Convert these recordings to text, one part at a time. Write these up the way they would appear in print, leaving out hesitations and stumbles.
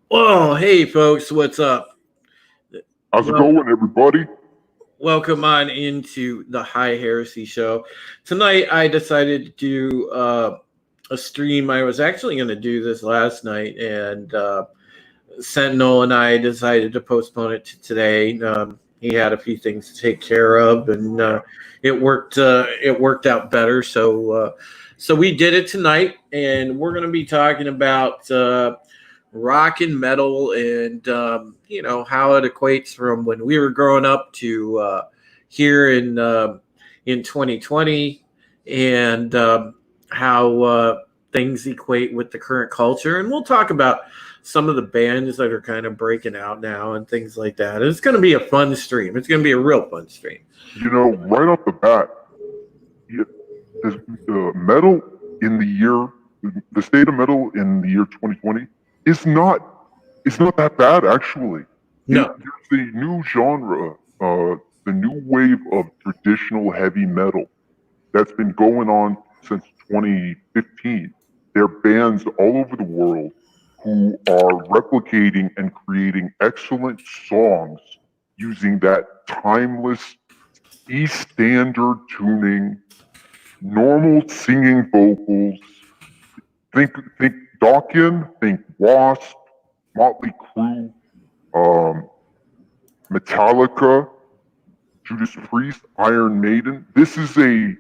Whoa, hey folks, what's up? How's it Well, going, everybody? welcome on into the High Heresy show. Tonight I decided to do a stream. I was actually going to do this last night, and Sentinel and I decided to postpone it to today. He had a few things to take care of, and it worked. It worked out better. So we did it tonight, and we're going to be talking about rock and metal, and how it equates from when we were growing up to here in 2020, and how things equate with the current culture. And we'll talk about some of the bands that are kind of breaking out now and things like that. It's going to be a fun stream. It's going to be a real fun stream. Right off the bat, yeah, metal in the state of metal in the year 2020 is not, it's not that bad actually. No. There's a new genre, the new wave of traditional heavy metal that's been going on since 2015. There are bands all over the world who are replicating and creating excellent songs using that timeless E standard tuning, normal singing vocals. Think Dawkins, think Wasp, Motley Crue, Metallica, Judas Priest, Iron Maiden. This is a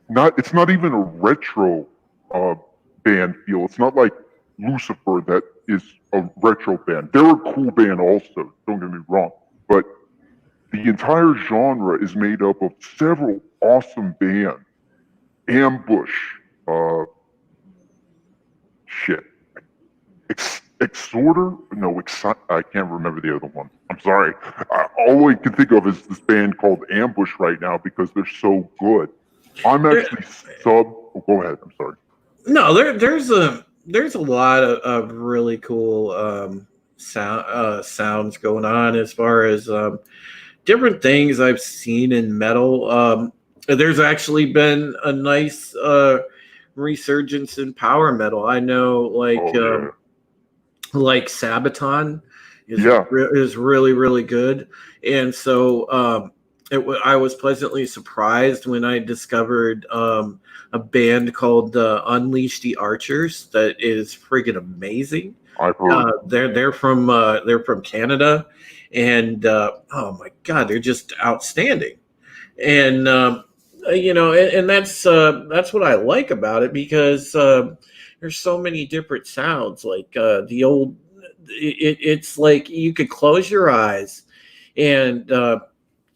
not. It's not even a retro band feel. It's not like Lucifer that is a retro band. They're a cool band also. Don't get me wrong, but the entire genre is made up of several awesome bands. Ambush, shit, Exhorter? No, I can't remember the other one. I'm sorry. All I can think of is this band called Ambush right now because they're so good. I'm actually Oh, go ahead. I'm sorry. No, there's a lot of really cool sounds going on as far as different things I've seen in metal. There's actually been a nice resurgence in power metal. I know, like Sabaton is really really good, and so I was pleasantly surprised when I discovered a band called Unleash the Archers that is friggin' amazing. I've heard. They're from Canada, and oh my god, they're just outstanding. And and that's what I like about it, because there's so many different sounds. Like the old, it's like you could close your eyes, and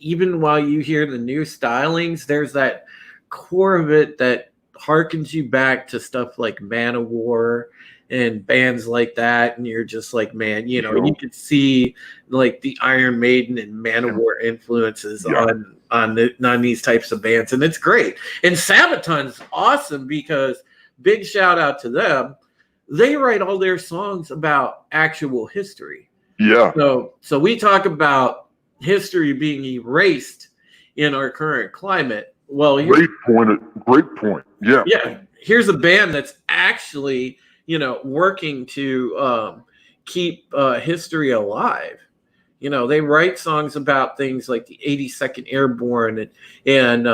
even while you hear the new stylings, there's that core of it that harkens you back to stuff like Man-O-War and bands like that, and you're just like, man, you could see like the Iron Maiden and Man-O-War influences on these types of bands, and it's great. And Sabaton's awesome because, big shout out to them, they write all their songs about actual history. Yeah. So we talk about history being erased in our current climate. Well, great point. Yeah. Yeah. Here's a band that's actually, working to keep history alive. They write songs about things like the 82nd Airborne, and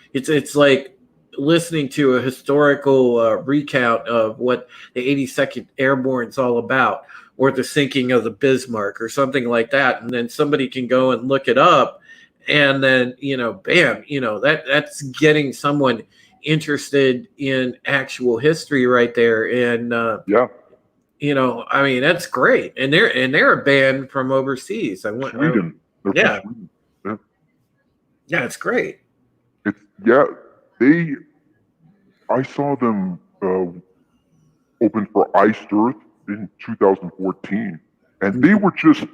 it's like listening to a historical recount of what the 82nd Airborne is all about, or the sinking of the Bismarck or something like that. And then somebody can go and look it up, and then, bam, that's getting someone interested in actual history right there. And I mean, that's great. And they're a band from overseas. Sweden. Yeah, it's great. I saw them open for Iced Earth in 2014, and they were just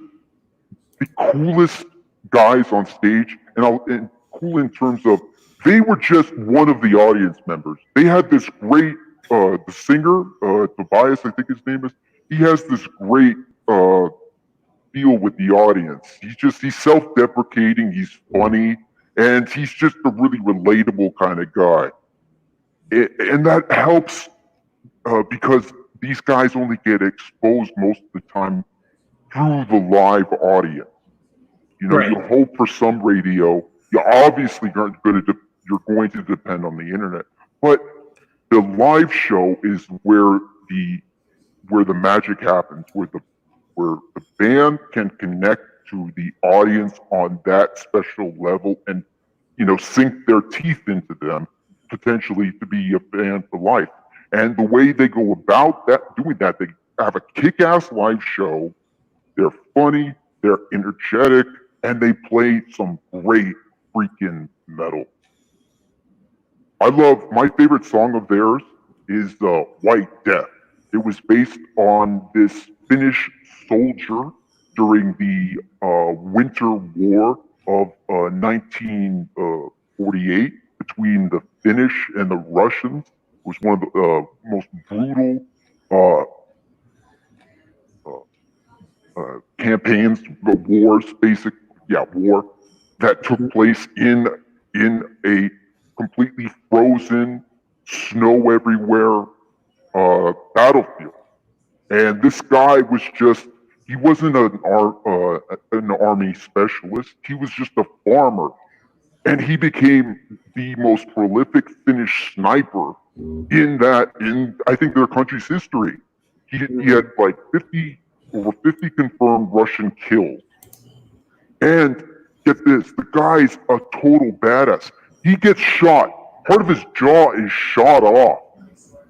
the coolest guys on stage, and cool in terms of they were just one of the audience members. They had this great the singer, Tobias, I think his name is. He has this great feel with the audience. He's self-deprecating, he's funny, and he's just a really relatable kind of guy. And that helps because these guys only get exposed most of the time through the live audience. You know, Right. you hope for some radio. You obviously aren't going to. You're going to depend on the internet, but the live show is where the magic happens, where the band can connect to the audience on that special level, and sink their teeth into them, potentially to be a band for life. And the way they go about doing that, they have a kick-ass live show. They're funny, they're energetic, and they play some great freaking metal. My favorite song of theirs is White Death. It was based on this Finnish soldier during the Winter War of 1948 between the Finnish and the Russians. It was one of the most brutal campaigns, war that took place in a completely frozen, snow everywhere battlefield. And this guy he wasn't an army specialist. He was just a farmer. And he became the most prolific Finnish sniper in I think, their country's history. He had like over 50 confirmed Russian kills. And get this, the guy's a total badass. He gets shot. Part of his jaw is shot off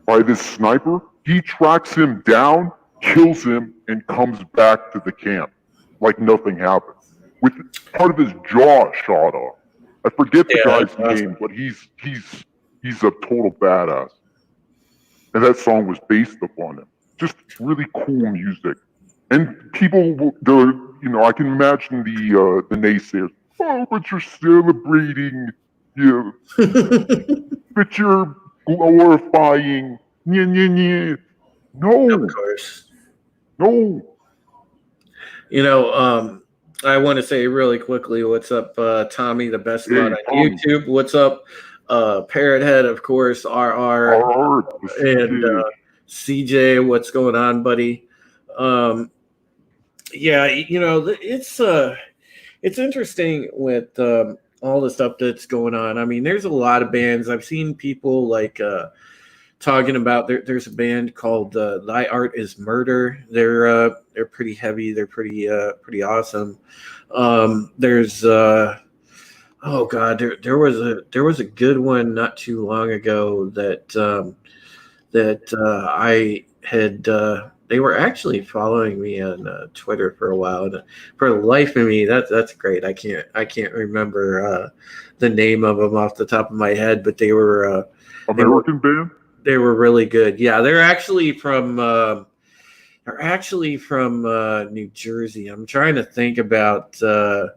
by this sniper. He tracks him down, kills him, and comes back to the camp like nothing happened, with part of his jaw shot off. I forget the guy's name, but he's a total badass. And that song was based upon him. Just really cool music. And people, I can imagine the naysayers. Oh, but you're celebrating, but you're glorifying. No. Of course. No. I want to say really quickly, what's up, Tommy, the best mod on Tommy. YouTube? What's up, Parrot Head, of course, RR, and CJ. What's going on, buddy? It's interesting with all the stuff that's going on. I mean, there's a lot of bands. I've seen people like talking about there's a band called Thy Art Is Murder. They're pretty heavy. They're pretty awesome. There's there was a good one not too long ago that I had. They were actually following me on Twitter for a while, and for the life of me, that's great. I can't remember the name of them off the top of my head, but they were American band. They were really good. Yeah, they're actually from New Jersey. I'm trying to think about the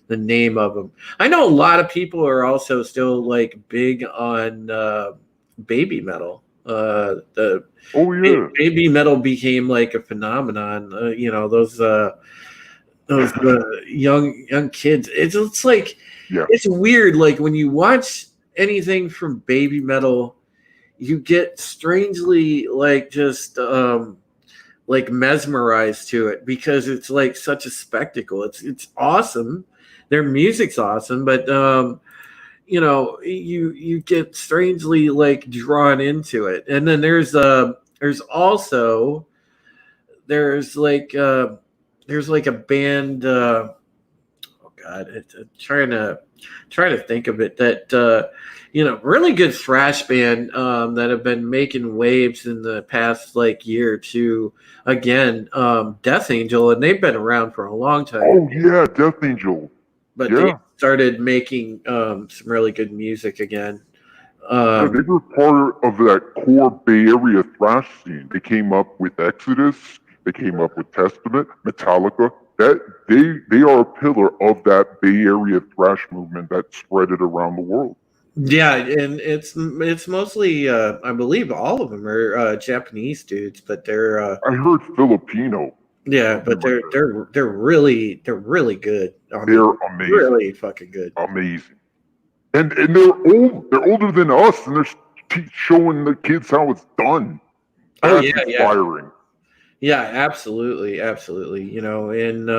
name of them. I know a lot of people are also still like big on baby metal. Baby metal became like a phenomenon. Those young kids. It's like It's weird. Like when you watch anything from baby metal, you get strangely like just like mesmerized to it because it's like such a spectacle. It's awesome. Their music's awesome, but you get strangely like drawn into it. And then there's like a band. Oh God, I'm trying to think of it. That really good thrash band that have been making waves in the past like year or two. Again, Death Angel, and they've been around for a long time. Oh yeah, Death Angel. But they started making some really good music again. They were part of that core Bay Area thrash scene. They came up with Exodus. They came up with Testament, Metallica. That they are a pillar of that Bay Area thrash movement that spread it around the world. Yeah, and it's mostly I believe all of them are Japanese dudes, but they're I heard Filipino. Yeah, but they're really good. They're amazing. Really fucking good. Amazing. And they're old. They're older than us, and they're showing the kids how it's done. Oh That's yeah, yeah, inspiring. yeah, absolutely, absolutely. You know, and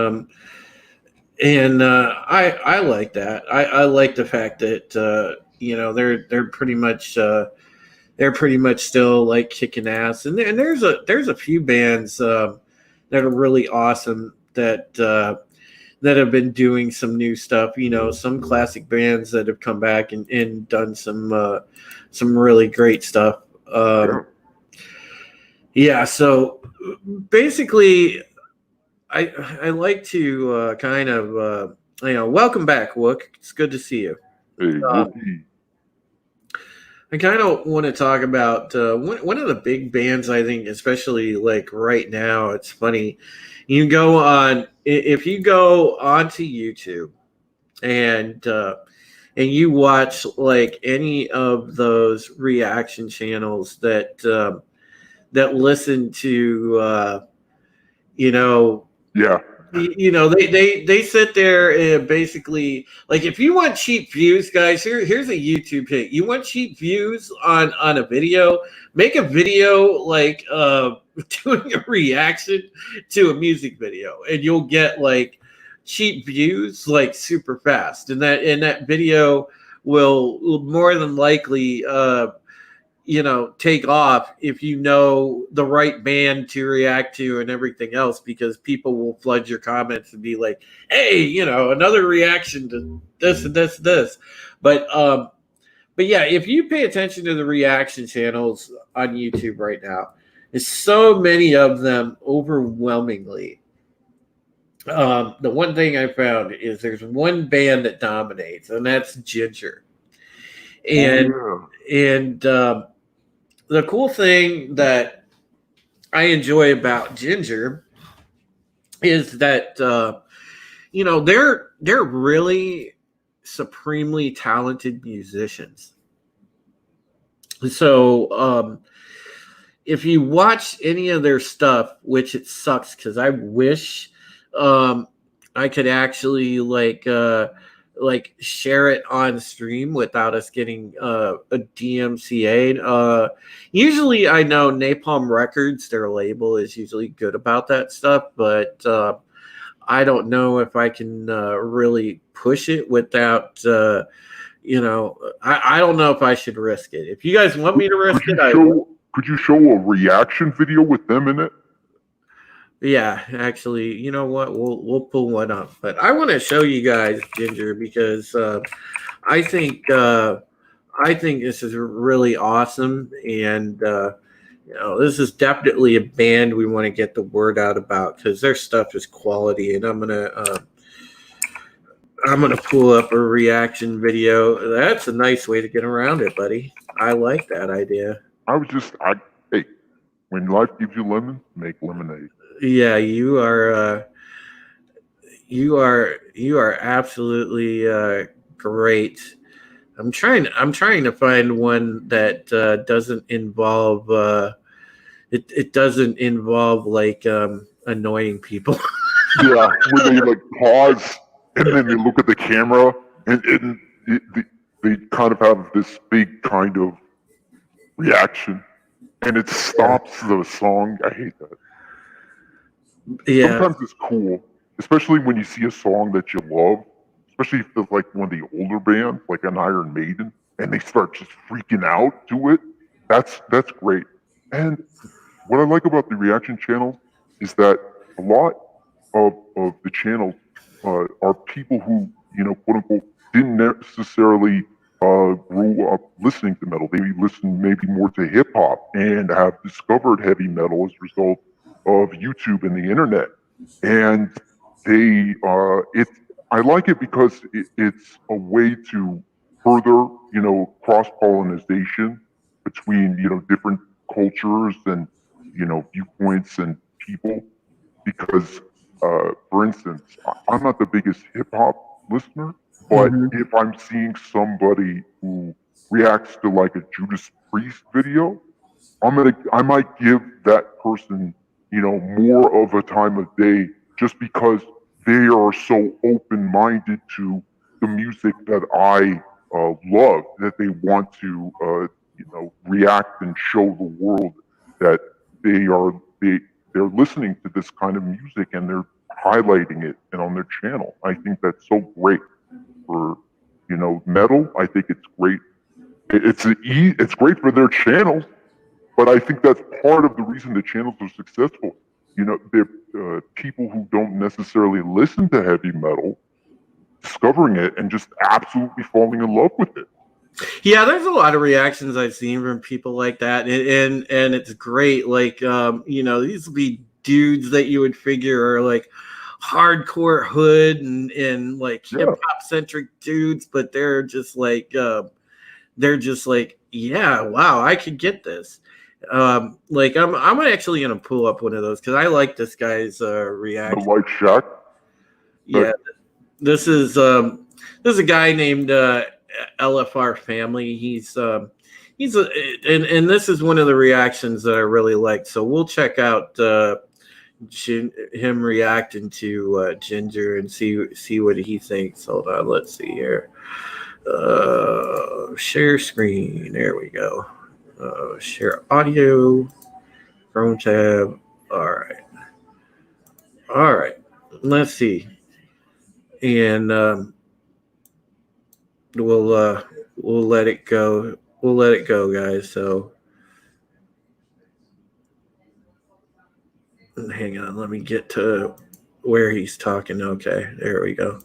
I like that. I like the fact that you know they're pretty much still like kicking ass, and there's a few bands that are really awesome that have been doing some new stuff. You know, some classic bands that have come back and done some really great stuff. Yeah. Yeah, so basically, I like to kind of you know, welcome back, Wook. It's good to see you. Hey, Um, Wookie. I kind of want to talk about one of the big bands. I think, especially like right now, it's funny. You go on if you go onto YouTube and and you watch like any of those reaction channels that listen to you know Yeah. you know they sit there and basically like if you want cheap views guys here's a YouTube hit. You want cheap views on a video, make a video like doing a reaction to a music video and you'll get like cheap views like super fast, and that video will more than likely you know take off if you know the right band to react to and everything else, because people will flood your comments and be like, hey, you know, another reaction to this and this. But but yeah, if you pay attention to the reaction channels on YouTube right now, there's so many of them overwhelmingly. The one thing I found is there's one band that dominates, and that's Ginger. Oh and yeah. and the cool thing that I enjoy about Ginger is that you know they're really supremely talented musicians. So if you watch any of their stuff, which it sucks because I wish um, I could actually like share it on stream without us getting a DMCA. Usually, I know Napalm Records, their label, is usually good about that stuff, but I don't know if I can really push it without. You know, I don't know if I should risk it. If you guys want me to risk it, I will. Could you show a reaction video with them in it? Yeah, actually, you know what? We'll pull one up. But I want to show you guys Ginger because I think uh, I think this is really awesome, and you know, this is definitely a band we want to get the word out about because their stuff is quality. And I'm gonna pull up a reaction video. That's a nice way to get around it, buddy. I like that idea. Hey, when life gives you lemons, make lemonade. Yeah, you are absolutely great. I'm trying to find one that doesn't involve it doesn't involve like annoying people. Yeah, when they like pause and then they look at the camera and they kind of have this big kind of reaction and it Yeah. stops the song. I hate that. Yeah. Sometimes it's cool, especially when you see a song that you love, especially if it's like one of the older bands, like an Iron Maiden, and they start just freaking out to it. That's great. And what I like about the reaction channels is that a lot of the channels are people who, you know, quote unquote, didn't necessarily grew up listening to metal. They listen maybe more to hip hop and have discovered heavy metal as a result of YouTube and the internet. And they, I like it because it's a way to further, you know, cross pollination between, you know, different cultures and, you know, viewpoints and people. Because, for instance, I'm not the biggest hip hop listener, but Mhm. if I'm seeing somebody who reacts to like a Judas Priest video, I might give that person, you know, more of a time of day just because they are so open minded to the music that I love, that they want to, you know, react and show the world that they're listening to this kind of music and they're highlighting it and on their channel. I think that's so great for metal. I think it's great. It's great for their channels, but I think that's part of the reason the channels are successful. They're people who don't necessarily listen to heavy metal discovering it and just absolutely falling in love with it. Yeah, there's a lot of reactions I've seen from people like that, and it's great. Like, these would be dudes that you would figure are like hardcore hood and like hip hop centric dudes, but they're just like, yeah, wow, I could get this. Like I'm actually gonna pull up one of those because I like this guy's reaction. Like Shaq. Yeah, this is a guy named LFR Family. He's and this is one of the reactions that I really like. So we'll check out him reacting to Ginger and see what he thinks. Hold on, let's see here. Share screen. There we go. Share audio. Chrome tab. All right. Let's see. And we'll let it go. We'll let it go, guys. So hang on. Let me get to where he's talking. Okay, there we go.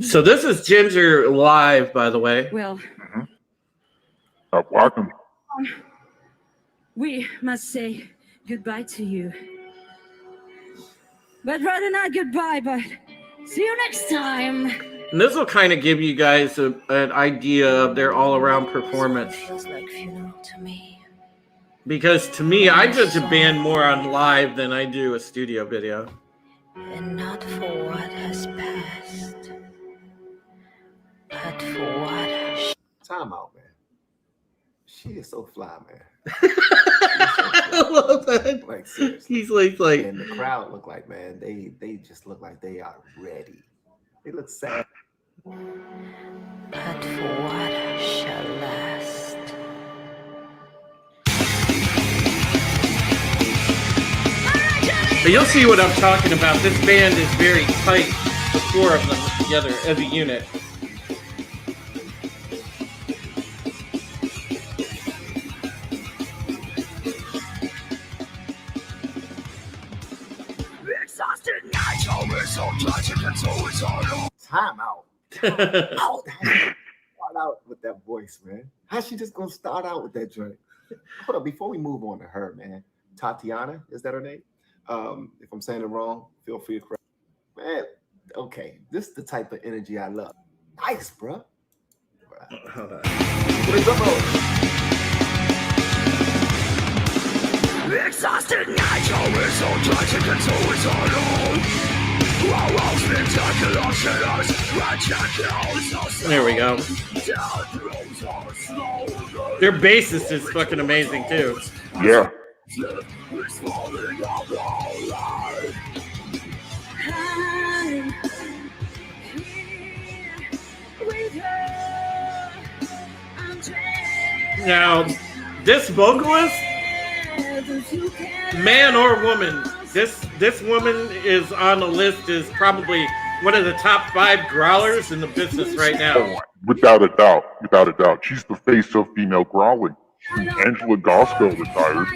So this is Ginger live, by the way. Well, stop walking. We must say goodbye to you. But rather not goodbye, but see you next time. And this will kind of give you guys an idea of their all-around performance. Feels like funeral to me. Because to me, I judge a band more on live than I do a studio video. And not for what has passed, but for what. Time out, man. She is so fly, man. I love that. Like seriously. He's like, and the crowd look like, man, they just look like they are ready. They look sad. But for what shall last. But you'll see what I'm talking about. This band is very tight, the four of them together as a unit. Time out. How start out with that voice, man? How's she just gonna start out with that joint? Hold on, before we move on to her, man. Tatiana, is that her name? If I'm saying it wrong, feel free to correct. Man, okay, this is the type of energy I love. Nice, bro. Hold on. Exhausted Nigel is so tragic and so is alone. There we go. Their bassist is fucking amazing too. Yeah. Now, this vocalist, man or woman, this woman is on the list as probably one of the top 5 growlers in the business right now. Without a doubt. She's the face of female growling. Angela Gosco retired.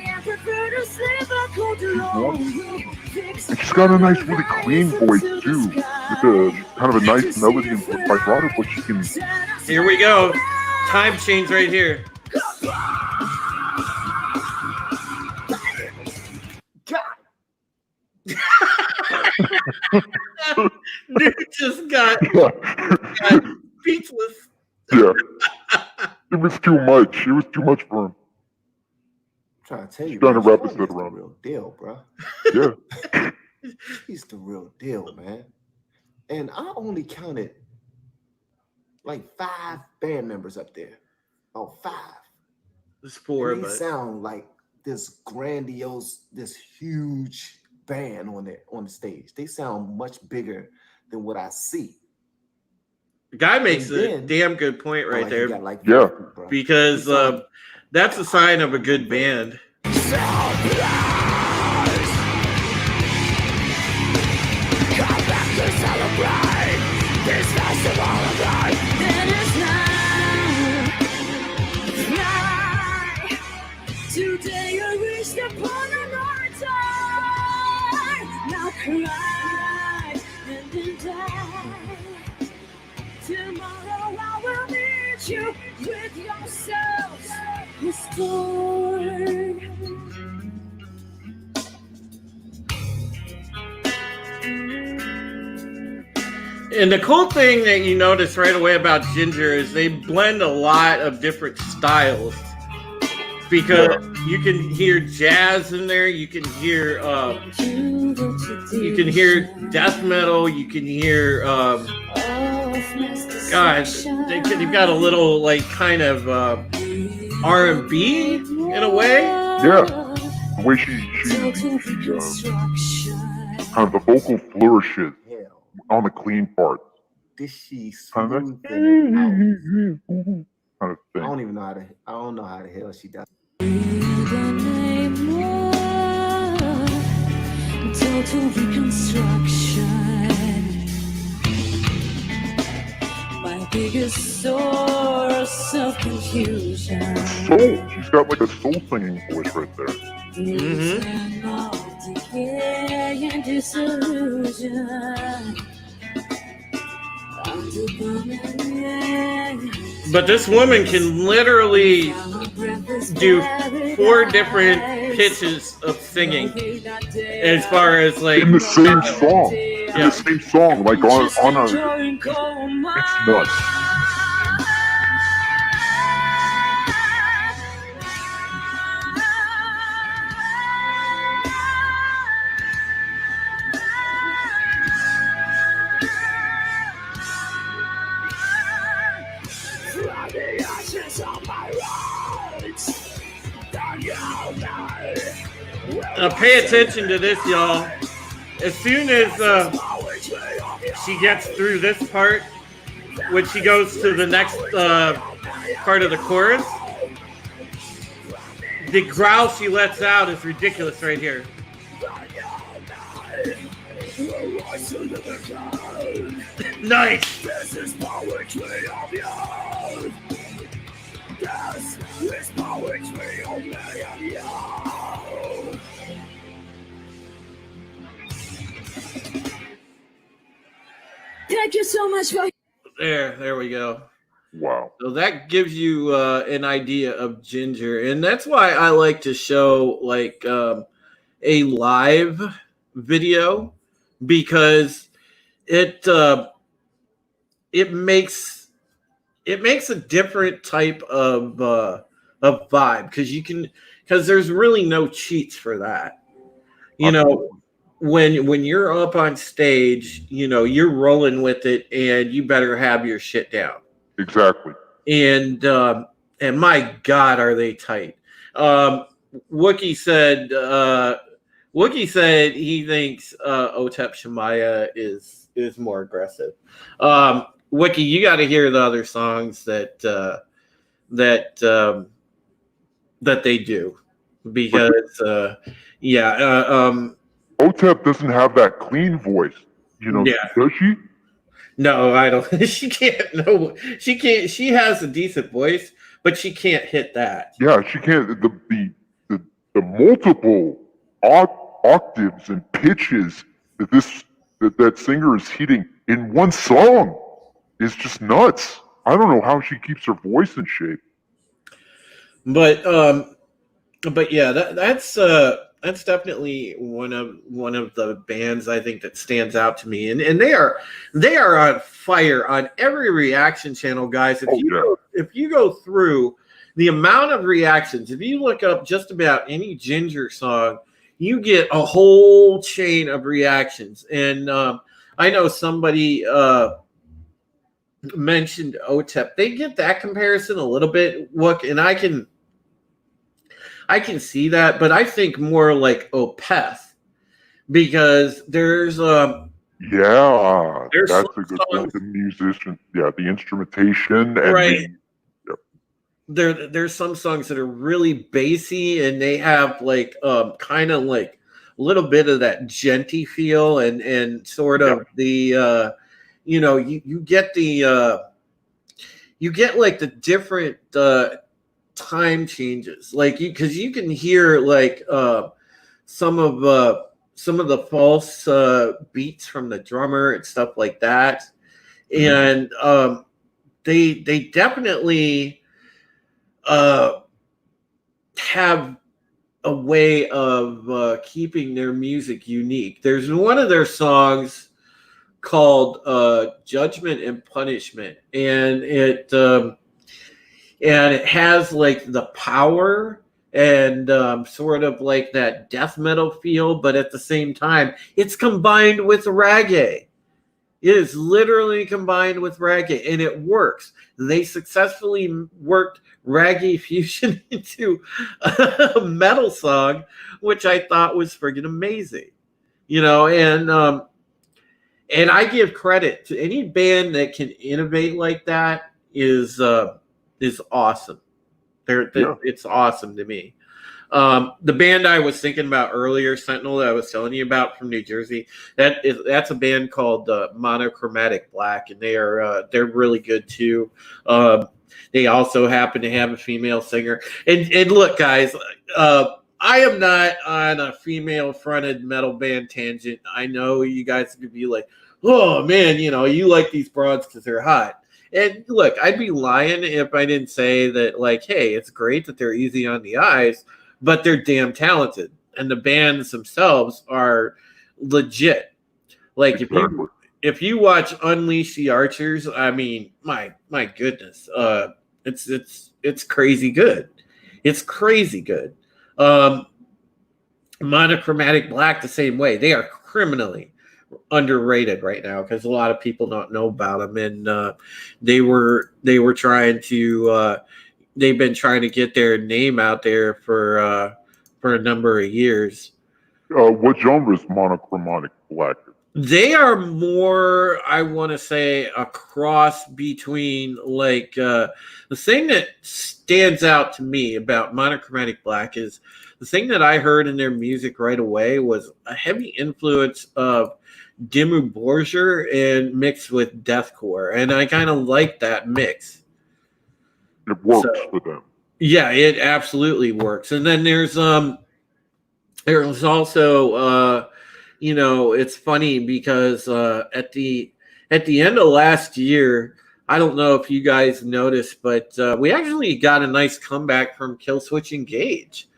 And she's got a nice, really clean voice too, with a kind of a nice melody and vibrato, but she can. Here we go. Time change right here. Dude just got speechless. Yeah. It was too much. It was too much for him. I'm trying to tell you, trying to wrap his Sean head is the around. real deal, bro. Yeah. He's the real deal, man. And I only counted like 5 band members up there. Oh, 5. There's 4, and they but sound like this grandiose, this huge band on the stage. They sound much bigger than what I see. The guy makes And a then- damn good point right Like, he there, got, like, Yeah. bro. because He sound- that's a sign of a good band. Come back to celebrate this festival of life. It is now. Today I reached upon another time. Now cry and then die. Tomorrow I will meet you with yourself restored. And the cool thing that you notice right away about Ginger is they blend a lot of different styles, because you can hear jazz in there, you can hear death metal, you can hear gosh, they've got a little like kind of R&B in a way. Yeah. The way she kind of the vocal flourishes Hell, on the clean part. this she Kind of smoothing it out. kind of I thing. don't know how the hell she does. Total reconstruction. My biggest source of confusion. Soul. She's got like a soul singing voice right there. Reason of decay and disillusion. But this woman can literally do 4 different pitches of singing, as far as like In the same song. In Yeah. the same song. Like on a. It's nuts. Pay attention to this, y'all. As soon as she gets through this part, when she goes to the next part of the chorus, the growl she lets out is ridiculous right here. Nice. This is poetry of you. This is poetry of me and you. Thank you so much for. There we go. Wow. So that gives you an idea of Ginger, and that's why I like to show like a live video, because it makes a different type of vibe, because there's really no cheats for that. You know, when you're up on stage, you know, you're rolling with it, and you better have your shit down. Exactly. And my God, are they tight? Wookie said he thinks Otep Shemaya is more aggressive. Wookie, you got to hear the other songs that they do, because Otep doesn't have that clean voice. You know, Yeah. does she? No, I don't. She can't. No, she can't. She has a decent voice, but she can't hit that. Yeah, she can't. The multiple octaves and pitches that singer is hitting in one song is just nuts. I don't know how she keeps her voice in shape. But yeah, that's definitely one of the bands I think that stands out to me, and they are on fire on every reaction channel, guys. If you go through the amount of reactions, if you look up just about any Ginger song, you get a whole chain of reactions. And I know somebody mentioned Otep. They get that comparison a little bit. Look, and I can see that, but I think more like Opeth, because there's Yeah, There's that's some a good songs- point. The musician, yeah, the instrumentation, and right. There's some songs that are really bassy, and they have like kind of like a little bit of that djenty feel, and sort of the you get the you get like the different time changes, like because you can hear like some of the false beats from the drummer and stuff like that, and they definitely have a way of keeping their music unique. There's one of their songs called Judgment and Punishment, and it has like the power and sort of like that death metal feel, but at the same time it's combined with reggae. It is literally combined with reggae, and it works. They successfully worked reggae fusion into a metal song, which I thought was friggin' amazing. And I give credit to any band that can innovate like that is awesome. It's awesome to me. The band I was thinking about earlier, Sentinel, that I was telling you about from New Jersey, that's a band called Monochromatic Black, and they're really good too. They also happen to have a female singer. And look, guys, I am not on a female-fronted metal band tangent. I know you guys could be like, "Oh man, you like these broads because they're hot." And look, I'd be lying if I didn't say that, like, hey, it's great that they're easy on the eyes, but they're damn talented, and the bands themselves are legit. Like if you watch Unleash the Archers, I mean, my goodness, it's crazy good. It's crazy good. Monochromatic Black the same way. They are criminally underrated right now because a lot of people don't know about them, and they were trying to. They've been trying to get their name out there for a number of years. What genre is Monochromatic Black? They are more, I want to say, a cross between like the thing that stands out to me about Monochromatic Black is the thing that I heard in their music right away was a heavy influence of Dimmu Borgir and mixed with deathcore, and I kind of like that mix. It works for them. Yeah, it absolutely works. And then there's also it's funny because at the end of last year, I don't know if you guys noticed, but we actually got a nice comeback from Killswitch Engage.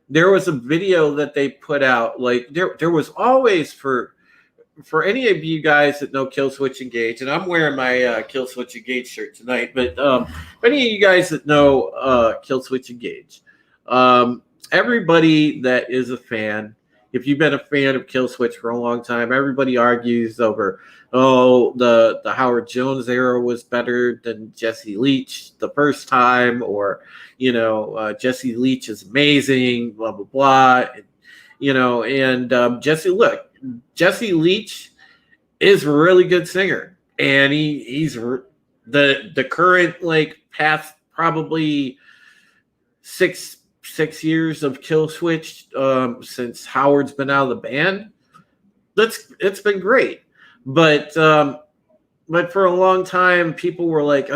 There was a video that they put out. Like there was always for any of you guys that know Killswitch Engage, and I'm wearing my Killswitch Engage shirt tonight, but for any of you guys that know Killswitch Engage, everybody that is a fan, if you've been a fan of Killswitch for a long time, everybody argues over, the Howard Jones era was better than Jesse Leach the first time, or, Jesse Leach is amazing, blah, blah, blah. And Jesse Leach is a really good singer, and he's the current like past probably six years of Killswitch since Howard's been out of the band. It's been great, but for a long time people were like,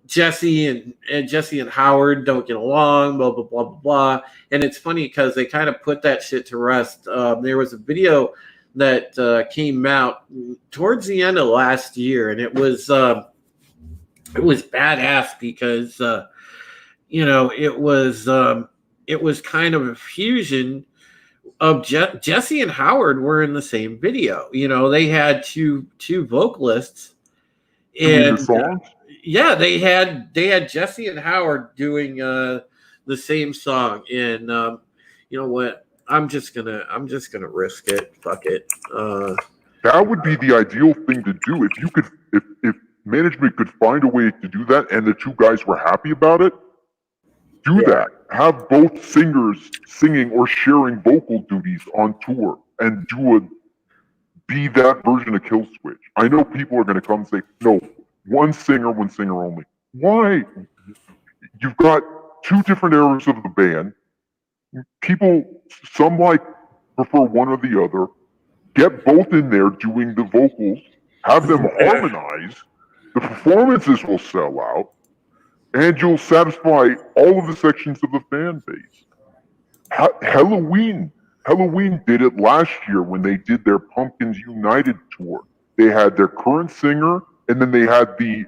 Jesse and Howard don't get along, blah, blah, blah, blah, blah. And it's funny because they kind of put that shit to rest. There was a video that came out towards the end of last year, and it was badass because, it was kind of a fusion of Jesse and Howard were in the same video. They had two vocalists, and songs? Yeah, they had Jesse and Howard doing the same song, and you know what? I'm just gonna risk it. Fuck it. That would be the ideal thing to do if you could, if management could find a way to do that, and the two guys were happy about it. Do that. have both singers singing or sharing vocal duties on tour and be that version of Kill Switch. I know people are going to come and say, no, one singer only. Why? You've got two different eras of the band. People, some prefer one or the other. Get both in there doing the vocals, have them harmonize. The performances will sell out, and you'll satisfy all of the sections of the fan base. Halloween did it last year when they did their Pumpkins United tour. They had their current singer, and then they had they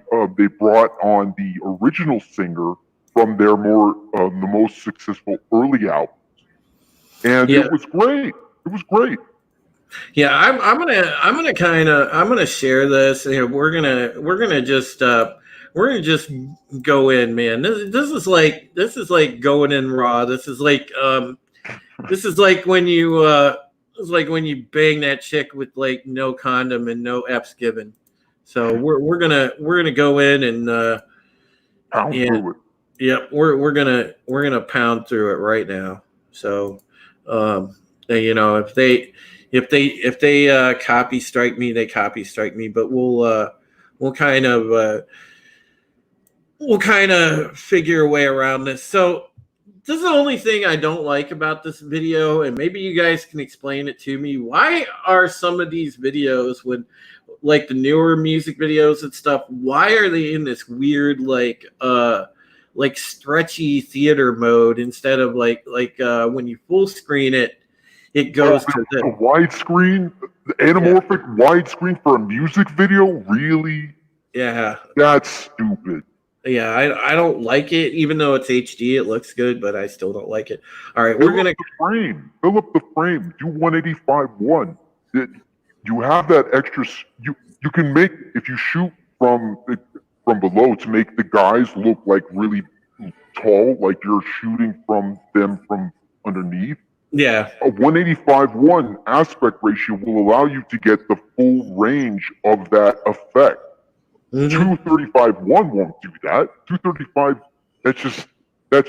brought on the original singer from their the most successful early albums, and it was great. It was great. Yeah, I'm gonna share this. We're gonna just go in, man. This is like going in raw. This is like when you bang that chick with like no condom and no F's given. So we're gonna go in and pound through it. Yep, we're gonna pound through it right now. So if they copy strike me, they copy strike me. But we'll kind of figure a way around this. So this is the only thing I don't like about this video, and maybe you guys can explain it to me. Why are some of these videos, when like the newer music videos and stuff, why are they in this weird like stretchy theater mode instead of like when you full screen it? It goes to the widescreen, the anamorphic widescreen for a music video. Really? Yeah, that's stupid. Yeah, I don't like it. Even though it's HD, it looks good, but I still don't like it. All right, we're gonna fill up the frame. Do 185.1. You have that extra. You can make, if you shoot from below, to make the guys look like really tall, like you're shooting from them from underneath. Yeah, a 185.1 aspect ratio will allow you to get the full range of that effect. 235.1 won't do that. 235, that's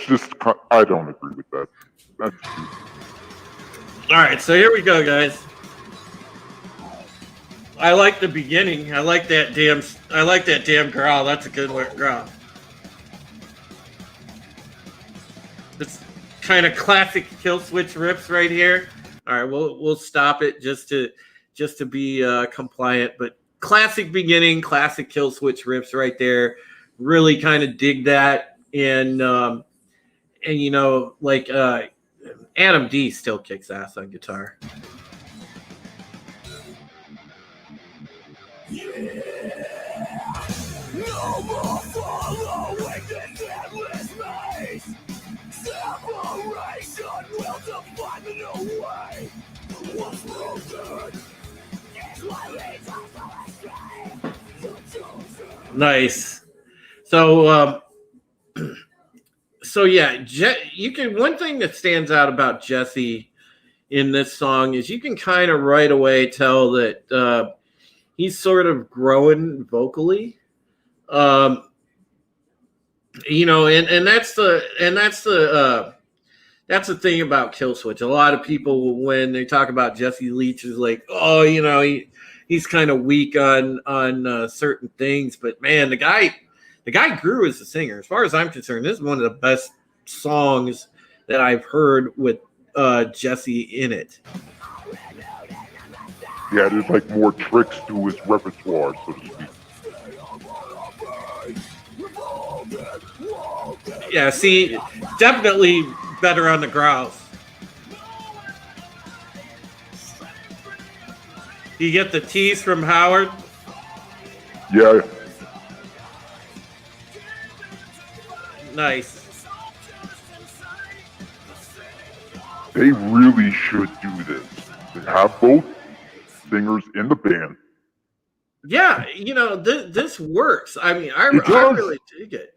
just I don't agree with that. That's stupid. All right, so here we go, guys. I like the beginning. I like that damn growl. That's a good growl. It's kind of classic Kill Switch riffs right here. All right, we'll stop it just to be compliant, but classic beginning, classic Kill Switch riffs right there. Really kind of dig that, and Adam D still kicks ass on guitar. No more following this endless maze. Separation will define the new way. What's broken is what leads us astray. Nice. So yeah, one thing that stands out about Jesse in this song is you can kind of right away tell that he's sort of growing vocally. And that's the thing about Kill Switch. A lot of people, when they talk about Jesse Leach, is like, oh, he's kind of weak on certain things. But man, the guy grew as a singer. As far as I'm concerned, this is one of the best songs that I've heard with Jesse in it. Yeah, there's like more tricks to his repertoire, so to speak. Yeah, see, definitely better on the growls. You get the tease from Howard? Yeah. Nice. They really should do this. They have both singers in the band. Yeah, this works. I mean, I really dig it.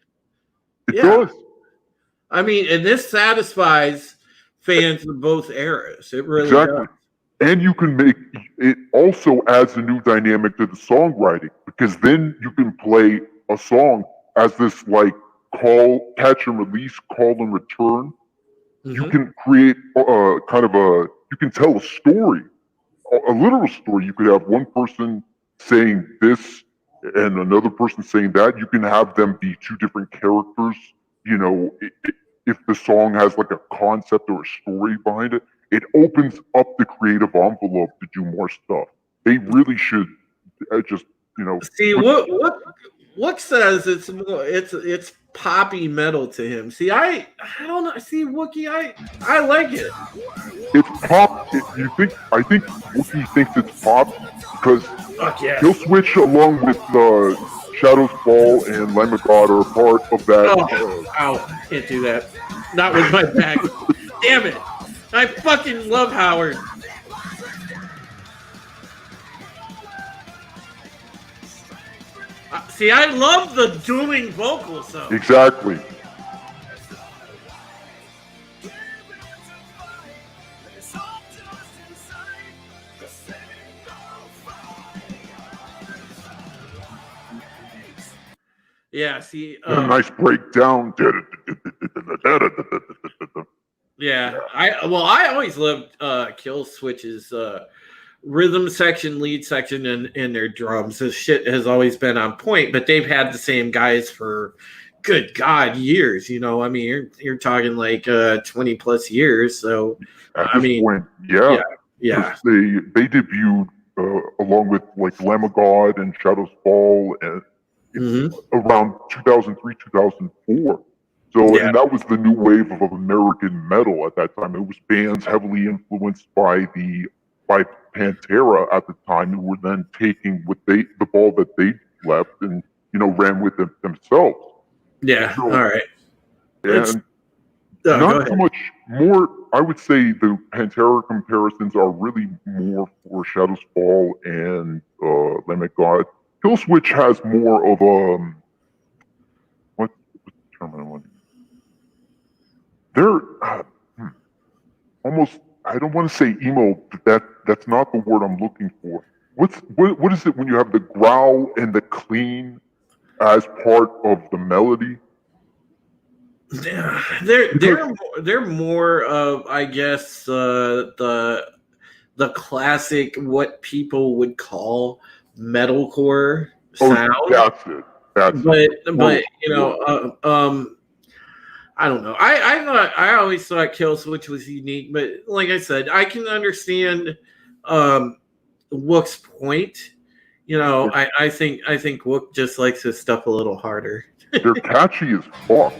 It does. I mean, and this satisfies fans of both eras. It really does. And you can make it also adds a new dynamic to the songwriting, because then you can play a song as this like catch and release, call and return you can create you can tell a story, a literal story. You could have one person saying this and another person saying that. You can have them be two different characters. You know, if the song has like a concept or a story behind it, it opens up the creative envelope to do more stuff. They really should just, you know. See what says it's more it's poppy metal to him. See, I don't know. See, Wookie, I like it. It's pop. I think Wookie thinks it's pop because Fuck yes. Kill Switch, along with Shadows Fall and Lamb of God, are part of that. Oh, ow! Can't do that. Not with my back. Damn it! I fucking love Howard. See, I love the dueling vocals though. Exactly. Yeah, see, A nice breakdown. yeah, I always loved Kill Switch's rhythm section, lead section, and their drums. This shit has always been on point, but they've had the same guys for good God years. You know, I mean, you're talking like 20 plus years. So At this point, yeah. They debuted along with like Lamb of God and Shadows Fall and around 2003, 2004. So, and that was the new wave of American metal at that time. It was bands heavily influenced by Pantera at the time, who were then taking the ball that they left and, you know, ran with it themselves. Yeah. So, all right. And not so much more. I would say the Pantera comparisons are really more for Shadows Fall and Lamb of God. Killswitch has more of what's the term I want? They're almost. I don't want to say emo, but that's not the word I'm looking for. What is it when you have the growl and the clean as part of the melody? They're more of, I guess, the classic, what people would call metalcore sound. That's it. But you know, I don't know. I always thought Kill Switch was unique, but like I said, I can understand Wook's point. You know, I think Wook just likes his stuff a little harder. They're catchy as fuck.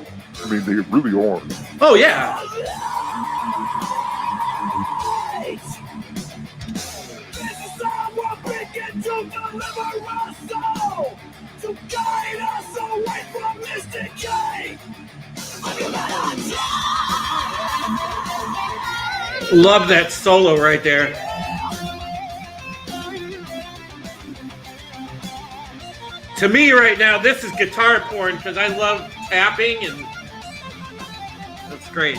I mean, they really are. Oh yeah. To guide us away from this decay. Love that solo right there. To me right now, this is guitar porn because I love tapping and that's great.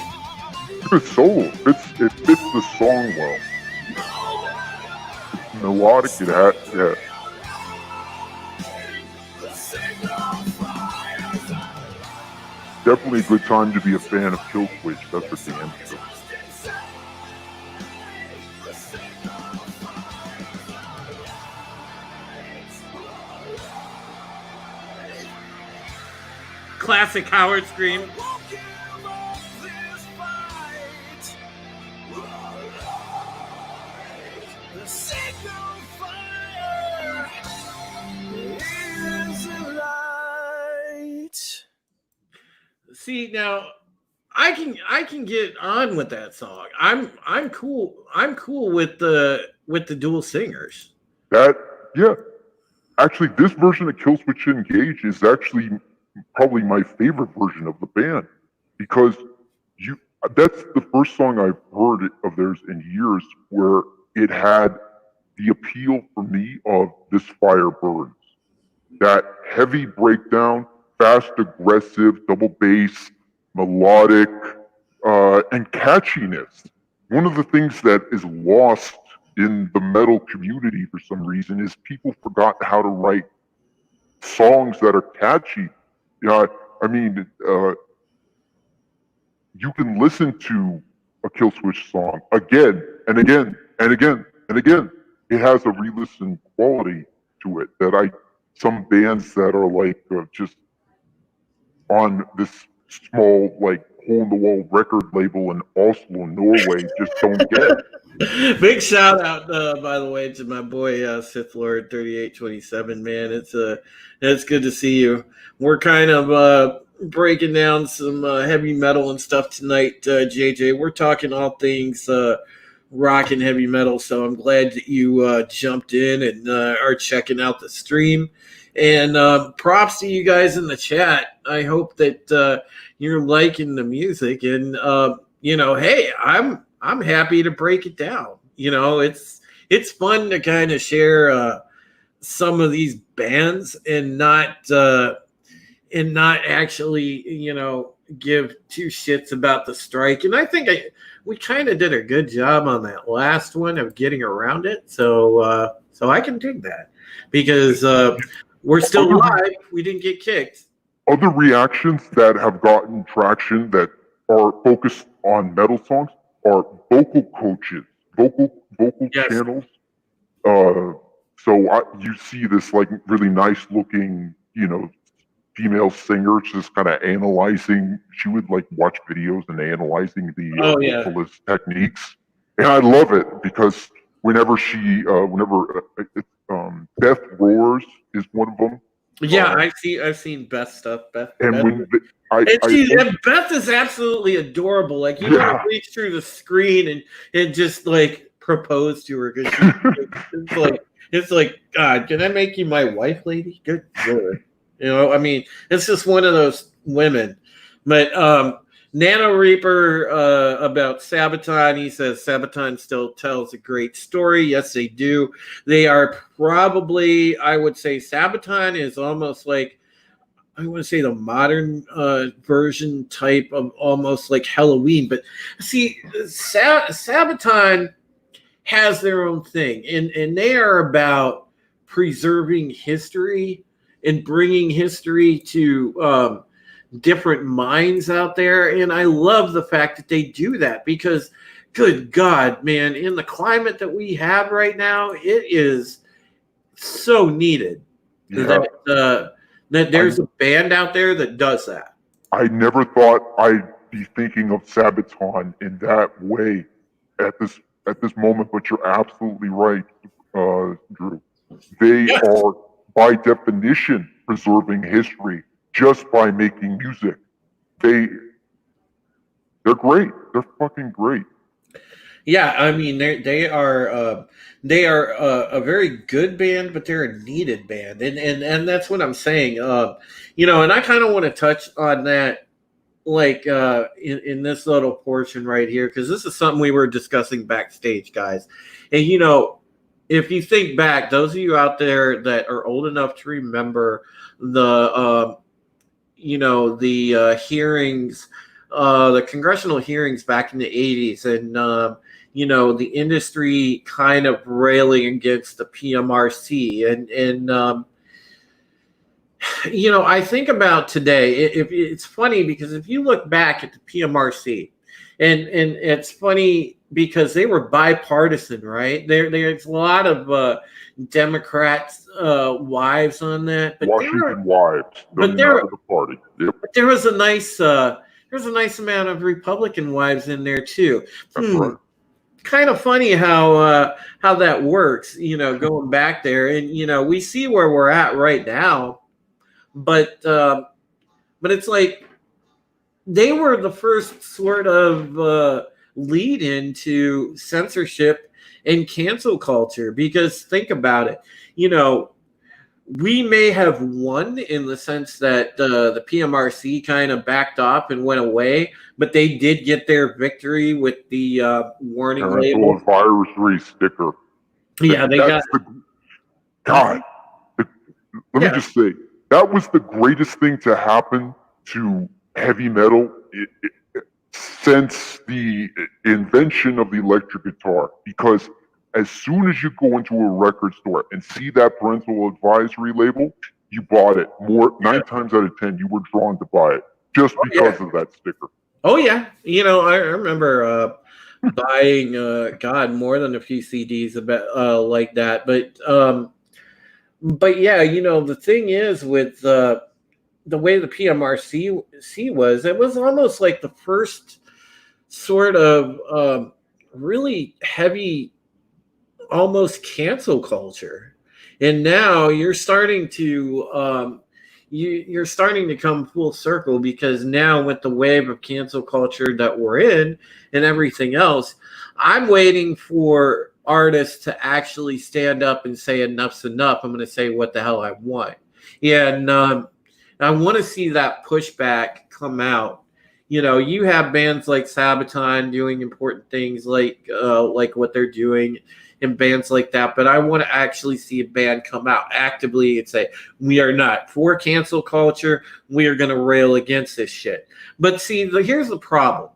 The solo, it fits the song well. It's melodic, yeah. Definitely a good time to be a fan of Killswitch, that's for damn sure. Classic Howard scream. See, now I can get on with that song. I'm cool. I'm cool with the dual singers. Actually, this version of Killswitch Engage is actually probably my favorite version of the band because that's the first song I've heard of theirs in years where it had the appeal for me of This Fire Burns. That heavy breakdown, fast, aggressive, double bass, melodic, and catchiness. One of the things that is lost in the metal community for some reason is people forgot how to write songs that are catchy. You know, I mean, you can listen to a Killswitch song again and again and again and again. It has a re-listen quality to it that some bands that are like just on this small like hole-in-the-wall record label in Oslo, Norway, just don't get. Big shout out, by the way, to my boy Sith Lord 3827. Man, it's good to see you. We're kind of breaking down some heavy metal and stuff tonight, JJ. We're talking all things rock and heavy metal, so I'm glad that you jumped in and are checking out the stream. And props to you guys in the chat. I hope that you're liking the music, and hey, I'm happy to break it down. It's fun to kind of share some of these bands and not actually give two shits about the strike. And I think we kind of did a good job on that last one of getting around it. So I can dig that because we're still live. We didn't get kicked. Other reactions that have gotten traction that are focused on metal songs are vocal coaches, vocal Yes. channels. So you see this like really nice looking, female singer just kind of analyzing. She would like watch videos and analyzing the vocalist techniques, and I love it because whenever Beth Roars is one of them. Yeah, I've seen Beth stuff. Beth, and Beth is absolutely adorable. Like you want to reach through the screen and just like propose to her because it's like God, can I make you my wife, lady? Good Lord. I mean, it's just one of those women. But Nano Reaper about Sabaton, he says Sabaton still tells a great story. Yes, they do. They are probably, I would say, Sabaton is almost like, I want to say the modern version type of almost like Halloween. But see, Sabaton has their own thing, and they are about preserving history and bringing history to different minds out there. And I love the fact that they do that because, good God, man, in the climate that we have right now, it is so needed that there's a band out there that does that. I never thought I'd be thinking of Sabaton in that way at this moment, but you're absolutely right, Drew. They are, by definition, preserving history just by making music. They're great. They're fucking great. Yeah, I mean they are a very good band, but they're a needed band, and that's what I'm saying. And I kind of want to touch on that, like in this little portion right here, because this is something we were discussing backstage, guys. And if you think back, those of you out there that are old enough to remember the hearings, the congressional hearings back in the 80s, and the industry kind of railing against the PMRC, and I think about today. It's funny because if you look back at the PMRC, and it's funny because they were bipartisan, right? There's a lot of Democrats' wives on that, but Washington wives, but the party. Yep. But there was a nice amount of Republican wives in there too. That's right. Kind of funny how that works, going back there, and we see where we're at right now, but it's like they were the first sort of lead into censorship and cancel culture, because think about it, we may have won in the sense that the PMRC kind of backed off and went away, but they did get their victory with the warning label. Advisory sticker. Yeah, they got. Let me just say, that was the greatest thing to happen to heavy metal since the invention of the electric guitar, because as soon as you go into a record store and see that parental advisory label, you bought it. 9 times out of 10, you were drawn to buy it just because of that sticker. Oh yeah, I remember buying God, more than a few CDs about like that. But yeah, the thing is with the way the PMRC was, it was almost like the first sort of really heavy, almost cancel culture, and now you're starting to come full circle, because now with the wave of cancel culture that we're in and everything else, I'm waiting for artists to actually stand up and say enough's enough. I'm going to say what the hell I want. Yeah, and I want to see that pushback come out. You have bands like Sabaton doing important things like what they're doing, and bands like that. But I want to actually see a band come out actively and say, we are not for cancel culture. We are going to rail against this shit. But see, here's the problem.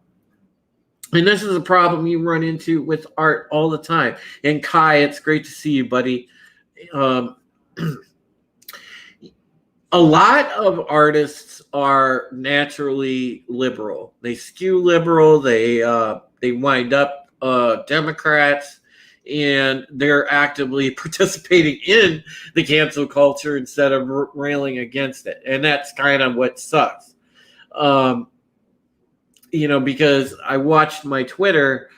And this is a problem you run into with art all the time. And Kai, it's great to see you, buddy. A lot of artists are naturally liberal. They skew liberal. They wind up Democrats, and they're actively participating in the cancel culture instead of railing against it. And that's kind of what sucks. Because I watched my Twitter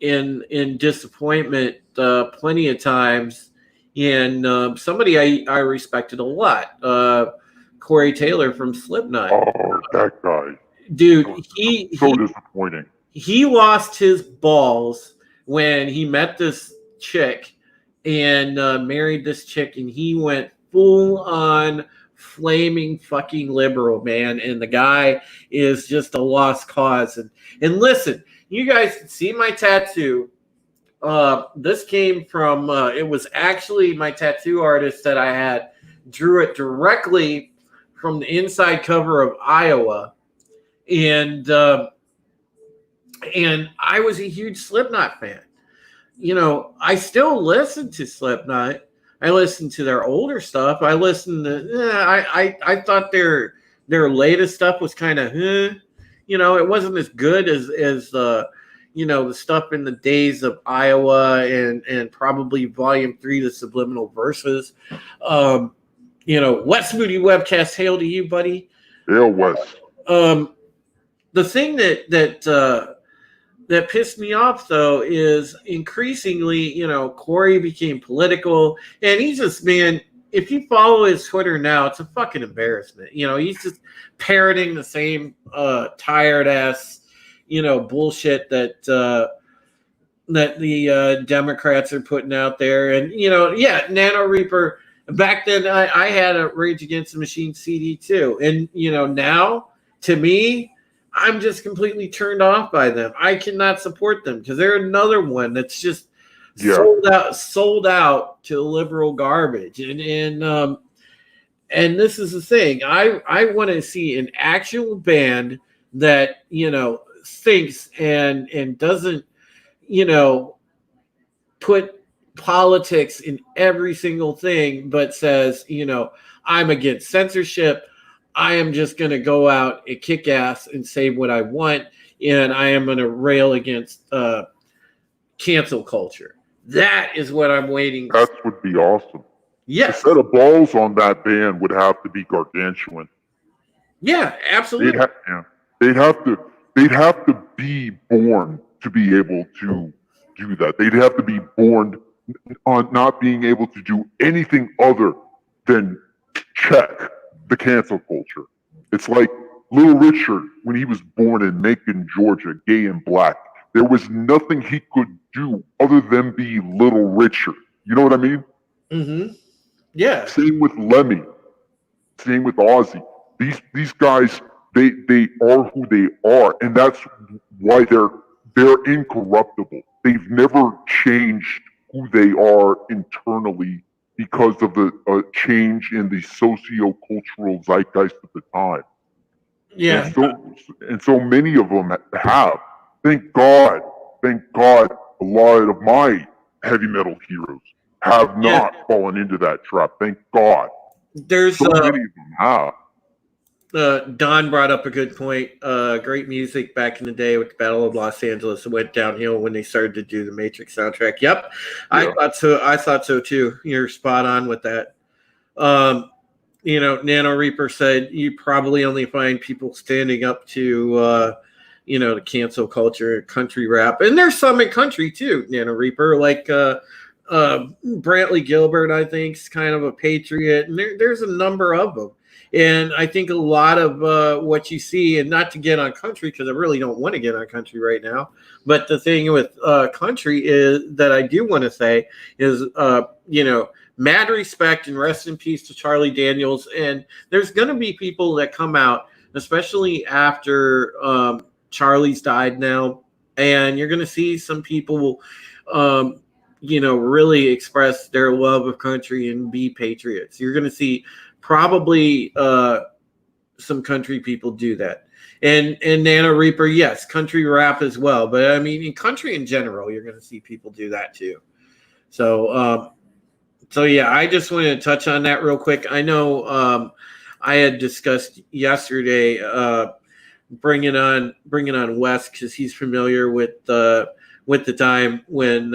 in disappointment plenty of times. And somebody I respected a lot, Corey Taylor from Slipknot. Oh, that guy. Dude, so disappointing. He lost his balls when he met this chick and married this chick, and he went full on flaming fucking liberal, man. And the guy is just a lost cause. And listen, you guys can see my tattoo. This came from, it was actually my tattoo artist that I had drew it directly from the inside cover of Iowa. And I was a huge Slipknot fan. I still listen to Slipknot. I listen to their older stuff. I listened to, I thought their latest stuff was kind of, it wasn't as good as the stuff in the days of Iowa and probably Volume 3, the Subliminal Verses. Wes Moody Webcast, hail to you, buddy. Hail, Wes. The thing that pissed me off, though, is increasingly, Corey became political, and he's just, man, if you follow his Twitter now, it's a fucking embarrassment. He's just parroting the same tired ass, bullshit that the Democrats are putting out there. And, Nano Reaper, back then I had a Rage Against the Machine CD too. And, now, to me, I'm just completely turned off by them. I cannot support them because they're another one that's just sold out to liberal garbage. And this is the thing. I want to see an actual band that, thinks and doesn't, put politics in every single thing, but says, I'm against censorship. I am just going to go out and kick ass and say what I want, and I am going to rail against cancel culture. That is what I'm waiting for. That would be awesome. Yes. The set of balls on that band would have to be gargantuan. Yeah, absolutely. They'd have to be born to be able to do that. They'd have to be born on not being able to do anything other than check the cancel culture. It's like Little Richard, when he was born in Macon, Georgia, gay and black. There was nothing he could do other than be Little Richard. You know what I mean? Mm-hmm. Yeah. Same with Lemmy. Same with Ozzy. These guys, they are who they are, and that's why they're incorruptible. They've never changed who they are internally because of the change in the socio-cultural zeitgeist at the time. Yeah. And so many of them have. Thank God, a lot of my heavy metal heroes have not fallen into that trap. Thank God. There's so many of them have. Don brought up a good point. Great music back in the day with the Battle of Los Angeles. It went downhill when they started to do the Matrix soundtrack. Yep, I thought so. I thought so too. You're spot on with that. Nano Reaper said you probably only find people standing up to, the cancel culture, country rap, and there's some in country too. Nano Reaper, like Brantley Gilbert, I think, is kind of a patriot, and there's a number of them. And I think a lot of what you see, and not to get on country because I really don't want to get on country right now, but the thing with country is that I do want to say is, mad respect and rest in peace to Charlie Daniels. And there's going to be people that come out, especially after Charlie's died now, and you're going to see some people, really express their love of country and be patriots. You're going to see probably some country people do that. And Nano Reaper, yes, country rap as well. But I mean, in country in general, you're going to see people do that too. So yeah, I just wanted to touch on that real quick. I know I had discussed yesterday bringing on Wes because he's familiar with the time when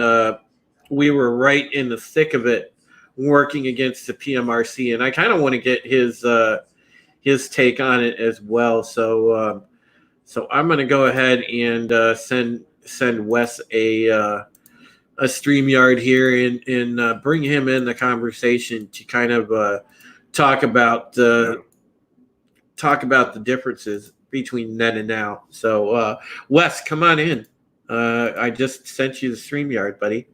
we were right in the thick of it, working against the PMRC, and I kind of want to get his take on it as well. So I'm going to go ahead and send Wes a StreamYard here and bring him in the conversation to kind of talk about the differences between then and now. So Wes, come on in. I just sent you the StreamYard, buddy.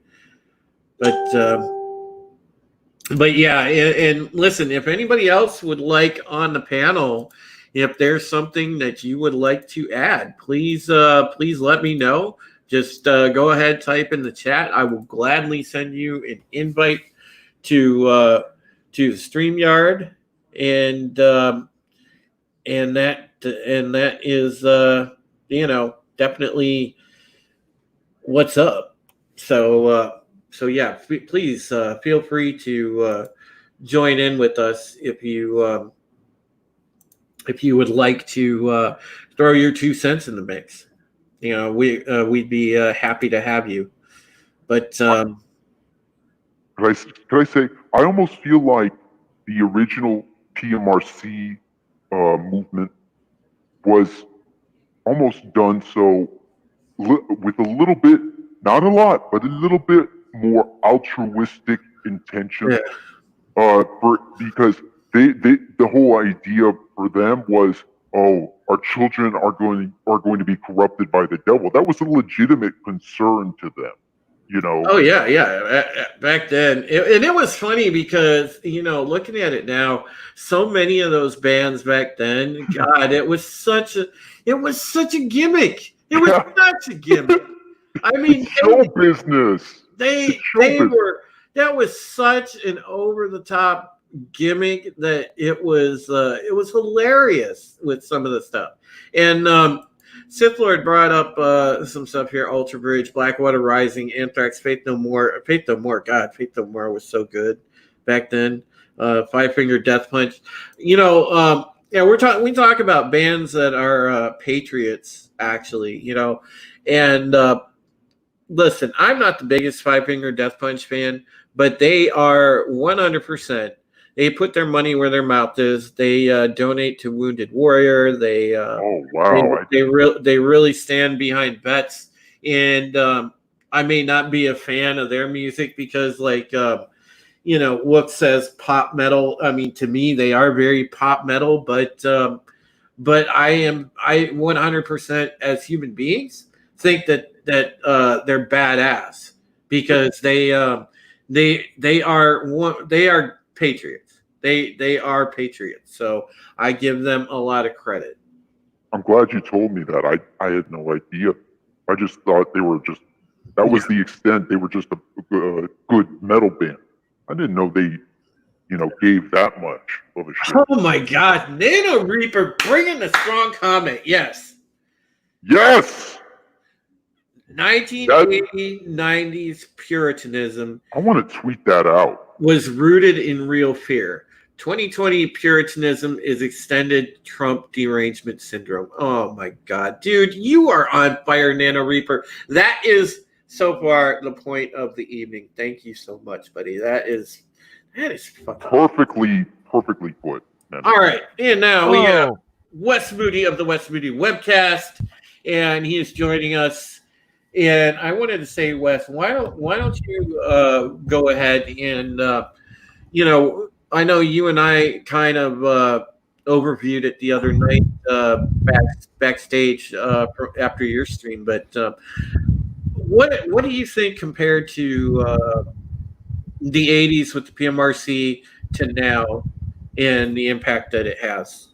But yeah, and listen, if anybody else would like on the panel, if there's something that you would like to add, please let me know. Just go ahead, type in the chat. I will gladly send you an invite to the StreamYard, and that is definitely what's up. So yeah, please feel free to join in with us if you would like to throw your 2 cents in the mix. We'd be happy to have you. But could I say I almost feel like the original PMRC movement was almost done so with a little bit, not a lot, but a little bit more altruistic intention. Yeah. Because the whole idea for them was, oh, our children are going to be corrupted by the devil. That was a legitimate concern to them, Oh yeah. Back then, and it was funny because looking at it now, so many of those bands back then, God, it was such a gimmick. It was such a gimmick. I mean, show business. That was such an over the top gimmick that it was hilarious with some of the stuff. And Sith Lord brought up some stuff here: Ultra Bridge, Blackwater Rising, Anthrax, Faith No More. God, Faith No More was so good back then. Five Finger Death Punch. We talk about bands that are patriots, actually. And listen, I'm not the biggest Five Finger Death Punch fan, but they are 100%. They put their money where their mouth is. They donate to Wounded Warrior. They they really stand behind vets. And I may not be a fan of their music because, Wook says pop metal. I mean, to me, they are very pop metal, but I 100% as human beings think that they're badass because they are patriots. They are patriots. So I give them a lot of credit. I'm glad you told me that. I had no idea. I just thought they were that was the extent. They were just a good metal band. I didn't know they, gave that much of a shit. Oh my God. Nano Reaper bringing the strong comment. Yes. 1980s, 90s Puritanism. I want to tweet that out. Was rooted in real fear. 2020 Puritanism is extended Trump derangement syndrome. Oh my God, dude, you are on fire, Nano Reaper. That is so far the point of the evening. Thank you so much, buddy. That is fucking Perfectly put. Man. all right. And now we have Wes Moody of the Wes Moody webcast, and he is joining us. And I wanted to say, Wes, why don't you go ahead and I know you and I kind of overviewed it the other night backstage after your stream, but what do you think compared to the 80s with the PMRC to now and the impact that it has?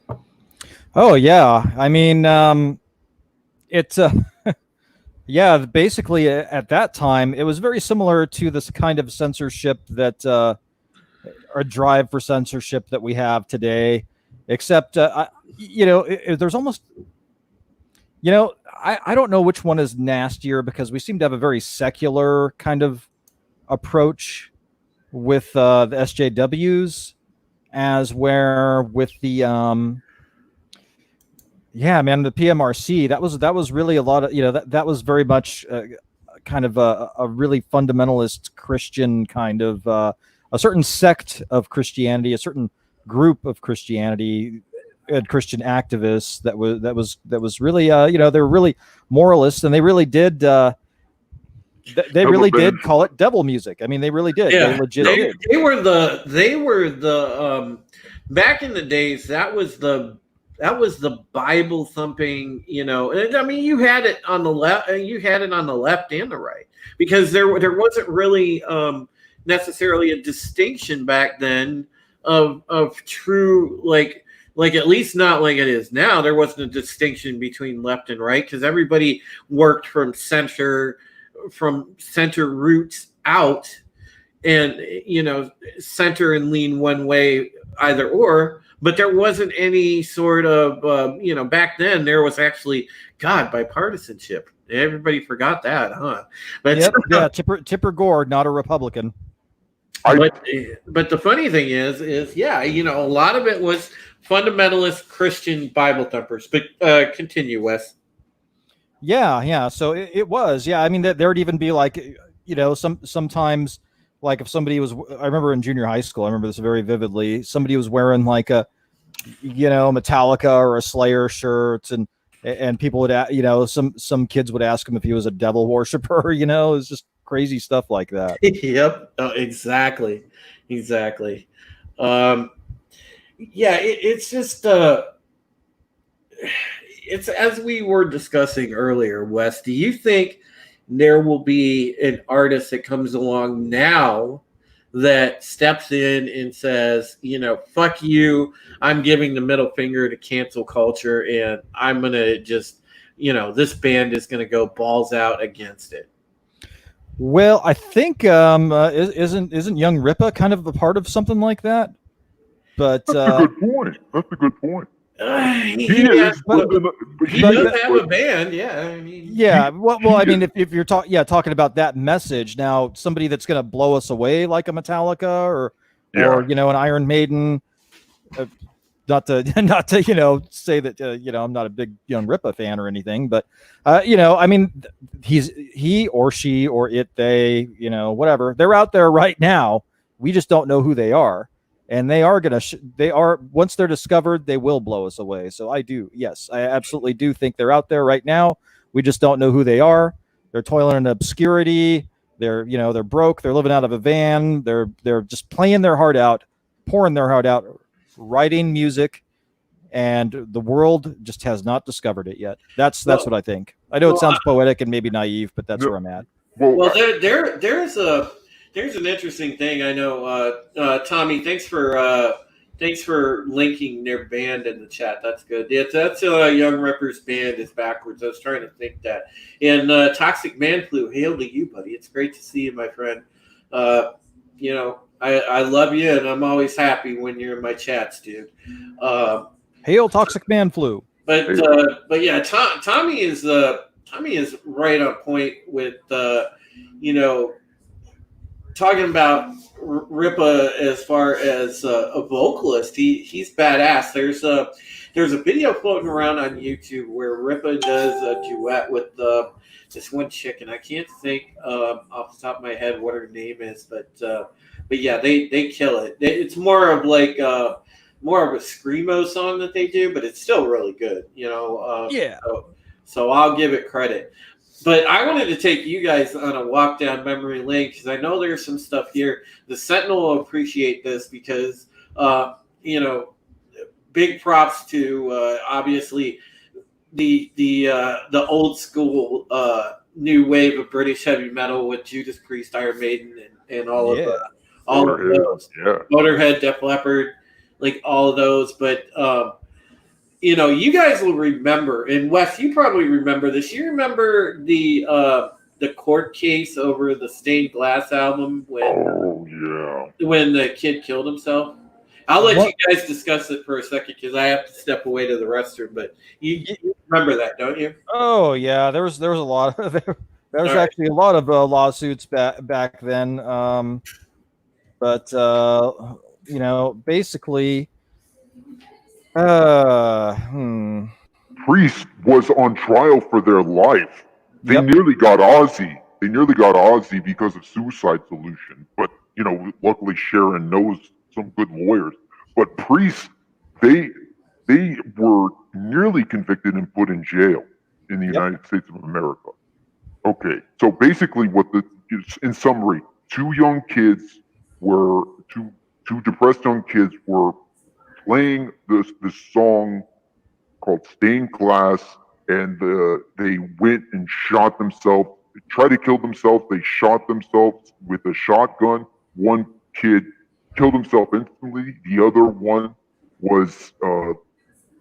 Oh yeah, I mean, it's yeah. Basically, at that time, it was very similar to this kind of censorship that or drive for censorship that we have today, except there's almost, I don't know which one is nastier, because we seem to have a very secular kind of approach with the SJWs, as where with the the PMRC, that was really a lot of, that was very much kind of a really fundamentalist Christian kind of a certain sect of Christianity, a certain group of Christianity and Christian activists that was really they were really moralists, and they really did did call it devil music. I mean, they really did. Yeah, they legit did. They were the back in the days, that was the Bible thumping, I mean, you had it on the left and the right, because there wasn't really necessarily a distinction back then of true, like at least not like it is now. There wasn't a distinction between left and right, because everybody worked from center roots out, and center and lean one way, either or. But there wasn't any sort of back then there was actually bipartisanship. Everybody forgot that, huh? But yeah, Tipper Gore, not a Republican. But the funny thing is a lot of it was fundamentalist Christian Bible thumpers. But continue, Wes. Yeah. So it was. Yeah, I mean, there would even be like, sometimes, like if somebody was, I remember in junior high school, I remember this very vividly. Somebody was wearing like a, Metallica or a Slayer shirt, and people would, some kids would ask him if he was a devil worshiper. It was just crazy stuff like that. Yep. Exactly. It's just it's as we were discussing earlier, Wes. Do you think there will be an artist that comes along now that steps in and says, fuck you, I'm giving the middle finger to cancel culture, and I'm going to just, this band is going to go balls out against it? Well, I think isn't Young Ripa kind of a part of something like that? But that's a good point. He does have a band, yeah. I mean, yeah. Well, I mean, if you're talking about that message now, somebody that's going to blow us away like a Metallica or an Iron Maiden. Not to say that I'm not a big Young Ripa fan or anything, but I mean, he or she or it, they, whatever, they're out there right now. We just don't know who they are. And they are once they're discovered, they will blow us away. So I absolutely do think they're out there right now. We just don't know who they are. They're toiling in obscurity. They're broke. They're living out of a van. They're just playing their heart out, pouring their heart out, writing music, and the world just has not discovered it yet. That's what I think. I know it sounds poetic and maybe naive, but that's where I'm at. Well, there's an interesting thing. I know, Tommy. Thanks for linking their band in the chat. That's good. Yeah, that's Young Ripper's band is backwards. I was trying to think that. And Toxic Man Flu, hail to you, buddy. It's great to see you, my friend. I love you, and I'm always happy when you're in my chats, dude. Hail Toxic Man Flu. But yeah, Tommy is right on point with talking about Ripa, as far as a vocalist, he's badass. There's a video floating around on YouTube where Ripa does a duet with this one chick, and I can't think off the top of my head what her name is, but yeah, they kill it. It's more of like more of a screamo song that they do, but it's still really good, Yeah. So I'll give it credit. But I wanted to take you guys on a walk down memory lane because I know there's some stuff here. The Sentinel will appreciate this because, big props to obviously the old school new wave of British heavy metal with Judas Priest, Iron Maiden, and all of those. Yeah. Motorhead, Def Leppard, like all of those. But you guys will remember, and Wes, you probably remember this. You remember the court case over the Stained Glass album when the kid killed himself? I'll let you guys discuss it for a second because I have to step away to the restroom. But you remember that, don't you? Oh yeah, there was a lot of there was actually a lot of lawsuits back then. But basically. Priest was on trial for their life. They nearly got Ozzy. Because of Suicide Solution. But luckily Sharon knows some good lawyers. But Priest, they were nearly convicted and put in jail in the United States of America. Okay, so basically, in summary, two depressed young kids were playing this song called Stained Glass, and they went and shot themselves. They tried to kill themselves. They shot themselves with a shotgun. One kid killed himself instantly. The other one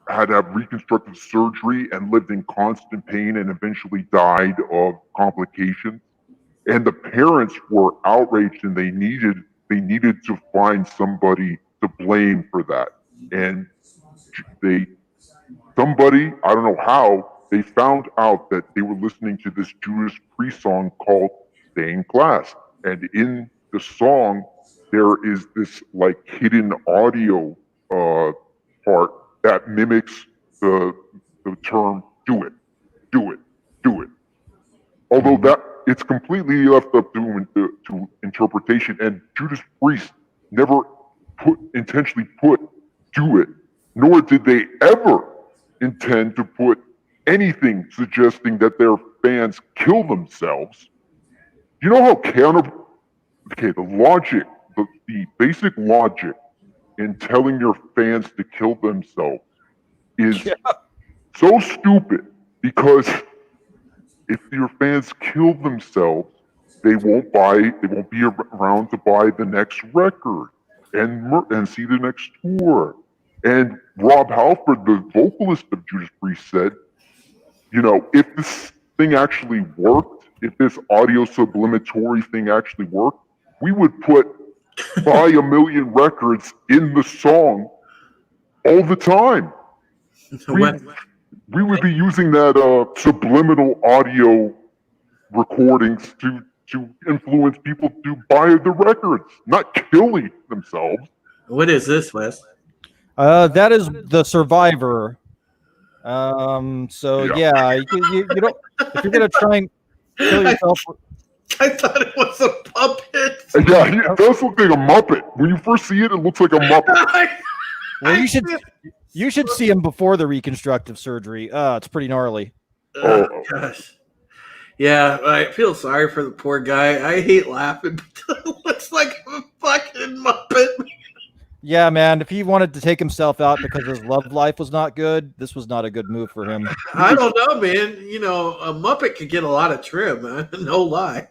had to have reconstructive surgery and lived in constant pain and eventually died of complications. And the parents were outraged, and they needed to find somebody to blame for that. And somebody, I don't know how, they found out that they were listening to this Judas Priest song called Stained Glass. And in the song, there is this like hidden audio part that mimics the term "do it, do it, do it." Although that it's completely left up to interpretation, and Judas Priest never intentionally put "do it," nor did they ever intend to put anything suggesting that their fans kill themselves. You know how the basic logic in telling your fans to kill themselves is so stupid, because if your fans kill themselves, they won't be around to buy the next record and see the next tour. And Rob Halford, the vocalist of Judas Priest, said, if this thing actually worked, if this audio sublimatory thing actually worked, we would buy a million records in the song all the time. We would be using that subliminal audio recordings to influence people to buy the records, not killing themselves. What is this, Wes? That is the Survivor. You don't. If you're gonna try and kill yourself. I thought it was a puppet. Yeah, it does look like a Muppet. When you first see it, it looks like a Muppet. Well, you should see him before the reconstructive surgery. It's pretty gnarly. Oh gosh. Yeah, I feel sorry for the poor guy. I hate laughing, but it looks like a fucking Muppet. Yeah, man. If he wanted to take himself out because his love life was not good, this was not a good move for him. I don't know, man. A Muppet could get a lot of trim, man. No lie.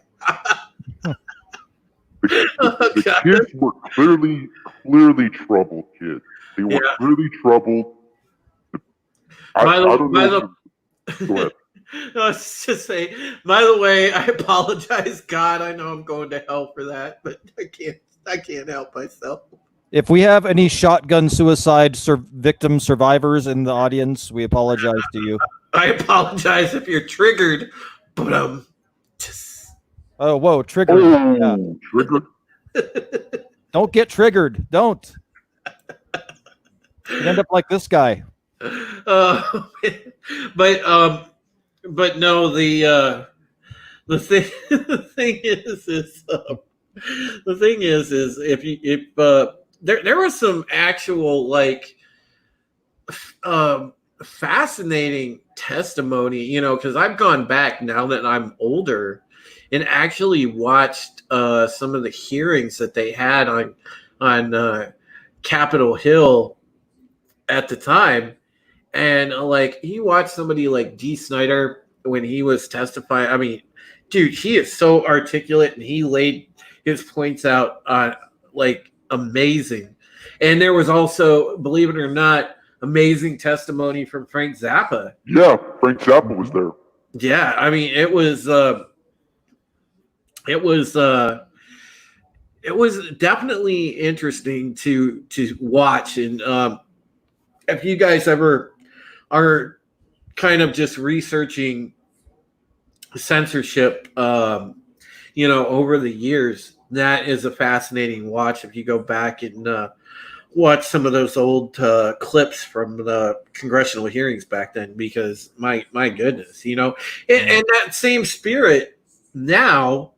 The kids were clearly troubled kids. They were clearly troubled. Go ahead. No, I was just say, by the way, I apologize. God, I know I'm going to hell for that, but I can't help myself. If we have any shotgun suicide victim survivors in the audience, we apologize to you. I apologize if you're triggered, but oh, whoa, triggered. Triggered. Don't get triggered. Don't. You end up like this guy. But no, the thing the thing is if there was some actual like fascinating testimony, you know, because I've gone back now that I'm older and actually watched some of the hearings that they had on Capitol Hill at the time. And like you watch somebody like Dee Snider when he was testifying. I mean, dude, he is so articulate and he laid his points out on like amazing. And there was also, believe it or not, amazing testimony from Frank Zappa. Yeah, Frank Zappa was there. Yeah, I mean, it was definitely interesting to watch. And if you guys ever are kind of just researching censorship, you know, over the years, that is a fascinating watch. If you go back and watch some of those old clips from the congressional hearings back then, because my goodness, you know, and that same spirit now,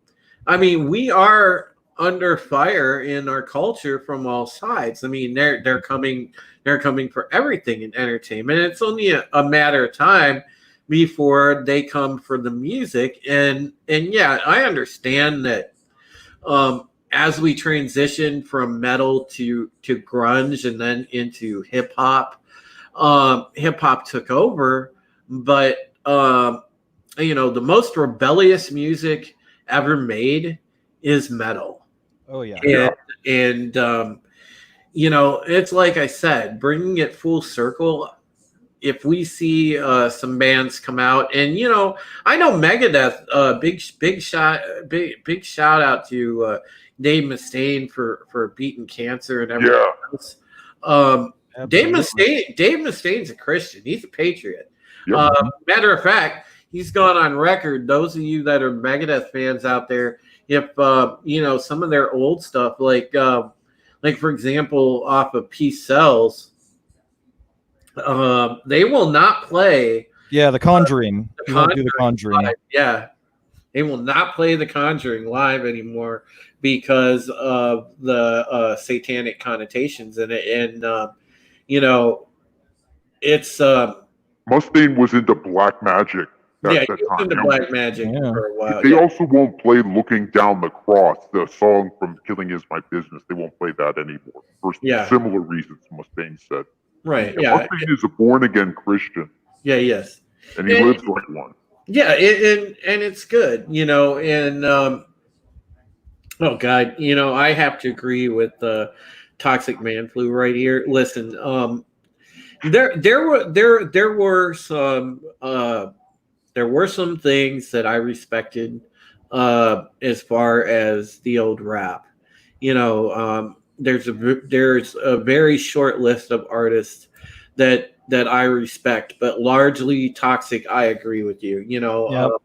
I mean, we are under fire in our culture from all sides. I mean, they're coming for everything in entertainment. It's only a matter of time before they come for the music. And yeah, I understand that as we transition from metal to grunge and then into hip hop took over. But you know, the most rebellious music ever made is metal. Oh yeah. And you know, it's like I said, bringing it full circle. If we see some bands come out, and you know, I know Megadeth, big shout out to Dave Mustaine for beating cancer and everything else. Dave Mustaine's a Christian. He's a patriot. Yep. Matter of fact, he's gone on record. Those of you that are Megadeth fans out there, if you know some of their old stuff, like for example, off of Peace Sells, they will not play. Yeah, The Conjuring. The Won't do The Conjuring. Live. Yeah, they will not play The Conjuring live anymore because of the satanic connotations in it. And you know, it's Mustaine was into black magic. Yeah, he was into black magic for a while. They also won't play "Looking Down the Cross," the song from "Killing Is My Business." They won't play that anymore for similar reasons. Mustaine said. Right. Yeah. Mustaine is a born-again Christian. Yeah. Yes. And he lives like one. Yeah, and it's good, you know. And oh God, you know, I have to agree with Toxic Man Flu right here. Listen, there were some things that I respected as far as the old rap. You know, there's a very short list of artists that I respect, but largely Toxic. I agree with you. You know,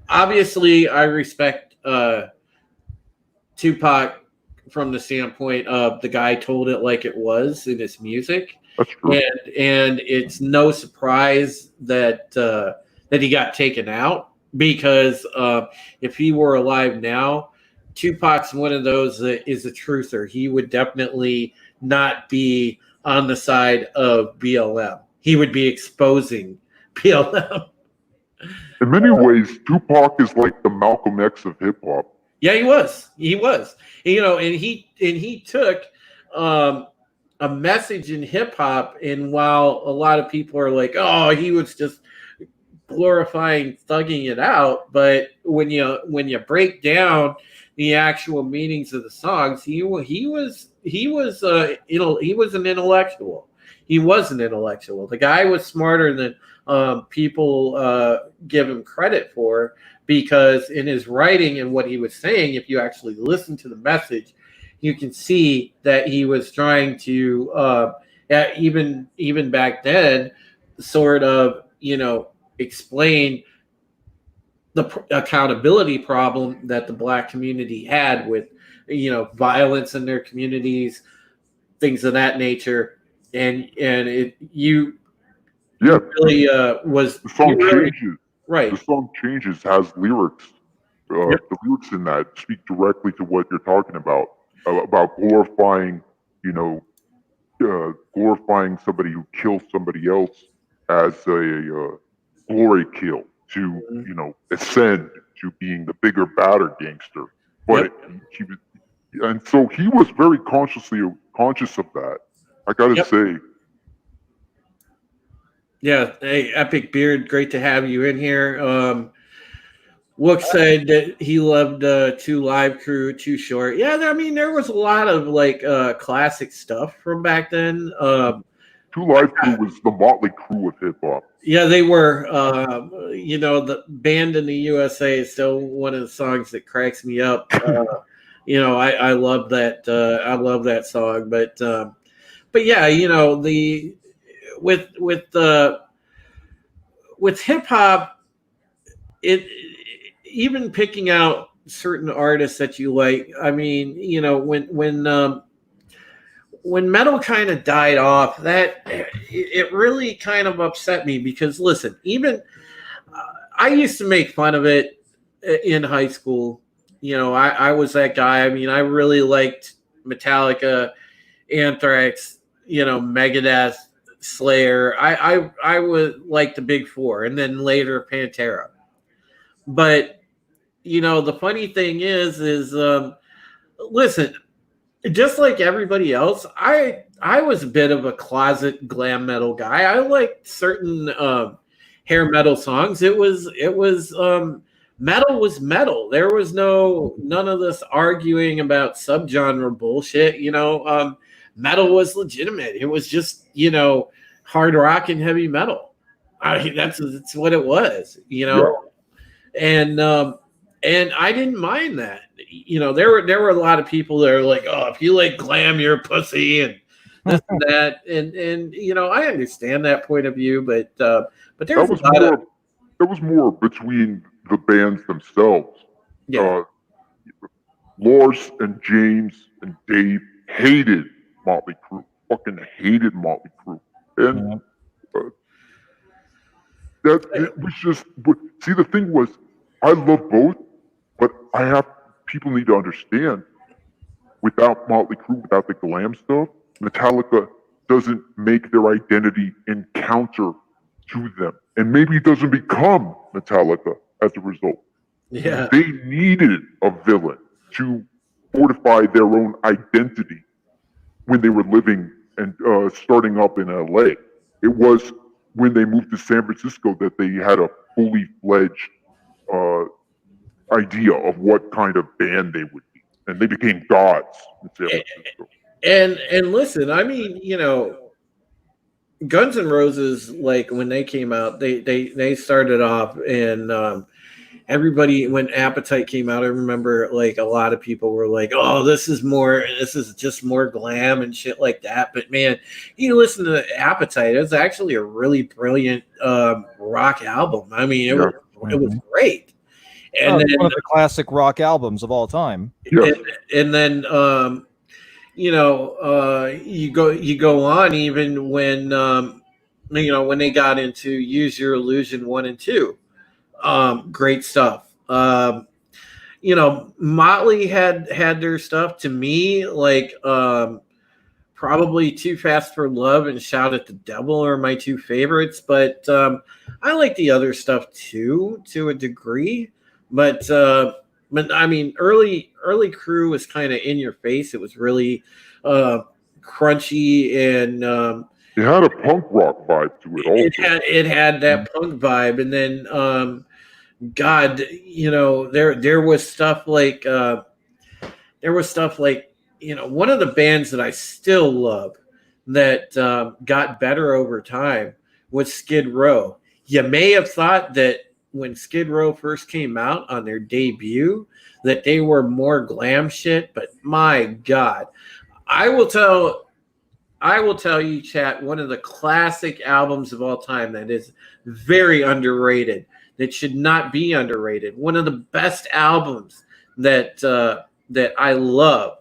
obviously I respect Tupac from the standpoint of the guy told it like it was in his music. That's true. And it's no surprise that he got taken out, because if he were alive now, Tupac's one of those that is a truther. He would definitely not be on the side of BLM. He would be exposing BLM. In many ways, Tupac is like the Malcolm X of hip hop. Yeah, he was. You know, and he took a message in hip hop, and while a lot of people are like, "Oh, he was just glorifying thugging it out," but when you break down the actual meanings of the songs, he was an intellectual. He was an intellectual. The guy was smarter than people give him credit for, because in his writing and what he was saying, if you actually listen to the message, you can see that he was trying to even back then sort of, you know, explain the accountability problem that the black community had with violence in their communities, things of that nature, and you really was the song changes. Right. The song changes, has lyrics. The lyrics in that speak directly to what you're talking about glorifying, glorifying somebody who kills somebody else as a glory kill to, ascend to being the bigger, badder gangster. But and so he was very conscious of that. I gotta say. Yeah, hey, Epic Beard, great to have you in here. Wook said that he loved Two Live Crew, Too Short. Yeah, I mean, there was a lot of classic stuff from back then. Two Live Crew was the Motley Crew of hip hop. Yeah, they were. The Band in the USA is still one of the songs that cracks me up. I love that. I love that song. But yeah, with hip hop, it even picking out certain artists that you like. I mean, when metal kind of died off, that it really kind of upset me because listen, even I used to make fun of it in high school. I was that guy. I mean, I really liked Metallica, Anthrax, Megadeth, Slayer. I would like the Big Four, and then later Pantera. But the funny thing is listen, just like everybody else, I was a bit of a closet glam metal guy. I liked certain hair metal songs. It was metal was metal. There was none of this arguing about subgenre bullshit. Metal was legitimate. It was just hard rock and heavy metal. That's what it was. And I didn't mind that. There were a lot of people that are like, oh, if you like glam, you're a pussy and this and that. And I understand that point of view, but there was more between the bands themselves. Yeah. Lars and James and Dave hated Motley Crue. Fucking hated Motley Crue. And that it was just. See, the thing was, I love both, but people need to understand, without Motley Crue, without the glam stuff, Metallica doesn't make their identity in counter to them. And maybe it doesn't become Metallica as a result. Yeah. They needed a villain to fortify their own identity when they were living and starting up in LA. It was when they moved to San Francisco that they had a fully fledged idea of what kind of band they would be, and they became gods in San Francisco. And listen, I mean, Guns N' Roses, like when they came out, they started off, and everybody, when Appetite came out, I remember like a lot of people were like, "Oh, this is just more glam and shit like that." But man, you listen to Appetite, it's actually a really brilliant rock album. I mean, it was great. And then, one of the classic rock albums of all time. Yes. And then you go on even when when they got into Use Your Illusion 1 and 2. Great stuff. Motley had their stuff. To me, like probably Too Fast for Love and Shout at the Devil are my two favorites, but I like the other stuff too, to a degree. But I mean, early Crew was kind of in your face. It was really crunchy, and it had a punk rock vibe to it. Also, it had that punk vibe, and then God, there was stuff like one of the bands that I still love that got better over time was Skid Row. You may have thought that when Skid Row first came out on their debut that they were more glam shit, but my God, I will tell you, chat, one of the classic albums of all time that is very underrated, that should not be underrated. One of the best albums that that I love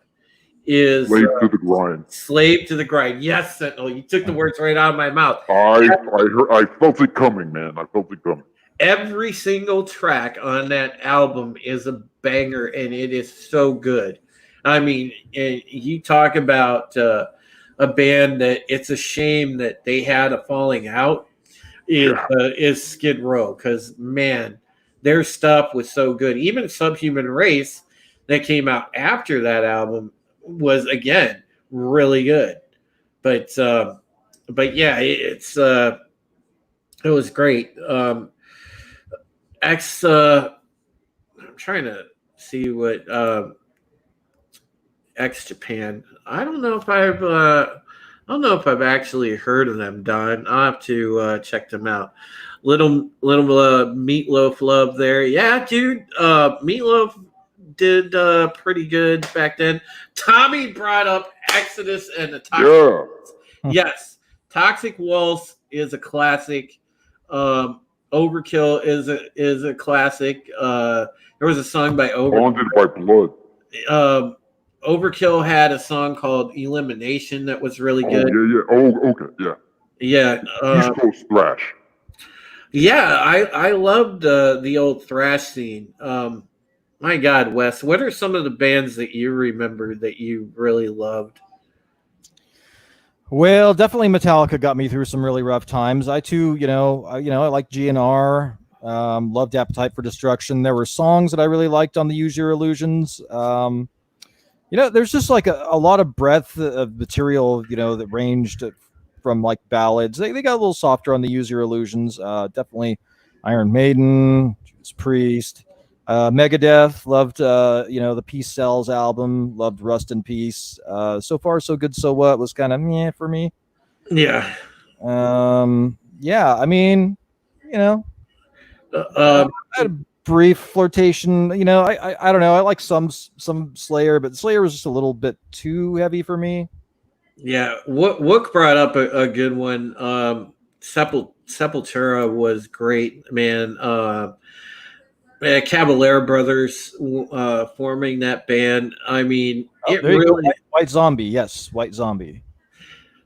is Slave to the grind. Slave to the Grind. Yes, Sentinel, you took the words right out of my mouth. I felt it coming, man. I felt it coming. Every single track on that album is a banger, and it is so good. I mean, you talk about a band that it's a shame that they had a falling out is Skid Row, because, man, their stuff was so good. Even Subhuman Race that came out after that album was, again, really good. But yeah, it was great. I'm trying to see what X Japan. I don't know if I've actually heard of them, Don. I'll have to check them out. Little Meatloaf love there. Yeah, dude. Meatloaf did pretty good back then. Tommy brought up Exodus and the Toxic Waltz. Yes, Toxic Waltz is a classic. Overkill is a classic. There was a song by Bonded by Blood. Overkill had a song called Elimination that was really good. Yeah. Oh, okay, yeah. Yeah. East Coast thrash. Yeah, I loved the old thrash scene. My God, Wes, what are some of the bands that you remember that you really loved? Well, definitely Metallica got me through some really rough times. I too, I like GNR. Loved Appetite for Destruction. There were songs that I really liked on the Use Your Illusions. There's just like a lot of breadth of material, that ranged from like ballads. They got a little softer on the Use Your Illusions. Definitely Iron Maiden, Judas Priest, Megadeth. Loved the Peace Cells album. Loved Rust in Peace. So Far So Good So What was kind of meh for me. Yeah. Yeah. I mean, I had a brief flirtation. I don't know. I like some Slayer, but Slayer was just a little bit too heavy for me. Yeah, Wook brought up a good one. Sepultura was great, man. Caballero Brothers forming that band. I mean, it really White Zombie. Yes, White Zombie.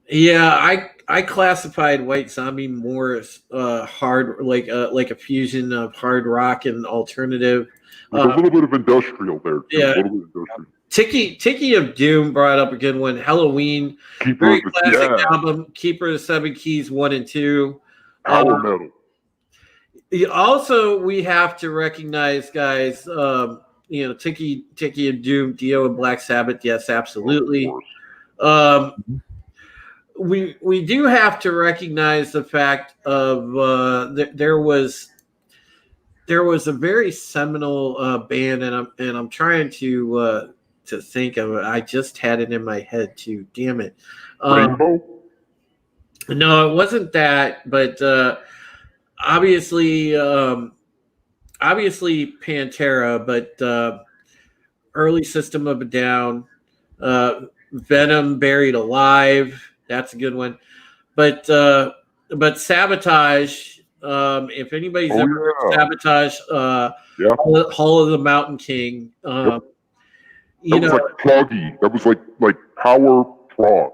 Yeah, I classified White Zombie more as hard, like a fusion of hard rock and alternative. With a little bit of industrial there. Too. Yeah. A little bit of industrial. Tiki of Doom brought up a good one. Halloween, very classic album. Keeper of the Seven Keys 1 and 2. Power metal. Also, we have to recognize, guys. Tiki of Doom, Dio, and Black Sabbath. Yes, absolutely. We do have to recognize the fact of there was a very seminal band, and I'm trying to think of it. I just had it in my head too. Damn it! Rainbow? No, it wasn't that. But obviously Pantera. But early System of a Down, Venom, Buried Alive. That's a good one. But Sabotage. If anybody's ever heard Sabotage, Hall of the Mountain King. That was like proggy. That was like power prog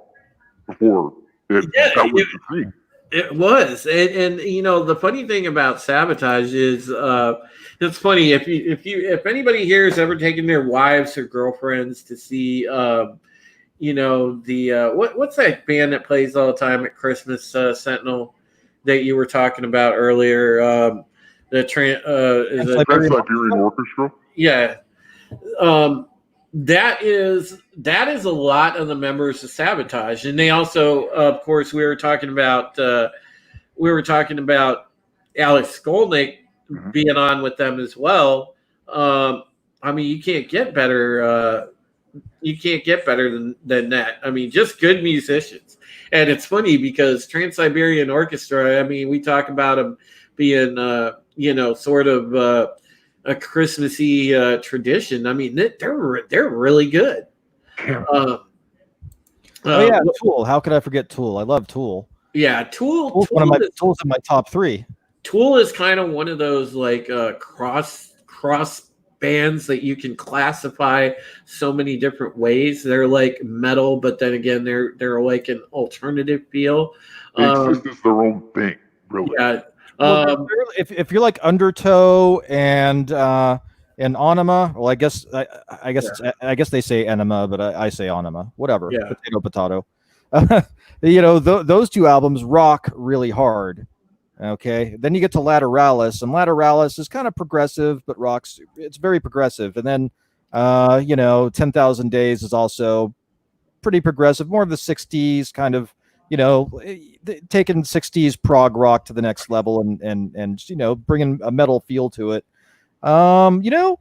before that was the thing. It was, and the funny thing about Sabotage is it's funny if anybody here has ever taken their wives or girlfriends to see what's that band that plays all the time at Christmas, Sentinel, that you were talking about earlier, the Trans-Siberian Orchestra. Yeah. That is a lot of the members of Sabotage, and they also, of course, we were talking about Alex Skolnick being on with them as well. I mean, you can't get better. You can't get better than that. I mean, just good musicians, and it's funny because Trans-Siberian Orchestra. I mean, we talk about them being, sort of. A Christmassy tradition. I mean, they're really good. Tool. How could I forget Tool? I love Tool. Yeah, Tool's Tool's in my top 3. Tool is kind of one of those like cross bands that you can classify so many different ways. They're like metal, but then again, they're like an alternative feel. They exist as their own thing, really. Yeah. Well, if you're like Undertow and Anima, well, I guess I guess they say Enema, but I say Anima. Whatever, Yeah. potato. Those two albums rock really hard. Okay, then you get to Lateralis, and Lateralis is kind of progressive, but rocks. It's very progressive. And then 10,000 Days is also pretty progressive, more of the '60s kind of. Taking '60s prog rock to the next level and bringing a metal feel to it. The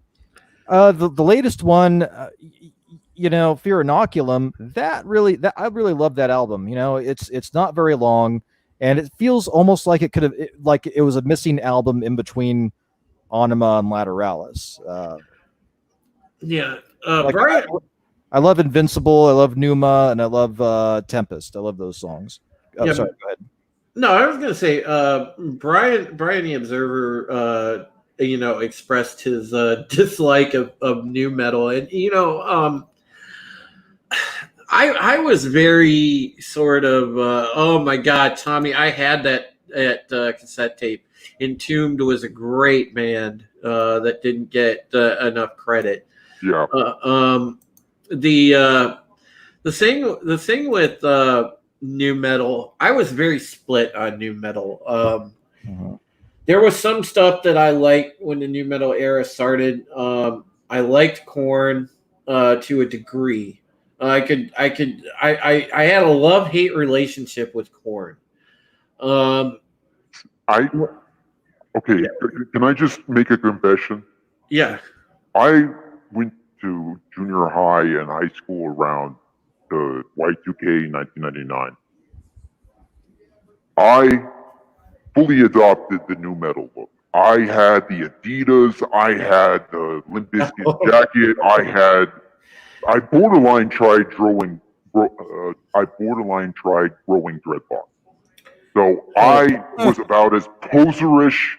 latest one, Fear Inoculum, I really love that album. It's not very long, and it feels almost like it could have, like it was a missing album in between Anima and Lateralis. Brian. I love Invincible, I love Pneuma, and I love Tempest. I love those songs. Sorry, go ahead. No, I was going to say, Brian the Observer, expressed his dislike of new metal, and I was very sort of, oh my God, Tommy, I had that cassette tape. Entombed was a great band that didn't get enough credit. Yeah. The thing with new metal, I was very split on new metal. There was some stuff that I liked when the new metal era started. I liked Korn to a degree. I had a love-hate relationship with Korn. Can I just make a confession? Yeah. I went to junior high and high school around the Y2K 1999. I fully adopted the new metal look. I had the Adidas, I had the Limp Bizkit jacket, I borderline tried growing dreadlocks. So I was about as poserish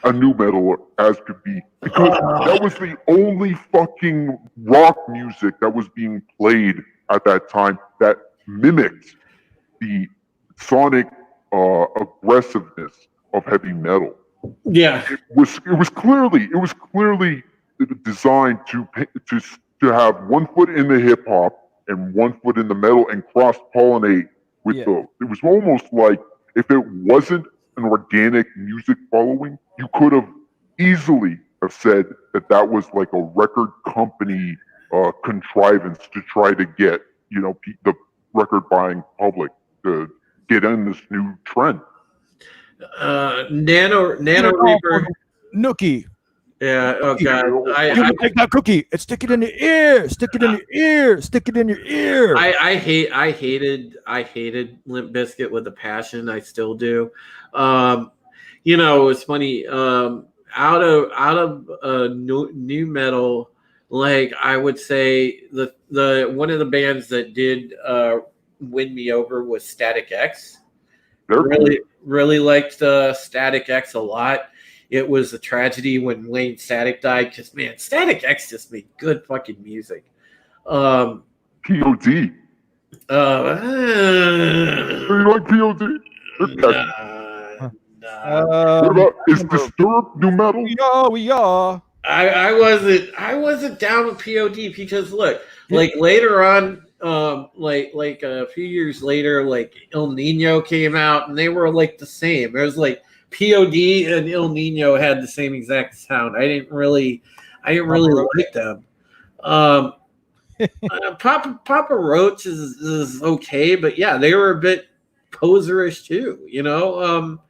a new metal as could be, because that was the only fucking rock music that was being played at that time that mimicked the sonic aggressiveness of heavy metal. Yeah, it was clearly designed to have 1 foot in the hip hop and 1 foot in the metal and cross pollinate with the. It was almost like if it wasn't an organic music following, you could have easily have said that was like a record company contrivance to try to get the record buying public to get in this new trend. Nano Reaper, Nookie. Yeah. Oh God. I take that cookie and stick it in your ear. Stick it in your ear. Stick it in your ear. I hated Limp Bizkit with a passion. I still do. It's funny. Out of new metal, like I would say the one of the bands that did win me over was Static X. Really liked Static X a lot. It was a tragedy when Wayne Static died because, man, Static X just made good fucking music. POD. You like POD? What about, is Disturbed new metal? We are. I wasn't down with POD because look, like later on, like a few years later, like El Nino came out and they were like the same. It was like POD and El Nino had the same exact sound. I didn't really like them. Papa Roach is okay, but yeah, they were a bit poserish too,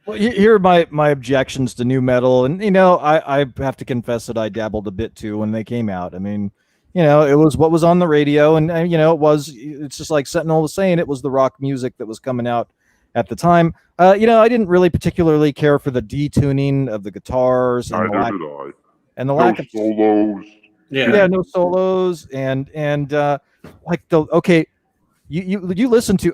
Well, here are my objections to new metal, and I have to confess that I dabbled a bit too when they came out. I mean, it was what was on the radio, and it's just like Sentinel was saying, it was the rock music that was coming out at the time. I didn't really particularly care for the detuning of the guitars and the lack of solos. Yeah, no solos and you listen to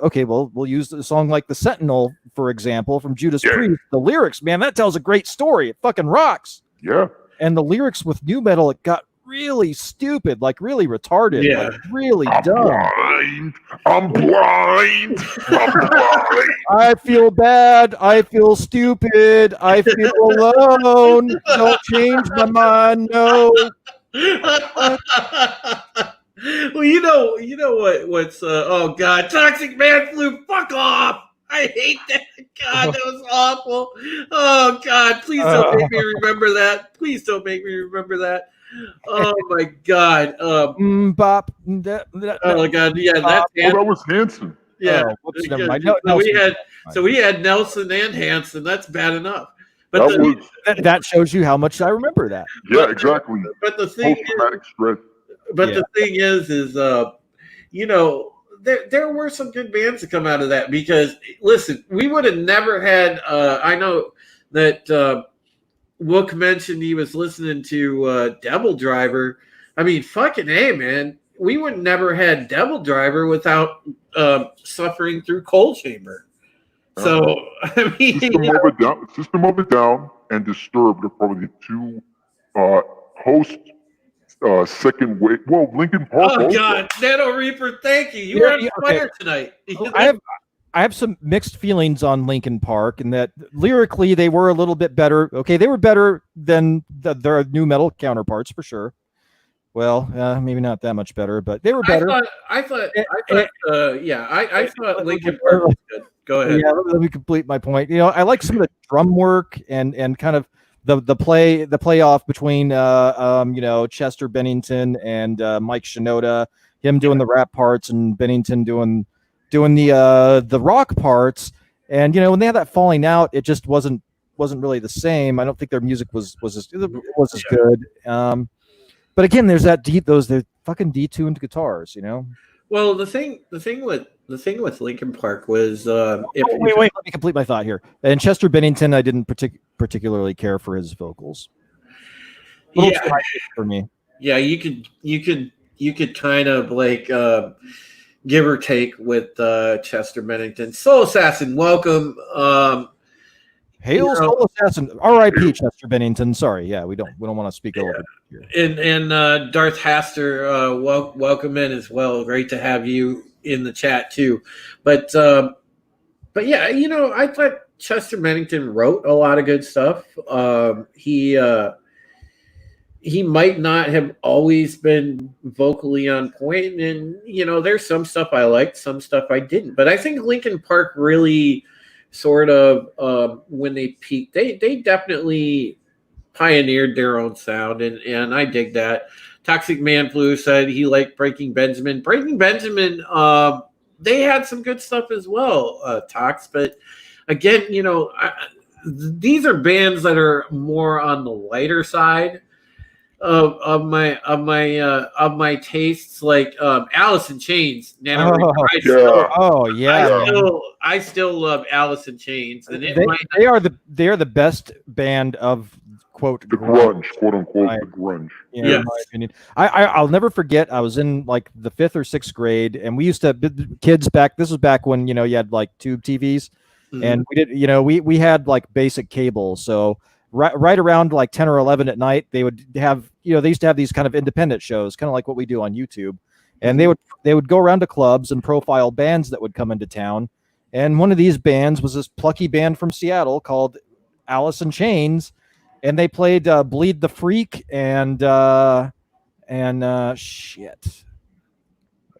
we'll use a song like The Sentinel, for example, from Judas Priest. The lyrics, man, that tells a great story. It fucking rocks. Yeah. And the lyrics with new metal, it got really stupid, like really retarded, Yeah. like really I'm dumb. blind. I'm blind. I'm blind. I feel bad. I feel stupid. I feel alone. Don't change my mind. No. Well, you know what's oh god, Toxic Man Flu, fuck off! I hate that. God, that was awful. Oh god, please don't make me remember that. Please don't make me remember that. Oh my god. Bop. Oh god, yeah, that's Oh, that was Hanson. yeah. Oh, whoops, never Yeah, mind. so we had Nelson and Hanson. That's bad enough. That But was that shows you how much I remember that. yeah, exactly. but the thing Post-traumatic stress. But Yeah. the thing is you know, there were some good bands that come out of that because listen, we would have never had. I know that Wook mentioned he was listening to Devil Driver. I mean, fucking hey, man, we would never had Devil Driver without suffering through Coal Chamber. So I mean, System of a Down and Disturbed are probably the two post second wave. Well, Linkin Park. oh also. god, Nano Reaper, thank you. You were on fire tonight. I have some mixed feelings on Linkin Park in that lyrically they were a little bit better. Okay, they were better than their new metal counterparts for sure. Well, maybe not that much better, but they were better. I thought Linkin Park was good. Go ahead. Yeah, let me complete my point. You know, I like some of the drum work and kind of the play off between you know, Chester Bennington and Mike Shinoda, him doing the rap parts and Bennington doing the rock parts. And you know, when they had that falling out, it just wasn't really the same. I don't think their music was as good. But again, there's those fucking detuned guitars, you know. Well, the thing with Linkin Park was wait, let me complete my thought here. And Chester Bennington, I didn't particularly care for his vocals. Yeah, for me. Yeah, you could kind of like give or take with Chester Bennington. Soul Assassin, welcome. Hail Soul Assassin, R.I.P. Chester Bennington. Sorry, yeah, we don't want to speak over here. And Darth Haster, welcome in as well. Great to have you in the chat too. But yeah, you know, I thought Chester Bennington wrote a lot of good stuff. He might not have always been vocally on point, and you know, there's some stuff I liked, some stuff I didn't. But I think Linkin Park really sort of when they peaked, they definitely pioneered their own sound, and I dig that. Toxic Man Blue said he liked Breaking Benjamin. Breaking Benjamin, they had some good stuff as well, Tox. But again, you know, these are bands that are more on the lighter side of my tastes, like Alice in Chains. I still love Alice in Chains, and they are the best band of quote grunge, quote unquote, the grunge. Yeah, in my opinion. I'll never forget. I was in like the 5th or 6th grade, and we used to kids back. This was back when, you know, you had like tube TVs, and we did, you know, we had like basic cable. So right around like 10 or 11 at night, they would have, you know, they used to have these kind of independent shows, kind of like what we do on YouTube, and they would go around to clubs and profile bands that would come into town. And one of these bands was this plucky band from Seattle called Alice in Chains. And they played Bleed the Freak and shit.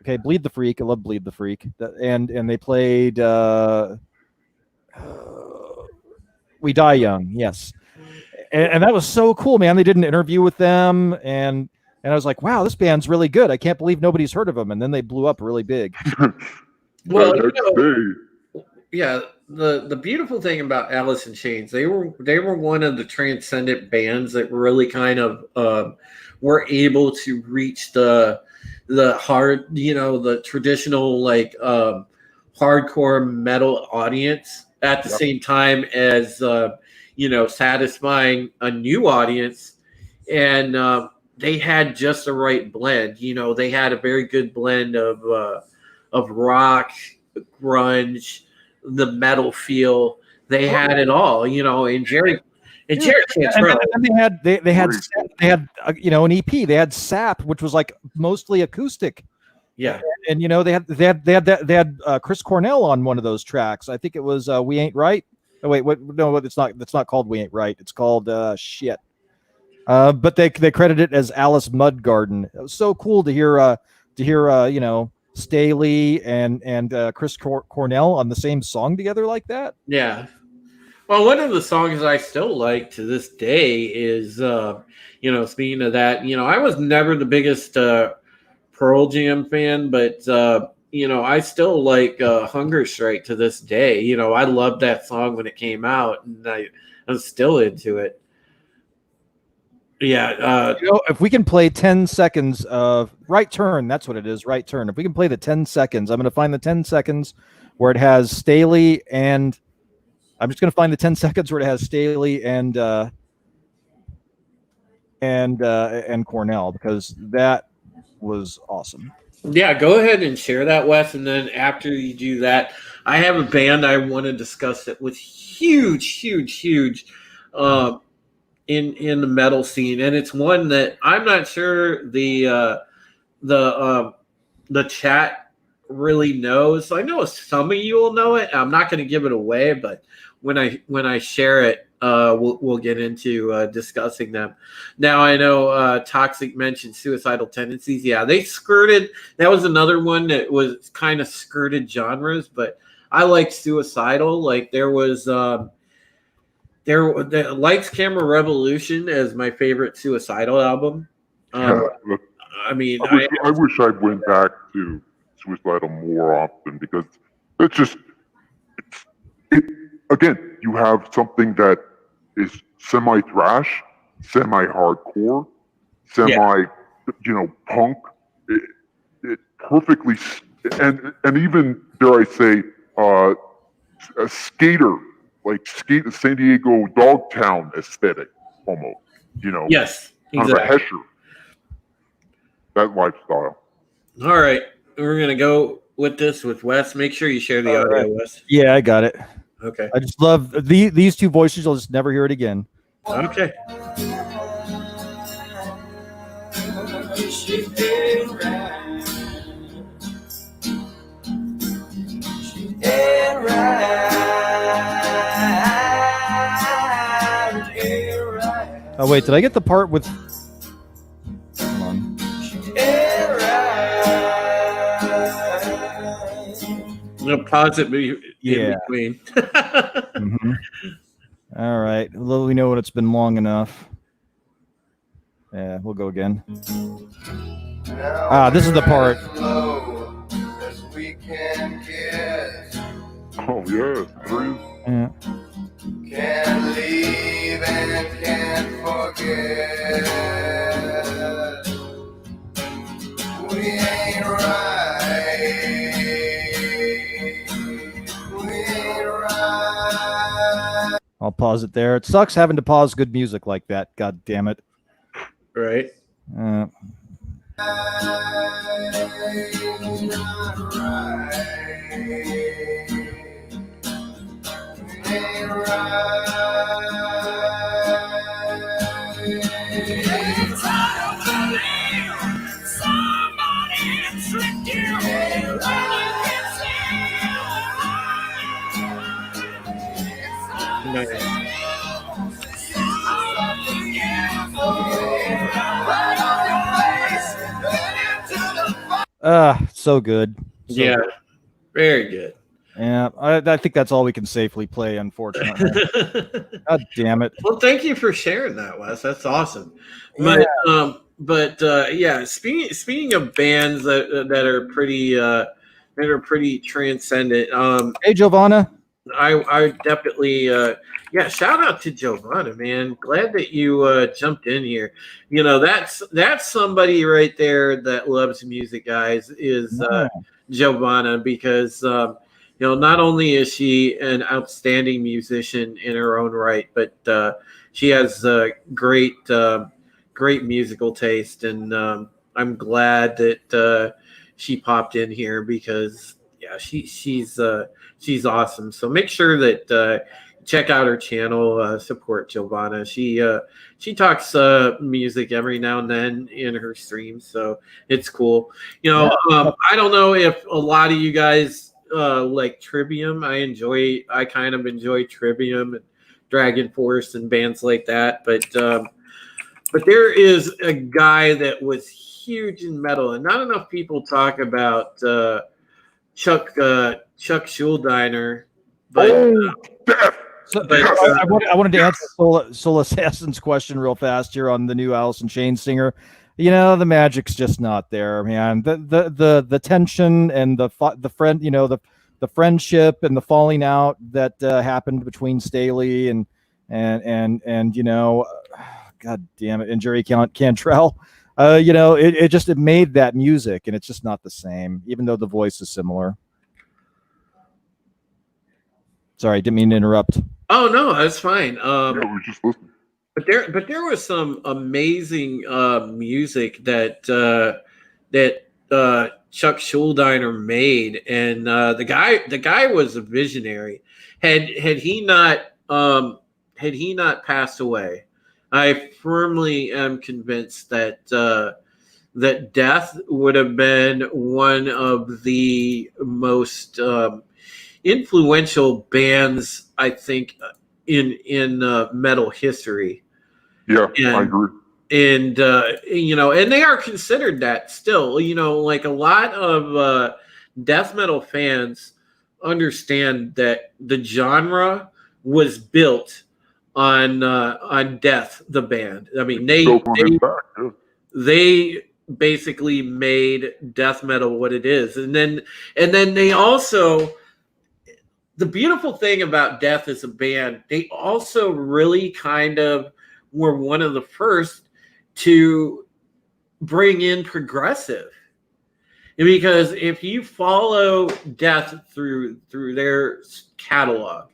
Okay, Bleed the Freak. I love Bleed the Freak. And they played We Die Young. Yes. And that was so cool, man. They did an interview with them, and I was like, wow, this band's really good. I can't believe nobody's heard of them. And then they blew up really big. Well, you know, yeah. The beautiful thing about Alice in Chains, they were one of the transcendent bands that really kind of were able to reach the hard, you know, the traditional like hardcore metal audience at the same time as you know, satisfying a new audience, and they had just the right blend. You know, they had a very good blend of rock, grunge, the metal feel. They had it all, you know. And And Jared Cantrell. And they had an EP. They had Sap, which was like mostly acoustic. Yeah. And they had Chris Cornell on one of those tracks. I think it was We Ain't Right. Oh wait, what? No, it's not. It's not called We Ain't Right. It's called shit. But they credit it as Alice Mudgarden. It was so cool to hear Staley and Chris Cornell on the same song together like that. Yeah. Well, one of the songs I still like to this day is, speaking of that, I was never the biggest Pearl Jam fan, but, I still like Hunger Strike to this day. I loved that song when it came out, and I'm still into it. Yeah. If we can play 10 seconds of Right Turn, that's what it is, Right Turn. If we can play the 10 seconds, I'm going to find the 10 seconds where it has Staley and I'm just going to find the 10 seconds where it has Staley and Cornell, because that was awesome. Yeah, go ahead and share that, Wes. And then after you do that, I have a band I want to discuss that was huge in the metal scene, and it's one that I'm not sure the chat really knows. I know some of you will know it. I'm not going to give it away, but when I share it, we'll get into discussing them. Now I know Toxic mentioned Suicidal Tendencies. Yeah, they skirted. That was another one that was kind of skirted genres, but I liked Suicidal. Like there was the Lights Camera Revolution as my favorite Suicidal album. I wish I went back to Suicidal more often, because again, you have something that is semi-thrash, semi-hardcore, punk. It perfectly, and even, dare I say, a skater, like San Diego Dogtown aesthetic, almost. Yes, kind of a Hesher. That lifestyle. All right, we're gonna go with this with Wes. Make sure you share the audio, Wes. Yeah, I got it. Okay. I just love these two voices. You'll just never hear it again. Okay. Oh wait, did I get the part with? Hold on. I'm gonna pause it in between. Mm-hmm. All right. Well, we know when it's been long enough. Yeah, we'll go again. This is the part. Oh yeah, Yeah. Can't leave and can't forget. We ain't right. We ain't right. I'll pause it there. It sucks having to pause good music like that. God damn it. Right. I'm not right. Ain't right. It's hard to believe somebody tricked you when you can So good. Yeah, very good. Yeah, I think that's all we can safely play, unfortunately. God damn it. Well, thank you for sharing that, Wes. That's awesome. Yeah. But speaking of bands that are pretty transcendent. Hey, Giovanna. I definitely shout out to Giovanna, man. Glad that you jumped in here. That's somebody right there that loves music, guys, is Giovanna, because not only is she an outstanding musician in her own right, but she has great musical taste, and I'm glad that she popped in here, because she's awesome. So make sure that check out her channel. Support Giovanna. She talks music every now and then in her streams, so it's cool. You know, I don't know if a lot of you guys like Trivium. I kind of enjoy Trivium and Dragon Force and bands like that, but there is a guy that was huge in metal, and not enough people talk about Chuck Schuldiner. But, I wanted to answer Soul Assassin's question real fast here on the new Alice in Chains singer. You know, the magic's just not there, man. The tension and the friend, you know, the friendship and the falling out that happened between Staley and you know, God damn it, and Jerry Cantrell. You know, it made that music, and it's just not the same, even though the voice is similar. Sorry, didn't mean to interrupt. Oh no, that's fine. Yeah, we're just listening. But there was some amazing music that Chuck Schuldiner made, and the guy was a visionary. Had he not passed away, I firmly am convinced that that Death would have been one of the most influential bands, I think, in metal history. Yeah, I agree. And you know, and they are considered that still. You know, like a lot of death metal fans understand that the genre was built on Death, the band. I mean, they basically made death metal what it is, and then they also. The beautiful thing about Death as a band, they also really kind of were one of the first to bring in progressive. Because if you follow Death through their catalog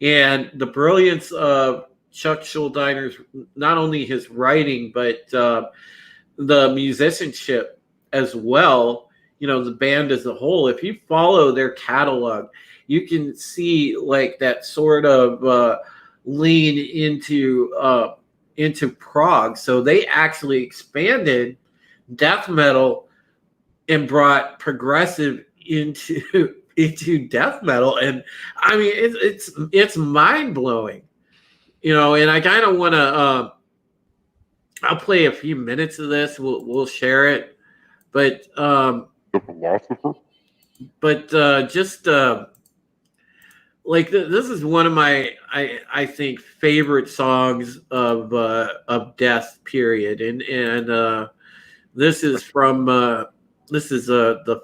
and the brilliance of Chuck Schuldiner's, not only his writing, but the musicianship as well, you know, the band as a whole, if you follow their catalog, you can see like that sort of lean into prog. So they actually expanded death metal and brought progressive into death metal, and I mean it's mind blowing, you know. And I kind of want to. I'll play a few minutes of this. We'll share it, but the Philosopher. But just. Like this is one of my I think favorite songs of Death, period, and this is from the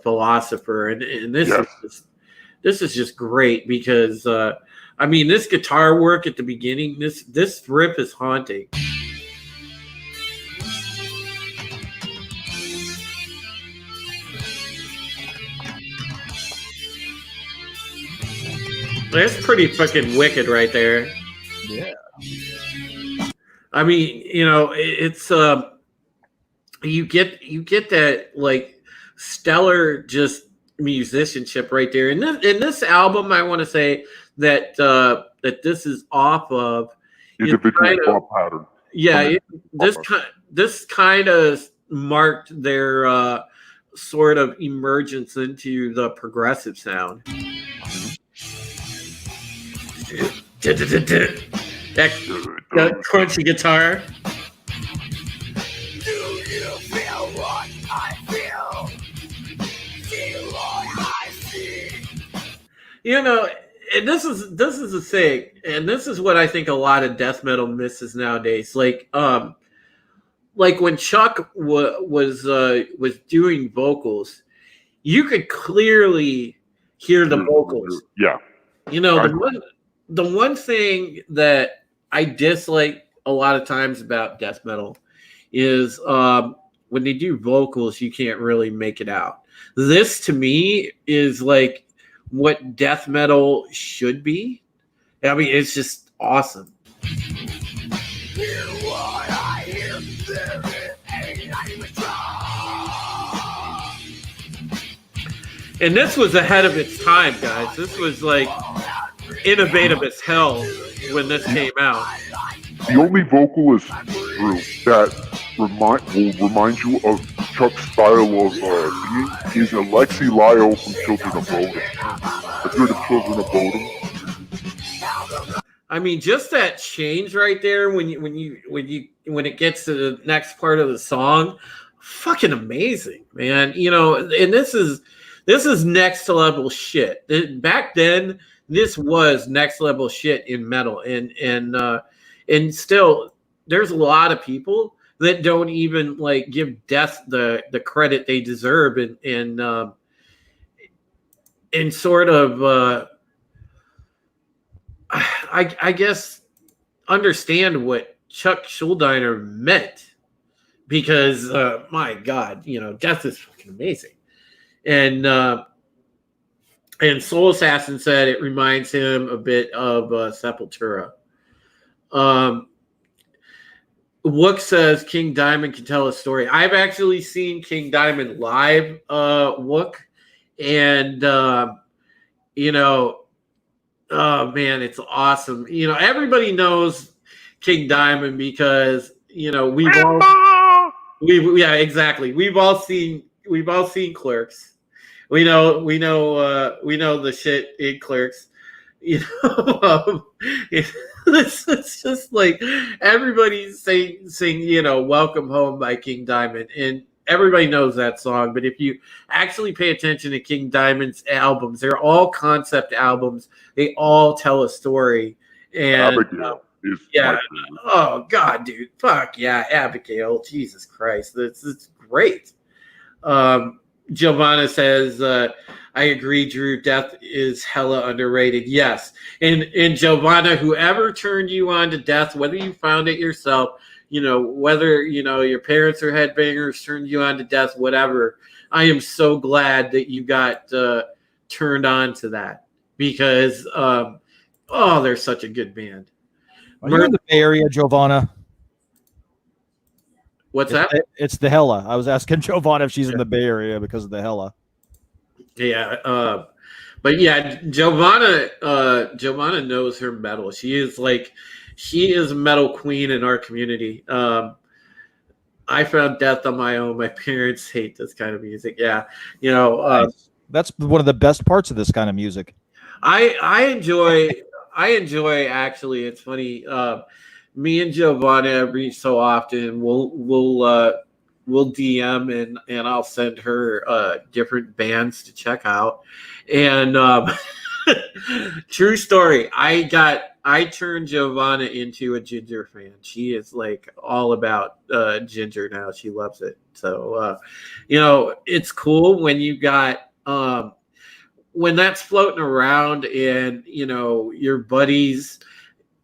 Philosopher, and this is just great because I mean this guitar work at the beginning, this riff is haunting. That's pretty fucking wicked right there. Yeah. I mean, you know, it's you get that like stellar just musicianship right there. And in this album, I want to say that that this is off of individual thought pattern. Yeah, this kind of marked their sort of emergence into the progressive sound. That crunchy guitar. Do you feel what I feel? See what I see. You know, and this is the thing, and this is what I think a lot of death metal misses nowadays. Like when Chuck was doing vocals, you could clearly hear the vocals. Yeah. You know, the one thing that I dislike a lot of times about death metal is when they do vocals, you can't really make it out. This to me is like what death metal should be. I mean, it's just awesome. Hear what I hear, there ain't even try. And this was ahead of its time, guys. This was like innovative as hell when this came out. The only vocalist group that will remind you of Chuck's style of singing is Alexi Lyle from Children of Bodom. Have you heard of Children of Bodom? I mean, just that change right there when it gets to the next part of the song, fucking amazing, man. You know, and this is next level shit. Back then, this was next level shit in metal, and still, there's a lot of people that don't even like give Death the credit they deserve, and sort of. I guess understand what Chuck Schuldiner meant, because my God, you know, Death is fucking amazing, and Soul Assassin said it reminds him a bit of Sepultura. Wook says King Diamond can tell a story. I've actually seen King Diamond live, Wook, and you know. Oh man, it's awesome. You know, everybody knows King Diamond because, you know, yeah, exactly. We've all seen Clerks. We know the shit in Clerks. You know, it's just like everybody's saying, you know, Welcome Home by King Diamond, and everybody knows that song. But if you actually pay attention to King Diamond's albums, they're all concept albums. They all tell a story. And Abigail is yeah, my favorite. oh God, dude, fuck yeah, Abigail, Jesus Christ, it's great. Giovanna says, I agree, Drew. Death is hella underrated. Yes, and Giovanna, whoever turned you on to Death, whether you found it yourself, you know, whether, you know, your parents are headbangers, turned you on to Death, whatever, I am so glad that you got turned on to that, because they're such a good band. Are you in the Bay Area, Giovanna? What's that? It's the Hella. I was asking Giovanna if she's in the Bay Area because of the Hella. Yeah, but yeah, Giovanna knows her metal. She is a metal queen in our community. I found Death on my own. My parents hate this kind of music. Yeah, you know, that's one of the best parts of this kind of music. I enjoy actually. It's funny. Me and Giovanna every so often we'll DM and I'll send her different bands to check out. And true story, I turned Giovanna into a Ginger fan. She is like all about Ginger now. She loves it. So you know, it's cool when you got when that's floating around, and you know, your buddies.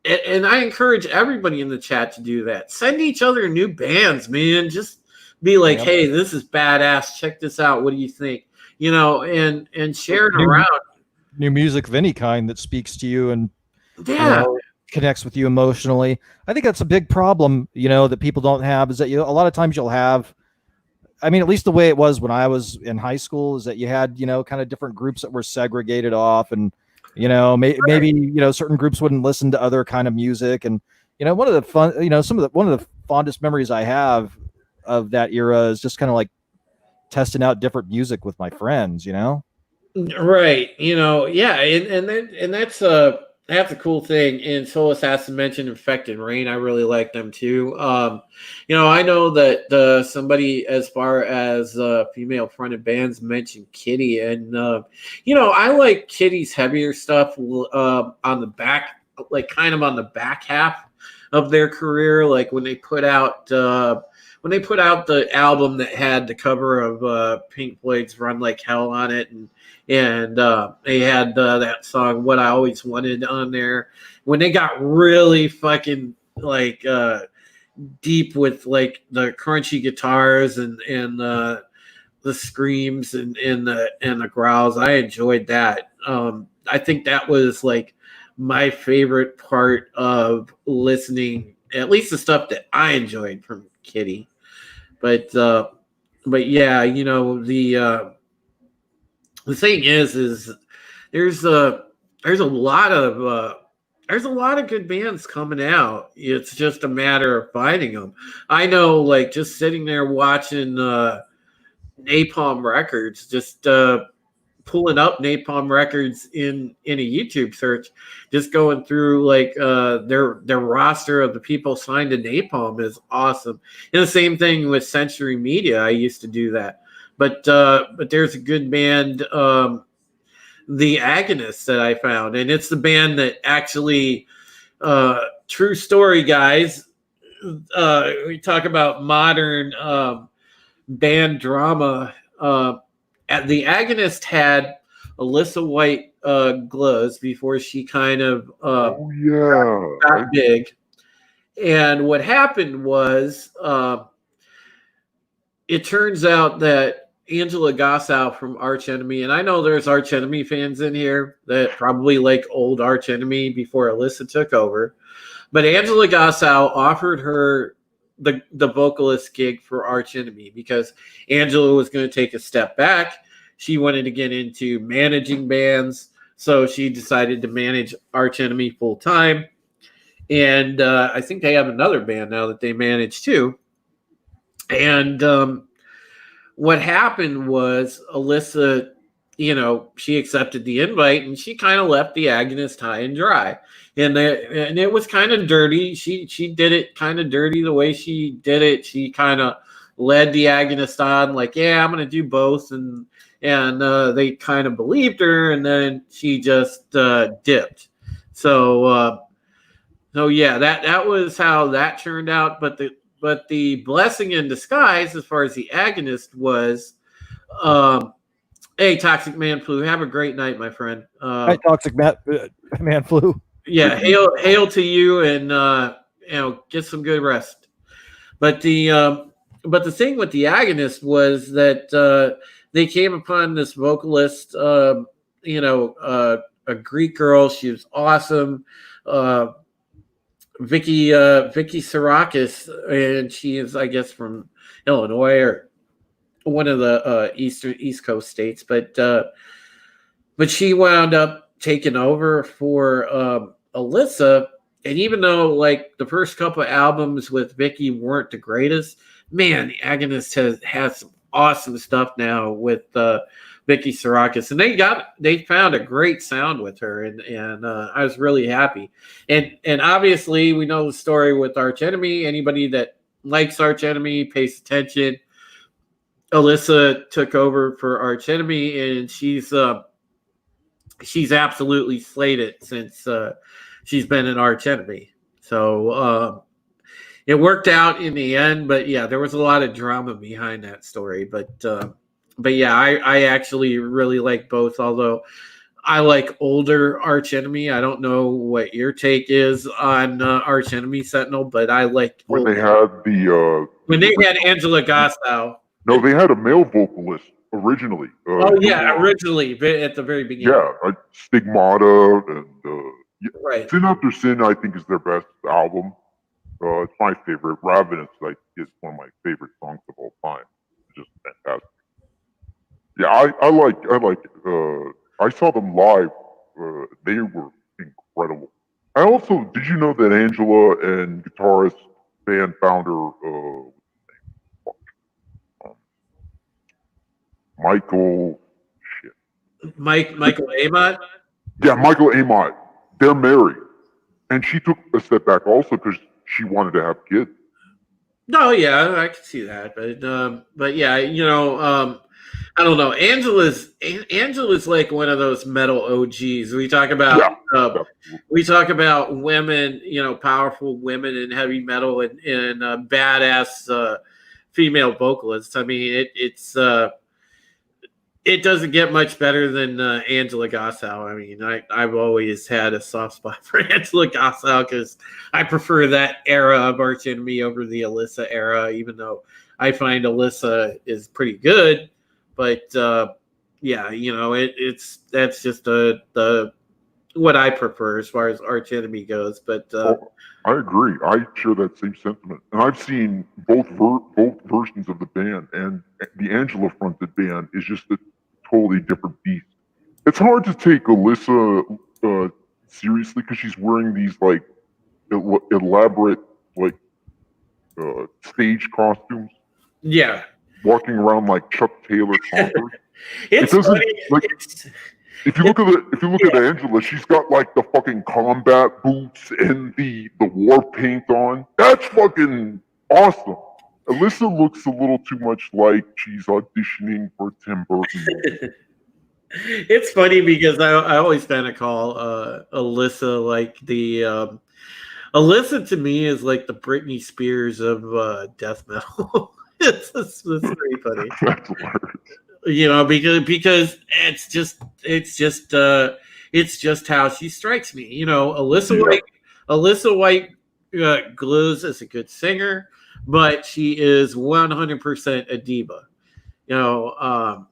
And I encourage everybody in the chat to do that. Send each other new bands, man. Just be like, hey, this is badass. Check this out. What do you think? You know, and share it around. New music of any kind that speaks to you and yeah, connects with you emotionally. I think that's a big problem, you know, that people don't have, is that a lot of times you'll have, I mean, at least the way it was when I was in high school, is that you had, you know, kind of different groups that were segregated off, and you know, maybe, you know, certain groups wouldn't listen to other kind of music. And, you know, one of the fondest memories I have of that era is just kind of like testing out different music with my friends, you know? Right. You know, yeah. And that's a cool thing. And Soul Assassin mentioned Infected Rain. I really like them too. You know, I know that somebody as far as female fronted bands mentioned Kitty, and you know, I like Kitty's heavier stuff on the back, like kind of on the back half of their career, like when they put out the album that had the cover of Pink Floyd's Run Like Hell on it, and they had that song What I Always Wanted on there. When they got really fucking like deep with like the crunchy guitars and the screams and the growls, I enjoyed that. I think that was like my favorite part of listening, at least the stuff that I enjoyed from Kitty. But yeah, you know, the thing is there's there's a lot of good bands coming out. It's just a matter of finding them. I know, like, just sitting there watching Napalm Records, just pulling up Napalm Records in a YouTube search, just going through like their roster of the people signed to Napalm is awesome. And the same thing with Century Media. I used to do that, but there's a good band, The Agonists, that I found, and it's the band that actually, true story, guys. We talk about modern band drama. The Agonist had Alyssa White glows before she kind of Oh yeah. got big. And what happened was, it turns out that Angela Gossow from Arch Enemy, and I know there's Arch Enemy fans in here that probably like old Arch Enemy before Alyssa took over, but Angela Gossow offered her the vocalist gig for Arch Enemy because Angela was going to take a step back. She wanted to get into managing bands, so she decided to manage Arch Enemy full time. And I think they have another band now that they manage too. And what happened was Alyssa, she accepted the invite and she kind of left the Agonist high and dry. And it was kind of dirty. She did it kind of dirty the way she did it. She kind of led the Agonist on, like, yeah, I'm going to do both. And they kind of believed her, and then she just dipped. So yeah, that was how that turned out. But the blessing in disguise, as far as the Agonist, was, hey, Toxic Man Flu, have a great night, my friend. Hi, Toxic Man Flu. Yeah, hail to you, and get some good rest. But the thing with the Agonist was that they came upon this vocalist, a Greek girl. She was awesome. Vicky Sirakis, and she is, I guess, from Illinois or one of the East Coast states, but she wound up taking over for Alyssa. And even though like the first couple of albums with Vicky weren't the greatest, man, the Agonist has some awesome stuff now with Vicky Sirakis, and they found a great sound with her, and I was really happy. And obviously we know the story with Arch Enemy. Anybody that likes Arch Enemy pays attention. Alyssa took over for Arch Enemy, and she's absolutely slayed it since she's been an Arch Enemy. So it worked out in the end, but yeah, there was a lot of drama behind that story. But yeah, I actually really like both, although I like older Arch Enemy. I don't know what your take is on Arch Enemy Sentinel, but I like when they had when they had Angela Gossow. No, they had a male vocalist originally. Originally at the very beginning. Yeah, Stigmata and right. Sin After Sin, I think, is their best album. It's my favorite. Ravenous, like, is one of my favorite songs of all time. It's just fantastic. Yeah, I like it. I saw them live. They were incredible. Did you know that Angela and guitarist, band founder, Michael Amott? Yeah, Michael Amott. They're married. And she took a step back also because she wanted to have kids. No, yeah, I can see that. But yeah, I don't know. Angela's like one of those metal OGs. We talk about women, powerful women in heavy metal and badass female vocalists. I mean, it doesn't get much better than Angela Gossow. I mean, I've always had a soft spot for Angela Gossow because I prefer that era of Arch Enemy over the Alyssa era, even though I find Alyssa is pretty good. But yeah, that's just the what I prefer as far as Arch Enemy goes. But I agree. I share that same sentiment, and I've seen both versions of the band, and the Angela fronted band is just a totally different beast. It's hard to take Alyssa seriously because she's wearing these like elaborate like stage costumes, Yeah. walking around like Chuck Taylor Converse. It's It doesn't funny. like It's, if you look at Angela, she's got like the fucking combat boots and the war paint on. That's fucking awesome. Alyssa looks a little too much like she's auditioning for a Tim Burton movie. it's funny because I always kind of call Alyssa like the Alyssa to me is like the Britney Spears of death metal. it's pretty funny. That's hilarious. You know, because it's just how she strikes me. You know, Alyssa White Glues is a good singer, but she is 100% a diva. You know,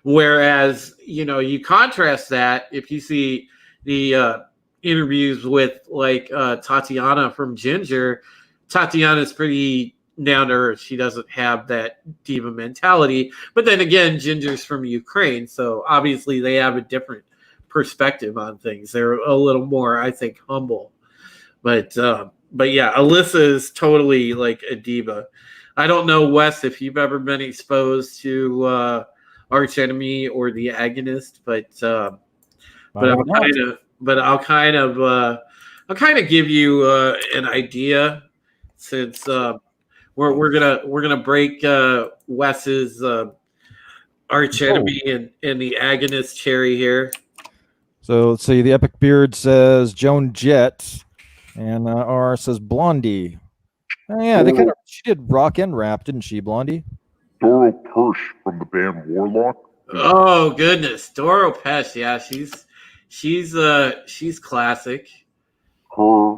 whereas you know you contrast that if you see the interviews with like Tatiana from Ginger. Tatiana's pretty down to earth. She doesn't have that diva mentality. But then again, Ginger's from Ukraine, so obviously they have a different perspective on things. They're a little more, I think, humble. But yeah, Alyssa is totally like a diva. I don't know, Wes, if you've ever been exposed to Arch Enemy or The Agonist, but I'll kind of give you an idea since we're gonna break Wes's Arch Enemy and The Agonist cherry here. So let's see. The Epic Beard says Joan Jett, and R says Blondie. Oh, yeah, she did rock and rap, didn't she, Blondie? Doro Persh from the band Warlock. Oh goodness, Doro Pesh, yeah, she's classic. Her,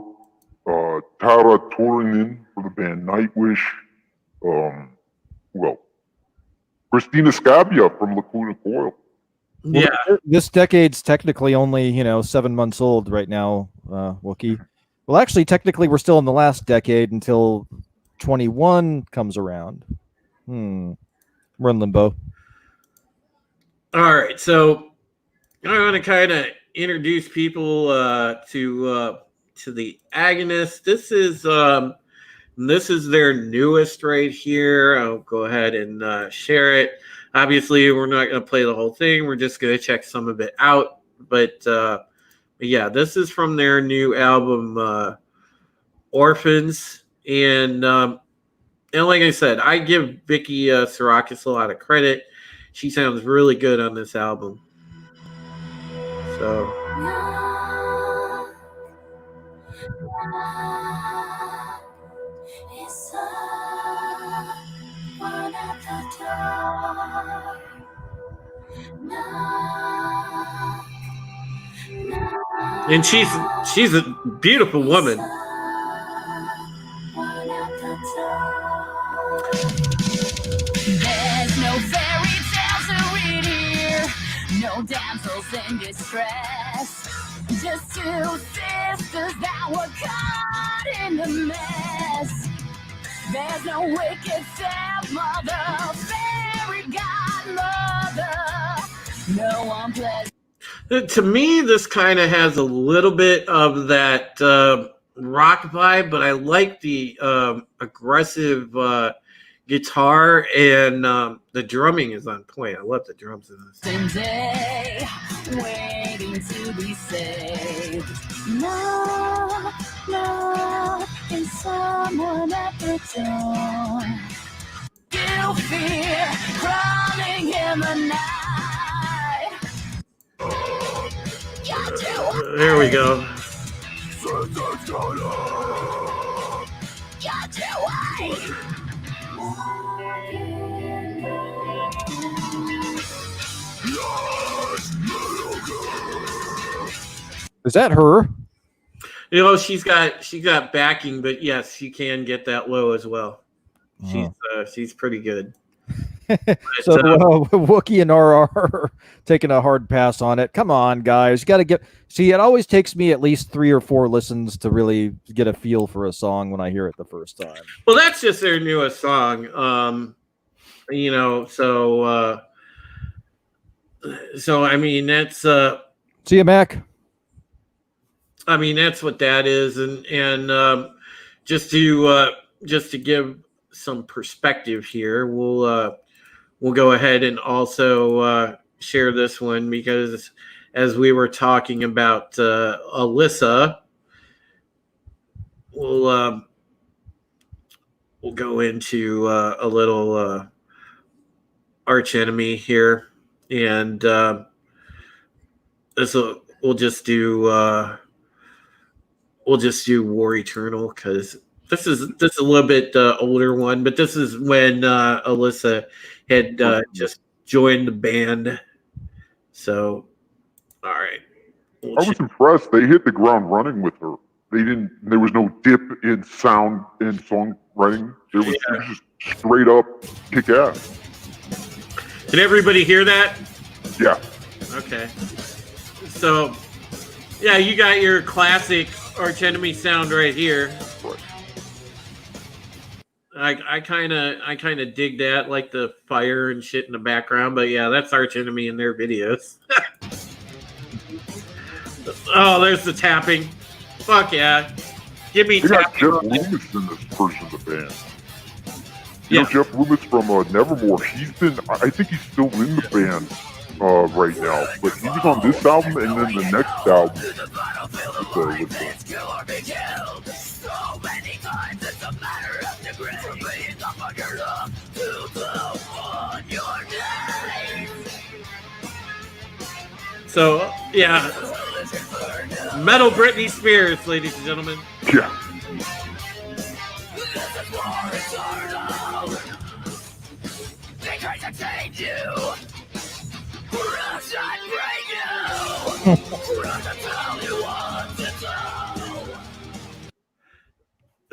Tara Torinen for the band Nightwish. Well, Christina Scabia from Lacuna Coil. Yeah, this decade's technically only 7 months old right now, Wookie. Well, actually, technically, we're still in the last decade until 21 comes around. We're in limbo. All right, so I want to kind of introduce people to the Agonist. This is their newest right here. I'll go ahead and share it. Obviously, we're not going to play the whole thing. We're just going to check some of it out. But yeah, this is from their new album, Orphans. And like I said, I give Vicky Sirakis a lot of credit. She sounds really good on this album. So. And she's a beautiful woman. There's no fairy tales to read here, no damsels in distress, just two sisters that were caught in the mess. There's no wicked stepmother, fairy godmother, no one pleasant. To me, this kind of has a little bit of that rock vibe, but I like the aggressive guitar, and the drumming is on point. I love the drums in this. Day, waiting to be saved. No, is someone at the door. You fear crawling in the night. There we go. Is that her? You know, she's got backing, but yes, she can get that low as well. She's pretty good. So Wookie and RR are taking a hard pass on it. Come on, guys. You got to see, it always takes me at least 3 or 4 listens to really get a feel for a song when I hear it the first time. Well, that's just their newest song. You know, so I mean, that's see you, Mac. I mean, that's what that is, and just to give some perspective here, we'll go ahead and also share this one because as we were talking about Alyssa, we'll go into a little arch enemy here, and this we'll just do War Eternal because this is a little bit older one, but this is when Alyssa had just joined the band. So, all right. I was impressed. They hit the ground running with her. There was no dip in sound in songwriting. It was just straight up kick ass. Did everybody hear that? Yeah. Okay. So, yeah, you got your classic Arch Enemy sound right here. I kind of dig that, like the fire and shit in the background. But yeah, that's Arch Enemy in their videos. Oh, there's the tapping. Fuck yeah. Give me They got tapping. Jeff Loomis in this version of the band. You know, Jeff Loomis from Nevermore, I think he's still in the band right now. But he was on this album and then the next album. So, yeah. Metal Britney Spears, ladies and gentlemen. Yeah.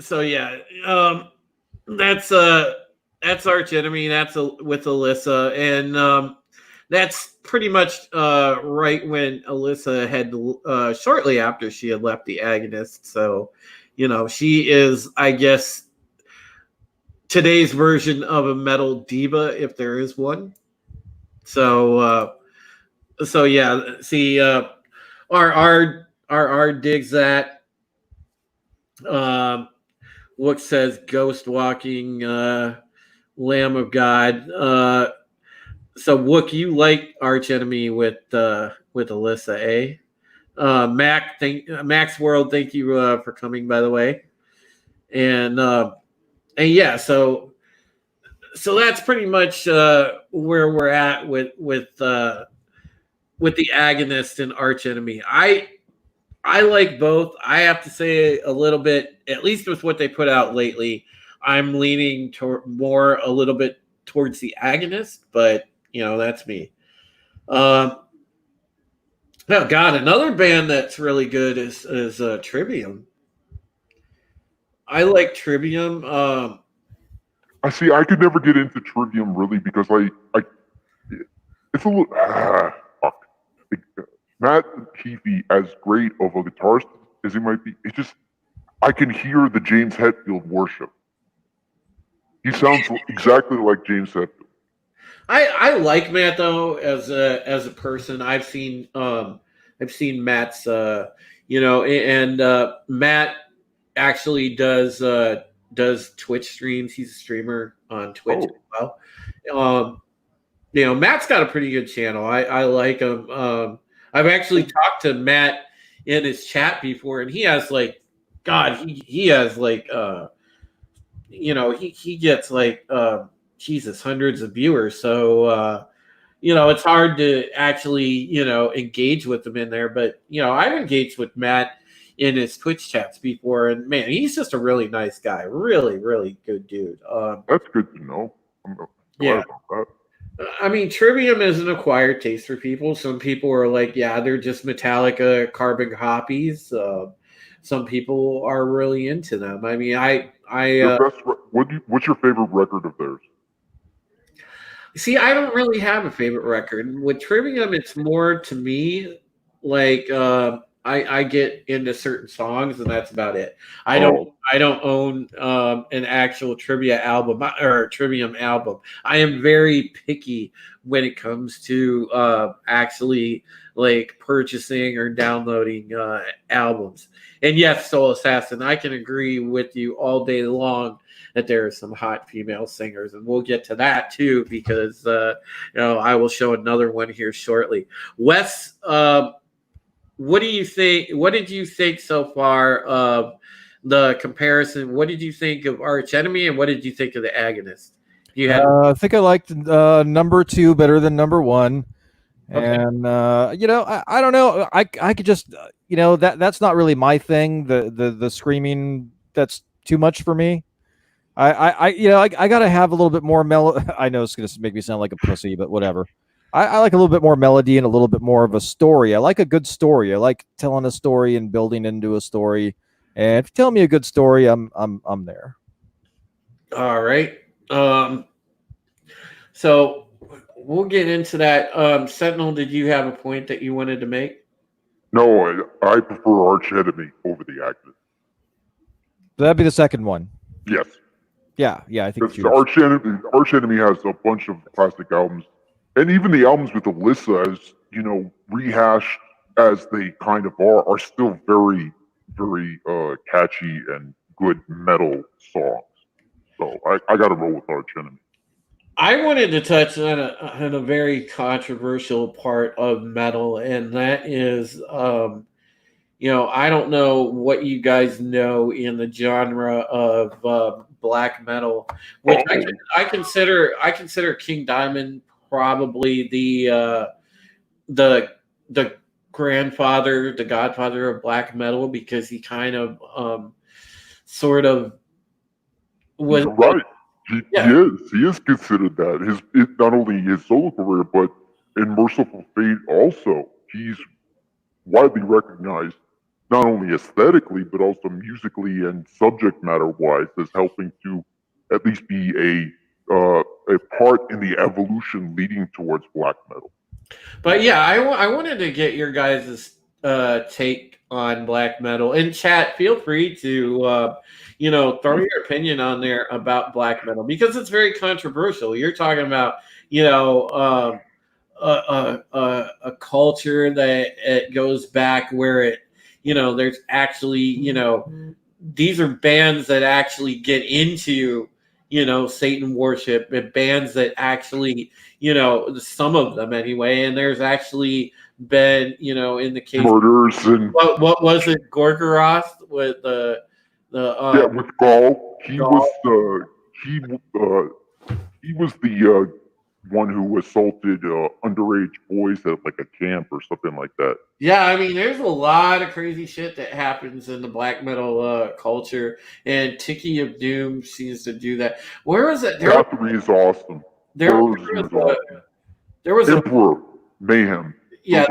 So yeah, that's Arch Enemy. That's with Alyssa, and that's pretty much right when Alyssa had shortly after she had left the Agonist. So, you know, she is, I guess, today's version of a metal diva, if there is one. So yeah. See, our digs that. Wook says ghost walking Lamb of God. So Wook, you like Arch Enemy with Alyssa, eh? Max World, thank you for coming, by the way. And yeah, so that's pretty much where we're at with the Agonist and Arch Enemy. I like both. I have to say a little bit, at least with what they put out lately, I'm leaning a little bit towards the Agonist, but you know, that's me. Now, God, another band that's really good is Trivium. I like Trivium. I see. I could never get into Trivium really because it's a little fuck. Matt Heafy, as great of a guitarist as he might be, it's just I can hear the James Hetfield worship. He sounds exactly like James Hetfield. I like Matt though as a person. I've seen Matt's and Matt actually does Twitch streams. He's a streamer on Twitch as well. Matt's got a pretty good channel. I like him. I've actually talked to Matt in his chat before, and he has like, God, he has like, he gets like, Jesus, hundreds of viewers. So, it's hard to actually, engage with him in there. But, I've engaged with Matt in his Twitch chats before, and man, he's just a really nice guy. Really, really good dude. That's good to know. I'm glad about that. I mean, Trivium is an acquired taste for people. Some people are like, yeah, they're just Metallica carbon copies. Some people are really into them. I mean, what's your favorite record of theirs? See, I don't really have a favorite record. With Trivium, it's more to me like I get into certain songs, and that's about it. I Oh, don't own an actual trivia album or a Trivium album. I am very picky when it comes to actually like purchasing or downloading albums. And yes, Soul Assassin, I can agree with you all day long that there are some hot female singers, and we'll get to that too because I will show another one here shortly. Wes, what do you think? What did you think so far of the comparison? What did you think of Arch Enemy, and what did you think of the Agonist? You had I think I liked number 2 better than number 1. Okay. And I don't know. I could just that's not really my thing. The screaming, that's too much for me. I gotta have a little bit more mellow. I know it's gonna make me sound like a pussy, but whatever. I like a little bit more melody and a little bit more of a story. I like a good story. I like telling a story and building into a story. And if you tell me a good story, I'm there. all right. So we'll get into that. Sentinel, did you have a point that you wanted to make? no, I prefer Arch Enemy over the Agonist. That'd be the second one. Yes. Yeah, I think Because Arch Enemy has a bunch of classic albums, and even the albums with Alyssa, as rehashed as they kind of are still very, very catchy and good metal songs. So I got to roll with Arch Enemy. I wanted to touch on a very controversial part of metal, and that is, I don't know what you guys know in the genre of black metal, which I consider King Diamond probably the grandfather, the godfather of black metal, because he kind of sort of was You're right. He is considered that. Not only his solo career, but in Merciful Fate also. He's widely recognized, not only aesthetically, but also musically and subject matter wise, as helping to at least be a part in the evolution leading towards black metal. But yeah, I wanted to get your guys' take on black metal. In chat, feel free to throw your opinion on there about black metal, because it's very controversial. You're talking about a culture that it goes back where there's actually these are bands that actually get into Satan worship, and bands that actually some of them anyway, and there's actually been in the case Murders and what was it, Gorgoroth with the with Gaul, he Gaul. was the one who assaulted underage boys at like a camp or something like that. Yeah, I mean, there's a lot of crazy shit that happens in the black metal culture, and Tiki of Doom seems to do that. Where was it? Bathory is awesome. There was a Emperor Mayhem. yeah,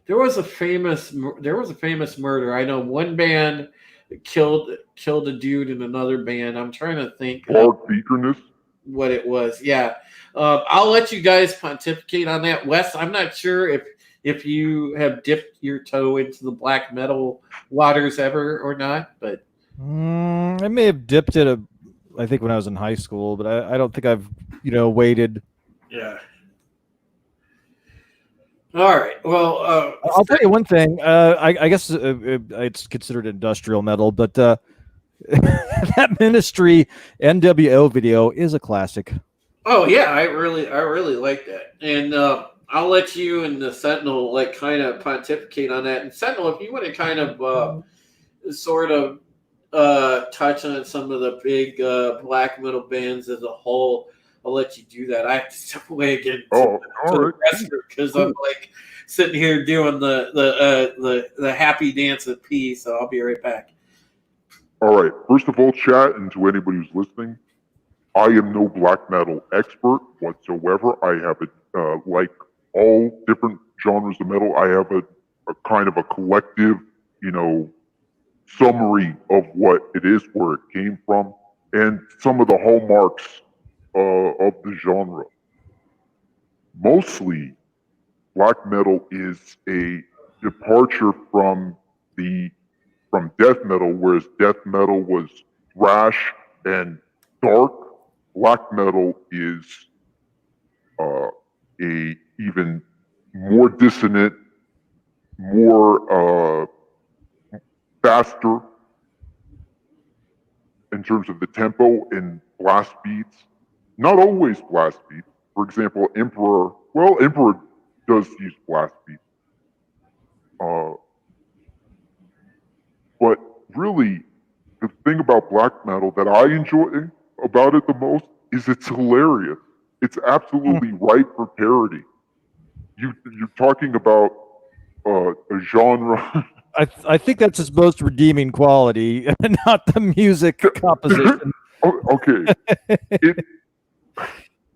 there was a famous murder. I know one band killed a dude in another band. I'm trying to think Dark Beakerness. what it was. Yeah, I'll let you guys pontificate on that. Wes, I'm not sure if you have dipped your toe into the black metal waters ever or not, but I may have dipped it I think when I was in high school, but I don't think I've waded. yeah. All right. Well, I'll tell you one thing. I guess it's considered industrial metal, but that Ministry NWO video is a classic. oh yeah, I really like that, and I'll let you and the Sentinel kind of pontificate on that. And Sentinel, if you want to kind of sort of touch on some of the big black metal bands as a whole, I'll let you do that. I have to step away again All right. because I'm sitting here doing the happy dance of peace. So I'll be right back. All right. First of all, chat, and to anybody who's listening, I am no black metal expert whatsoever. I have like all different genres of metal, I have a kind of a collective, summary of what it is, where it came from, and some of the hallmarks of the genre. Mostly, black metal is a departure from death metal, whereas death metal was thrash and dark. Black metal is a even more dissonant, more faster in terms of the tempo and blast beats. Not always blast beats. For example, Emperor does use blast beats. But really, the thing about black metal that I enjoy about it the most is it's hilarious. It's absolutely ripe for parody. You're talking about a genre. I think that's his most redeeming quality, not the music composition. Okay.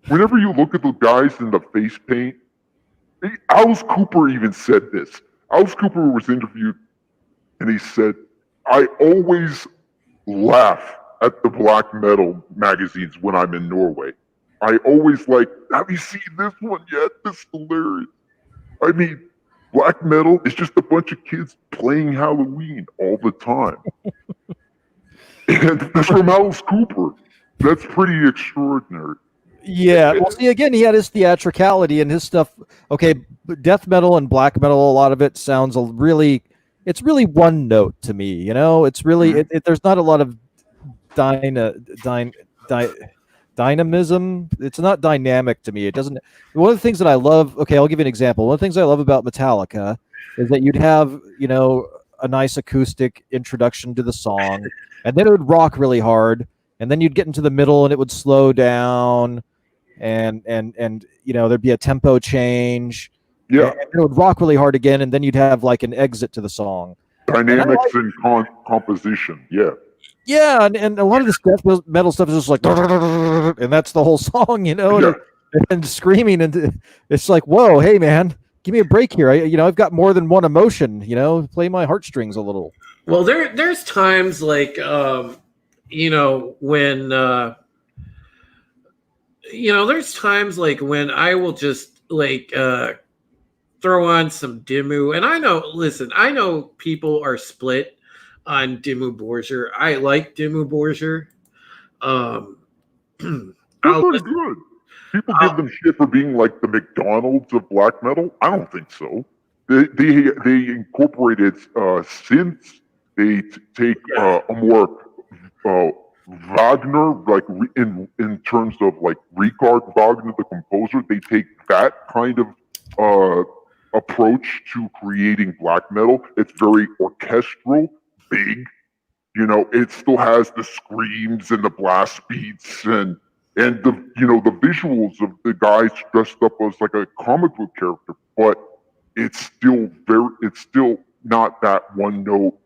Whenever you look at the guys in the face paint, Alice Cooper even said this. Alice Cooper was interviewed and he said, I always laugh at the black metal magazines when I'm in Norway. I always like, have you seen this one yet? This is hilarious. I mean, black metal is just a bunch of kids playing Halloween all the time. And that's from Alice Cooper. That's pretty extraordinary. Yeah. Well, see, again, he had his theatricality and his stuff. Okay, death metal and black metal, a lot of it sounds it's really one note to me. You know, it's really there's not a lot of dynamism. It's not dynamic to me. It doesn't. One of the things that I love. Okay, I'll give you an example. One of the things I love about Metallica is that you'd have a nice acoustic introduction to the song, and then it would rock really hard, and then you'd get into the middle and it would slow down, and there'd be a tempo change. Yeah, and it would rock really hard again, and then you'd have like an exit to the song. Dynamics and composition. Yeah. Yeah, and a lot of this death metal stuff is just like, and that's the whole song, and screaming, and it's like, whoa, hey man, give me a break here. I've got more than one emotion. Play my heartstrings a little. Well, there's times like, when there's times like when I will just like throw on some Dimmu, and I know people are split on Dimmu Borgir. I like Dimmu Borgir. They're pretty good. People give them shit for being like the McDonald's of black metal. I don't think so. They incorporated synths. They take a more Wagner, like in terms of like Richard Wagner, the composer. They take that kind of approach to creating black metal. It's very orchestral, big. It still has the screams and the blast beats and the visuals of the guys dressed up as like a comic book character, but it's still not that one note,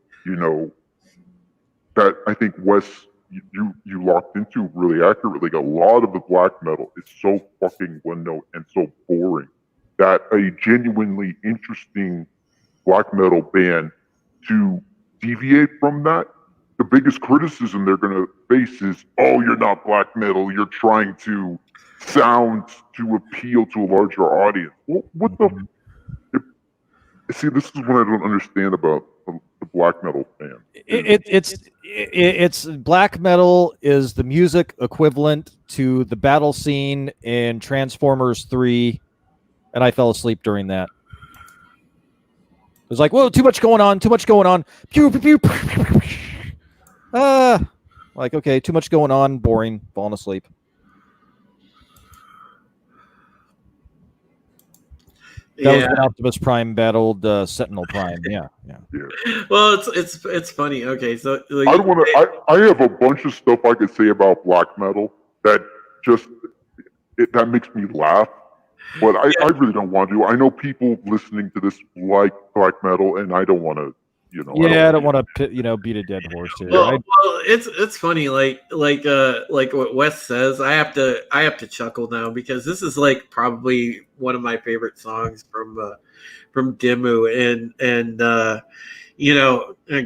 that I think Wes you locked into really accurately. A lot of the black metal is so fucking one note and so boring that a genuinely interesting black metal band to deviate from that, the biggest criticism they're going to face is, oh, you're not black metal. You're trying to sound to appeal to a larger audience. Well, what the? See, this is what I don't understand about the black metal fan. It's black metal is the music equivalent to the battle scene in Transformers 3, and I fell asleep during that. It was like, whoa, too much going on. Pew, pew, pew, pew, pew, pew. Like, okay, too much going on, boring, falling asleep. That was when Optimus Prime battled Sentinel Prime. Yeah. Well, it's funny. Okay, so like, I have a bunch of stuff I could say about black metal that that makes me laugh, but I really don't want to. I know people listening to this like black metal, and I don't want to. I don't want to beat a dead horse here. Well, it's funny, like what Wes says. I have to chuckle now because this is like probably one of my favorite songs from Dimmu, and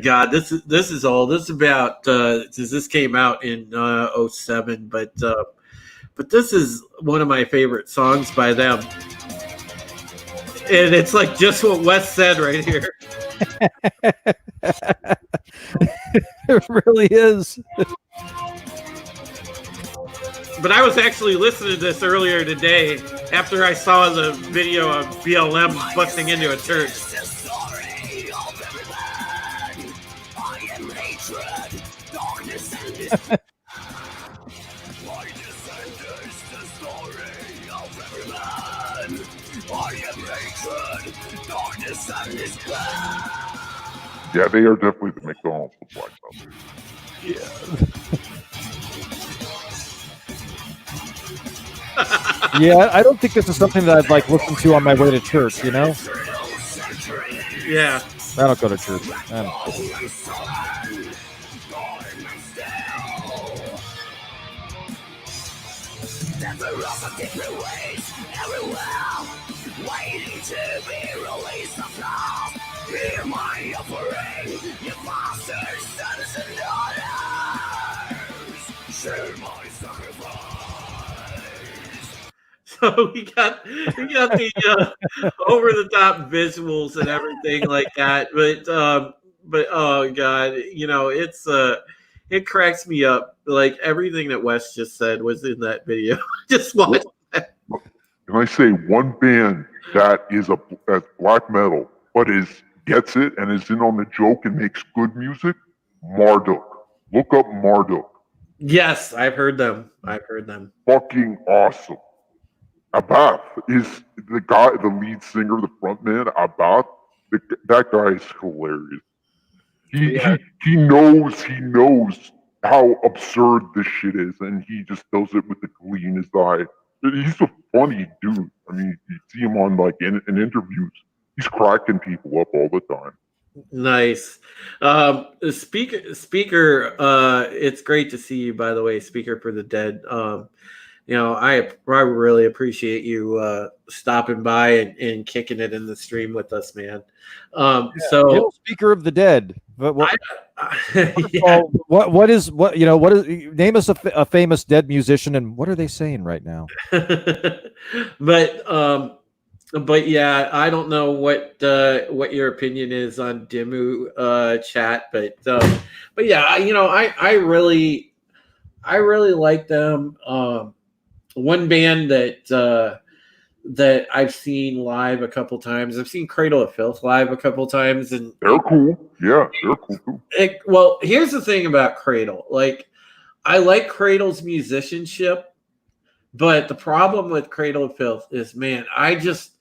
God, this is about this came out in 2007, but this is one of my favorite songs by them. And it's like just what Wes said right here. It really is. But I was actually listening to this earlier today after I saw the video of BLM busting into a church. Yeah, they are definitely the McDonald's of black metal. Yeah, I don't think this is something that I'd like listen to on my way to church, you know? Yeah. I don't go to church. I don't. So we got the over the top visuals and everything like that, but oh god, you know, it's it cracks me up. Like everything that Wes just said was in that video. Just watch that. Can I say one band that is that's black metal, but gets it and is in on the joke and makes good music? Marduk. Look up Marduk. Yes, I've heard them. Fucking awesome. Abath is the lead singer, the frontman. Abath, that guy is hilarious. He knows how absurd this shit is, and he just does it with the glee in his eye. He's a funny dude. I mean, you see him on like in interviews. He's cracking people up all the time. Nice. Speaker, it's great to see you, by the way, Speaker for the Dead. You know, I really appreciate you stopping by and kicking it in the stream with us, man. So Speaker of the Dead. What is name us a famous dead musician and what are they saying right now? But yeah, I don't know what your opinion is on Dimmu chat, but yeah, you know, I really like them. One band that I've seen live a couple times. I've seen Cradle of Filth live a couple times, and they're cool. Yeah, they're cool too. Well, here's the thing about Cradle. Like, I like Cradle's musicianship, but the problem with Cradle of Filth is, man, I just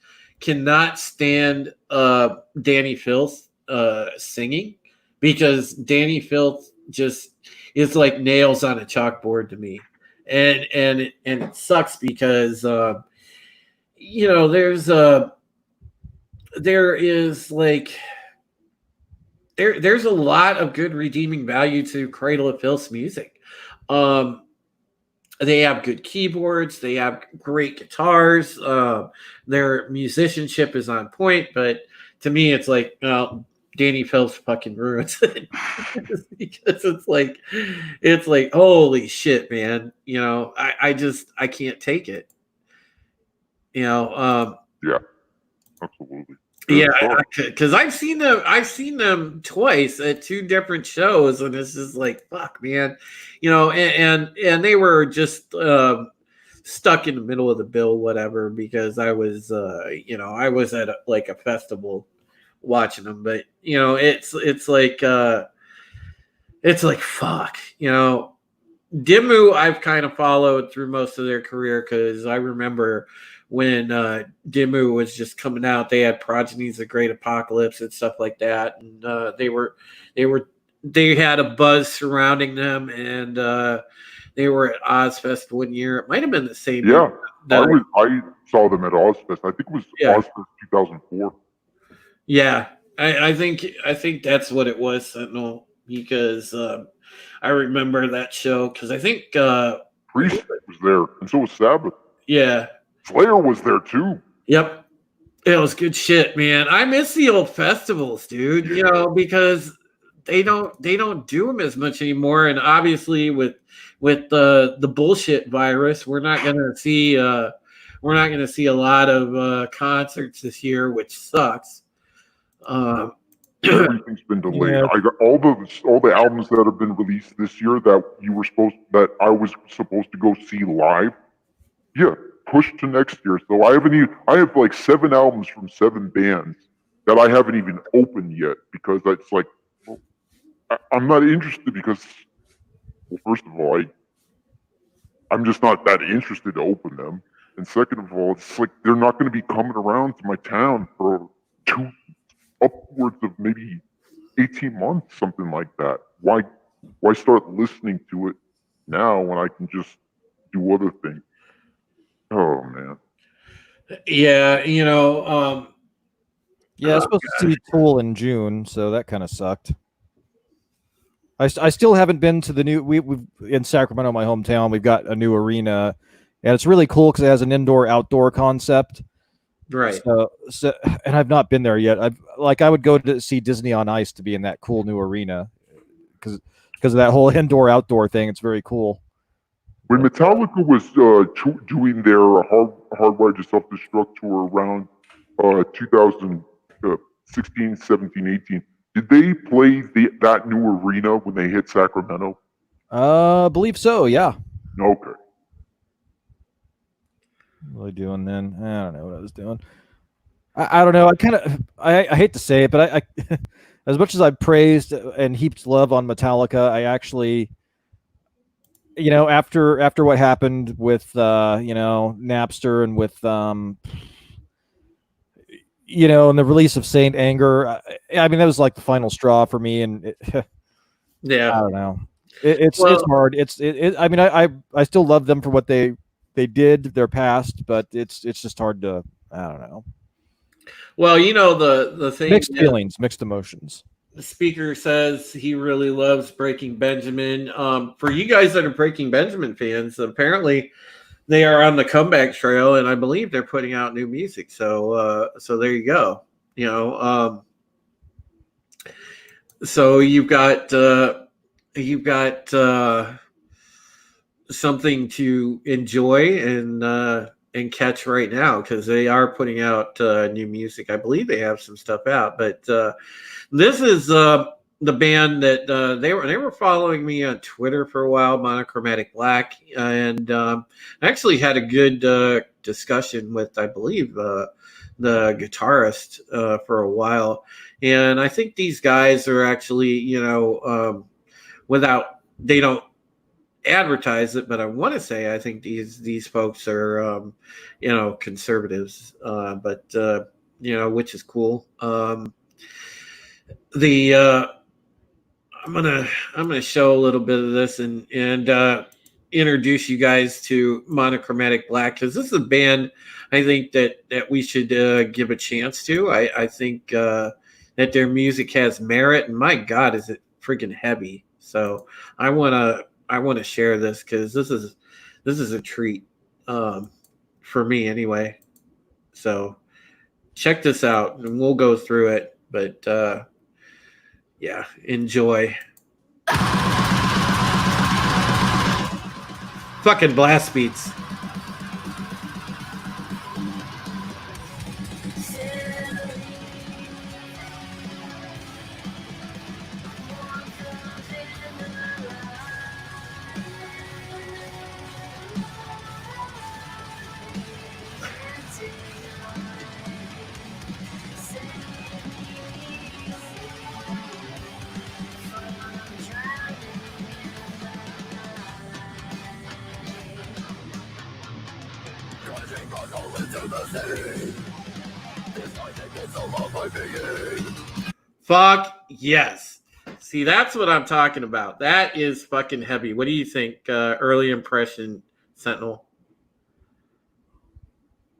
cannot stand Danny Filth singing, because Danny Filth just is like nails on a chalkboard to me. And it sucks because you know, there's a lot of good redeeming value to Cradle of Filth's music. They have good keyboards, they have great guitars, their musicianship is on point, but to me it's like, well, Danny Filth fucking ruins it. Because it's like holy shit, man. You know, I can't take it. You know, yeah, absolutely. Yeah, because I've seen them twice at two different shows, and it's just like, fuck, man. You know, and they were just stuck in the middle of the bill, whatever, because I was you know, I was at a festival watching them, but you know, it's like fuck, you know. Dimmu I've kind of followed through most of their career, because I remember when Dimmu was just coming out, they had Progenies of Great Apocalypse and stuff like that, and they had a buzz surrounding them, and they were at Ozfest one year. It might have been the same. Yeah, I saw them at Ozfest. I think it was Ozfest 2004. Yeah, I think that's what it was, Sentinel, because I remember that show, because I think Priest was there, and so was Sabbath. Yeah. Slayer was there too. Yep. It was good shit, man. I miss the old festivals, dude, you know, because they don't do them as much anymore, and obviously with the bullshit virus, we're not going to see we're not going to see a lot of concerts this year, which sucks. Everything's been delayed. Yeah. I got all the albums that have been released this year that I was supposed to go see live. Yeah, pushed to next year. So I have like 7 albums from 7 bands that I haven't even opened yet because it's like, well, I'm not interested because, well, first of all, I'm just not that interested to open them. And second of all, it's like they're not going to be coming around to my town for upwards of maybe 18 months, something like that. Why start listening to it now when I can just do other things? Oh man. Yeah, Yeah, I was supposed to see Tool in June, so that kind of sucked. I still haven't been to the new. We've in Sacramento, my hometown. We've got a new arena, and it's really cool because it has an indoor-outdoor concept. right. So, and I've not been there yet. I would go to see Disney on Ice to be in that cool new arena because of that whole indoor-outdoor thing. It's very cool. When Metallica was doing their Hardwired to Self-Destruct tour around 2016, 17, 18, did they play that new arena when they hit Sacramento? I believe so. Yeah. Okay. What was I doing then? I don't know what I was doing. I don't know. I hate to say it, but I as much as I praised and heaped love on Metallica, I actually, after what happened with Napster and with and the release of Saint Anger, I mean that was like the final straw for me, and Yeah. I don't know. It's hard. I mean I still love them for what they did their past, but it's just hard to, I don't know. Well, the thing, Mixed feelings, mixed emotions. the speaker says he really loves Breaking Benjamin. For you guys that are Breaking Benjamin fans, apparently they are on the comeback trail, and I believe they're putting out new music. So there you go. So you've got something to enjoy and catch right now because they are putting out new music. I believe they have some stuff out, but this is the band that they were following me on Twitter for a while, Monochromatic Black, and I actually had a good discussion with, I believe, the guitarist for a while, and I think these guys are actually, they don't advertise it, but I want to say I think these folks are conservatives, but which is cool. I'm gonna show a little bit of this and introduce you guys to Monochromatic Black because this is a band I think that we should give a chance to. I think that their music has merit, and my God, is it freaking heavy. So I want to share this because this is a treat for me anyway. So check this out, and we'll go through it. But yeah, enjoy. Fucking blast beats. Fuck yes. See, that's what I'm talking about. That is fucking heavy. What do you think? Early impression, Sentinel.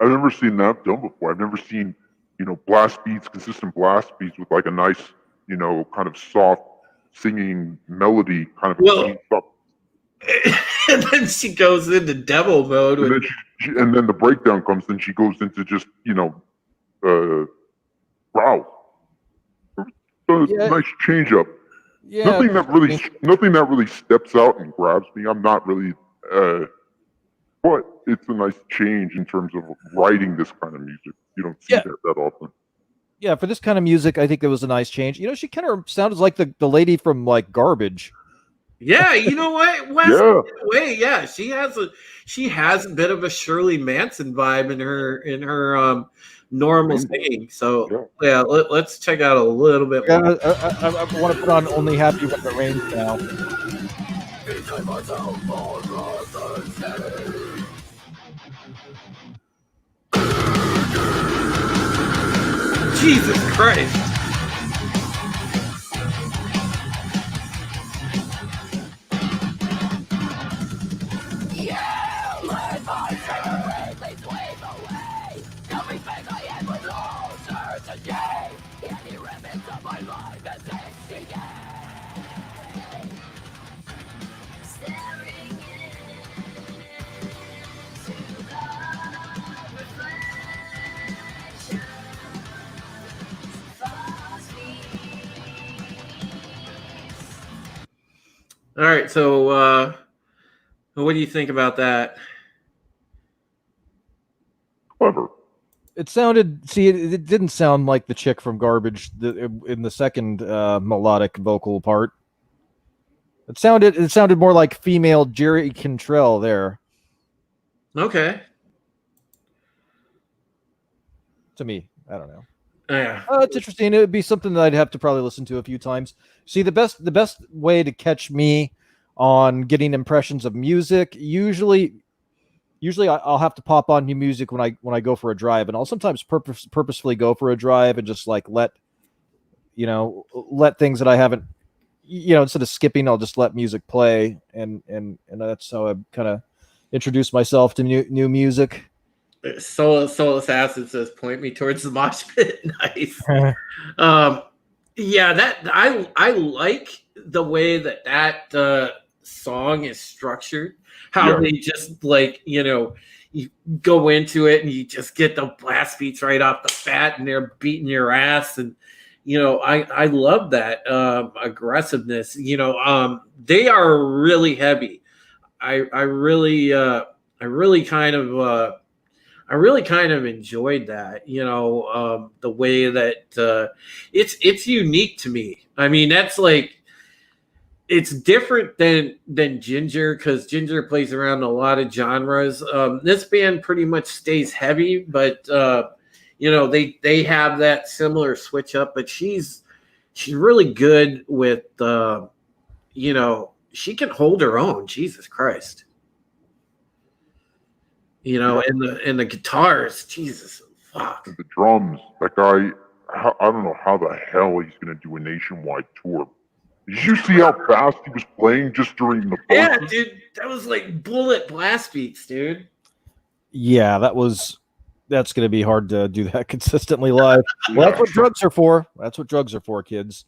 I've never seen that done before. I've never seen, blast beats, consistent blast beats with like a nice, kind of soft singing melody kind of Well, up. And then she goes into devil mode. And then the breakdown comes, and she goes into just, growl. Nice change up. Yeah. Nothing that really steps out and grabs me. I'm not really But it's a nice change in terms of writing this kind of music. You don't see that often. Yeah, for this kind of music, I think it was a nice change. You know, she kind of sounded like the lady from like Garbage. Yeah, you know what? Wes, Yeah. way, yeah, she has a bit of a Shirley Manson vibe in her normal singing. So yeah, let's check out a little bit more. I want to put on "Only Happy When It Rains" now. Jesus Christ. All right, so what do you think about that? Clever. It sounded. See, it didn't sound like the chick from Garbage in the second melodic vocal part. It sounded more like female Jerry Cantrell there. Okay. To me, I don't know. Yeah. It's interesting. It would be something that I'd have to probably listen to a few times. See, the best way to catch me on getting impressions of music, usually I'll have to pop on new music when I go for a drive, and I'll sometimes purposefully go for a drive and just like let things that I haven't, instead of skipping, I'll just let music play, and that's how I kind of introduce myself to new music. Soul Assassin says, "Point me towards the mosh pit." Nice. Yeah, that I like the way that song is structured. How they just you go into it and you just get the blast beats right off the bat, and they're beating your ass, and I love that aggressiveness. They are really heavy. I really kind of enjoyed that, the way that it's unique to me. I mean, that's it's different than Ginger, because Ginger plays around a lot of genres. This band pretty much stays heavy, but they have that similar switch up. But she's really good with she can hold her own. Jesus Christ. And the guitars, Jesus, fuck. And the drums, that guy, I don't know how the hell he's going to do a nationwide tour. Did you see how fast he was playing just during the Yeah, verses? dude, that was like bullet blast beats, dude. Yeah, that's going to be hard to do that consistently live. Well, that's what drugs are for. That's what drugs are for, kids.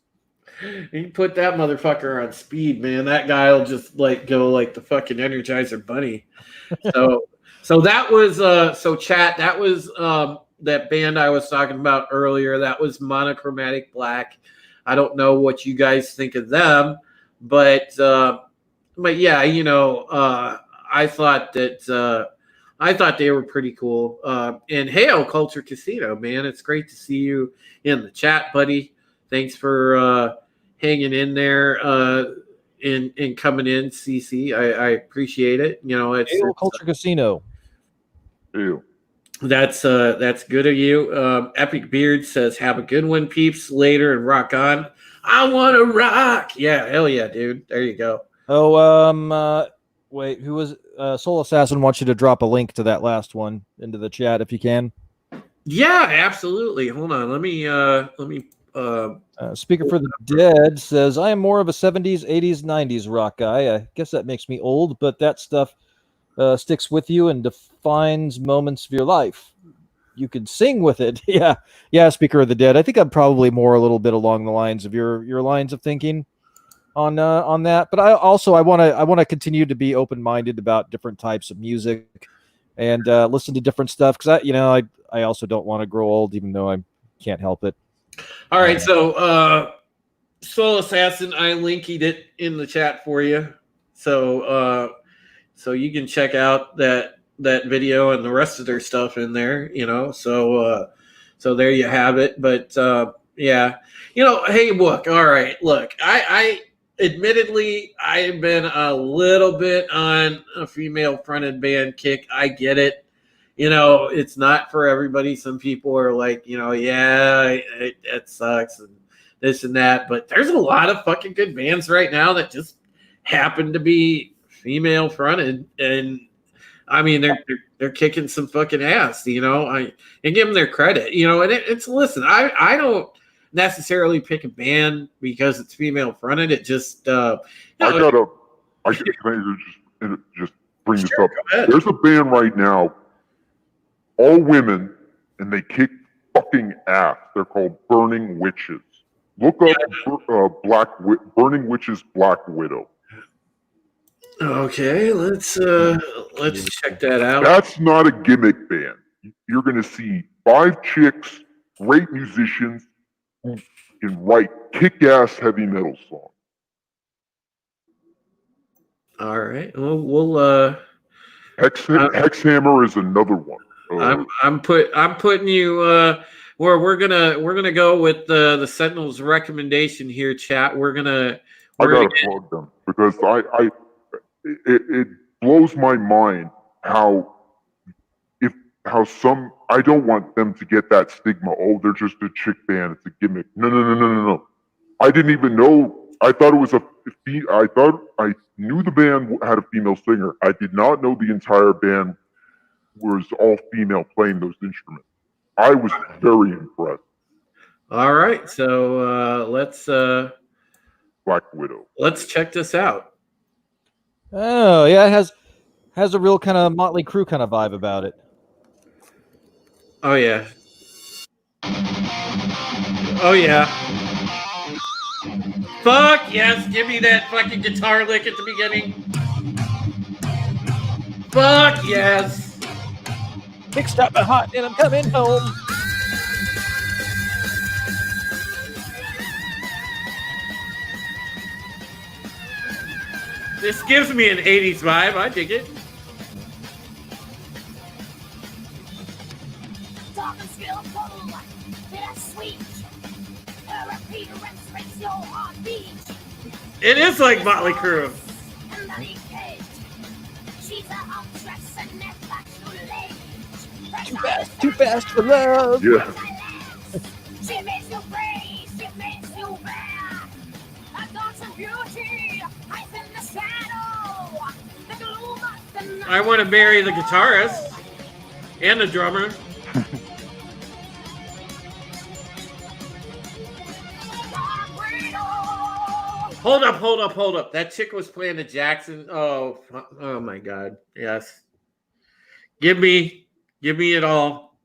You put that motherfucker on speed, man. That guy will just go like the fucking Energizer Bunny. So that was chat. That was that band I was talking about earlier. That was Monochromatic Black. I don't know what you guys think of them, but yeah, I thought they were pretty cool. And Hail Culture Casino, man, it's great to see you in the chat, buddy. Thanks for hanging in there and coming in, CC. I appreciate it. It's Hail Culture Casino. Ew. That's good of you. Epic Beard says, "Have a good one, peeps. Later and rock on." I want to rock. Yeah, hell yeah, dude. There you go. Oh, wait, who was Soul Assassin wants you to drop a link to that last one into the chat if you can. Yeah, absolutely. Hold on. Let me Speaker for the Dead says, "I am more of a 70s, 80s, 90s rock guy. I guess that makes me old, but that stuff sticks with you and defines moments of your life. You could sing with it." Yeah. Speaker of the Dead. I think I'm probably more a little bit along the lines of your lines of thinking on that. But I want to continue to be open minded about different types of music and listen to different stuff, because I also don't want to grow old, even though I can't help it. All right, so Soul Assassin, I linked it in the chat for you, so you can check out that that video and the rest of their stuff in there, so there you have it. But yeah, hey, look, all right, look, I admittedly I've been a little bit on a female fronted band kick. I get it. It's not for everybody. Some people are like, yeah, it sucks and this and that, but there's a lot of fucking good bands right now that just happen to be female fronted, and I mean they're kicking some fucking ass. I give them their credit. And it's listen. I don't necessarily pick a band because it's female fronted. It just I should just bring this up. There's a band right now, all women, and they kick fucking ass. They're called Burning Witches. Look up Burning Witches Black Widow. Okay, let's check that out. That's not a gimmick band. You're going to see 5 chicks, great musicians, who can write kick-ass heavy metal songs. All right, well, we'll Hexhammer is another one. I'm putting you where we're gonna go with the Sentinel's recommendation here, chat. I gotta plug them because it blows my mind how some, I don't want them to get that stigma. Oh, they're just a chick band. It's a gimmick. No. I didn't even know. I thought it was I thought I knew the band had a female singer. I did not know the entire band was all female playing those instruments. I was very impressed. All right, so let's Black Widow. Let's check this out. Oh yeah, it has a real kind of Motley Crue kind of vibe about it. Oh yeah. Oh yeah. Fuck yes, give me that fucking guitar lick at the beginning. Fuck yes. Mixed up and hot, and I'm coming home. This gives me an 80s vibe. I dig it. It is like Motley Crue. Too fast for love. Yeah. She makes you brave, she makes you bad. I got some beauty, I'm in the shadow. The gloom of the night. I want to marry the guitarist and the drummer. Hold up. That chick was playing the Jackson. Oh my God. Yes. Give me it all.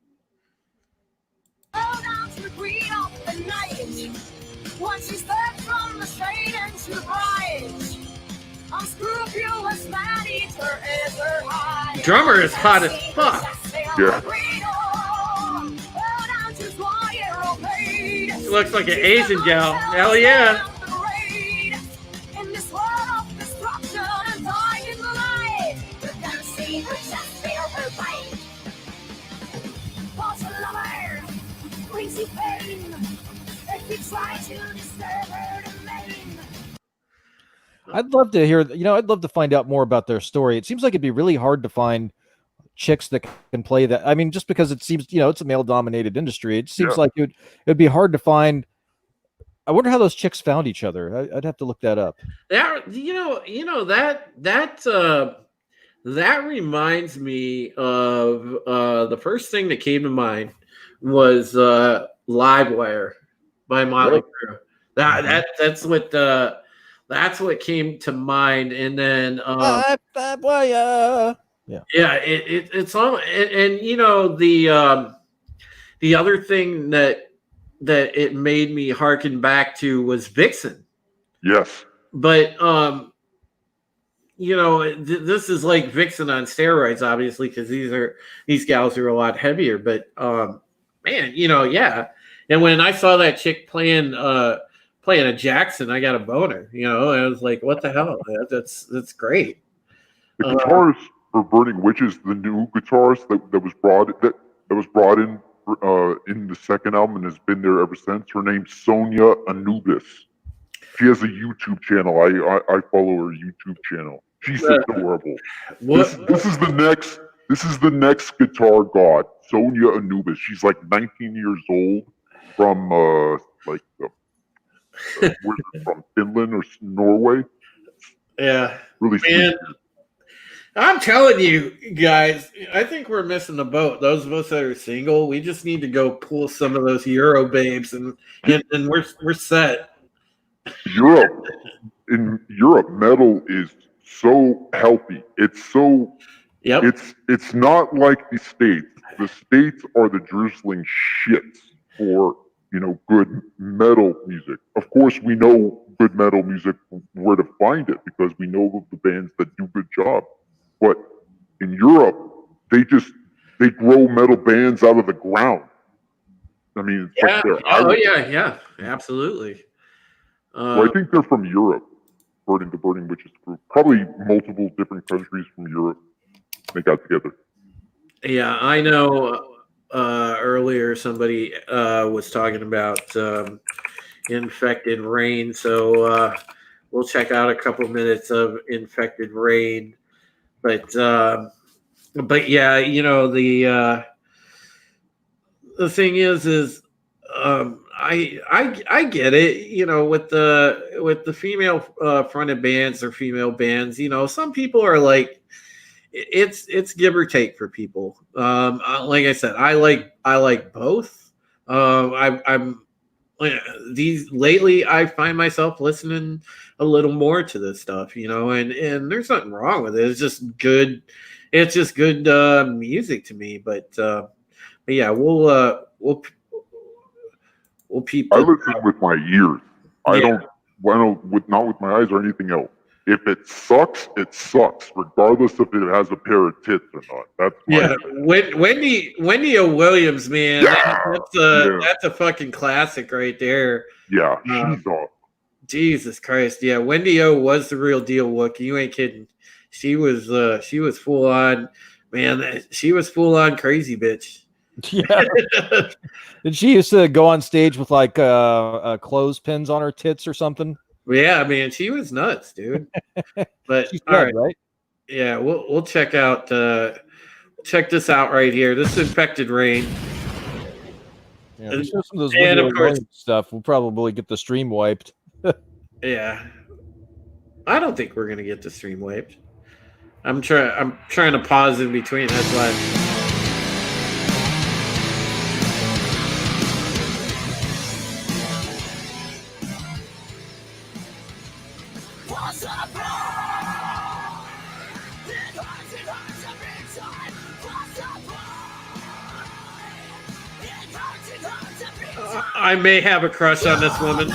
Hold on to the green of the night. Once you step from the shade into the bright. Unscrupulous man eater is her high. Drummer is hot as fuck. Yeah. She looks like an Asian gal. Hell yeah. I'd love to hear, I'd love to find out more about their story. It seems like it'd be really hard to find chicks that can play that. I mean, just because it seems, it's a male dominated industry. It seems like it'd be hard to find. I wonder how those chicks found each other. I'd have to look that up. That that reminds me of the first thing that came to mind was Livewire by Motley Crue. That's what came to mind, and then it's all and the other thing that it made me harken back to was Vixen. Yes, but this is like Vixen on steroids, obviously, because these gals are a lot heavier. But man, and when I saw that chick playing a Jackson, I got a boner. I was like, what the hell? That's great. The guitarist for Burning Witches, the new guitarist that was brought in the second album and has been there ever since. Her name's Sonia Anubis. She has a YouTube channel. I follow her YouTube channel. She's adorable. This is the next guitar god, Sonia Anubis. She's like 19 years old, from from Finland or Norway. Yeah, really man. sweet. I'm telling you guys, I think we're missing the boat. Those of us that are single, we just need to go pull some of those Euro babes, and we're set. In Europe, metal is so healthy. It's so it's not like the States. The States are the drizzling shits for good metal music. Of course, we know good metal music, where to find it, because we know the bands that do good job. But in Europe, they grow metal bands out of the ground. I mean, it's yeah, absolutely. So I think they're from Europe, according to Burning Witches group. Probably multiple different countries from Europe. They got together. Yeah, I know. Earlier, somebody was talking about Infected Rain, so we'll check out a couple minutes of Infected Rain. But yeah, the thing is I get it, with the female fronted bands or female bands. Some people are like, it's give or take for people. Like I said, I like both. I'm lately I find myself listening a little more to this stuff, and there's nothing wrong with it. It's just good music to me. But yeah, we'll peep. I listen with my ears. I don't not with my eyes or anything else. If it sucks, it sucks, regardless if it has a pair of tits or not. That's Wendy O. Williams, man. That's a fucking classic right there. Yeah, she's awesome. Jesus Christ, yeah. Wendy O was the real deal, Wookie. You ain't kidding. She was full on, man. She was full on crazy bitch. Yeah. Did she used to go on stage with like clothespins on her tits or something? Yeah, man, she was nuts, dude. But she's dead, right? Yeah, we'll check out check this out right here. This is Infected Rain. Yeah, we show some of those of course, stuff. We'll probably get the stream wiped. Yeah, I don't think we're gonna get the stream wiped. I'm trying to pause in between. That's why. I may have a crush on this woman.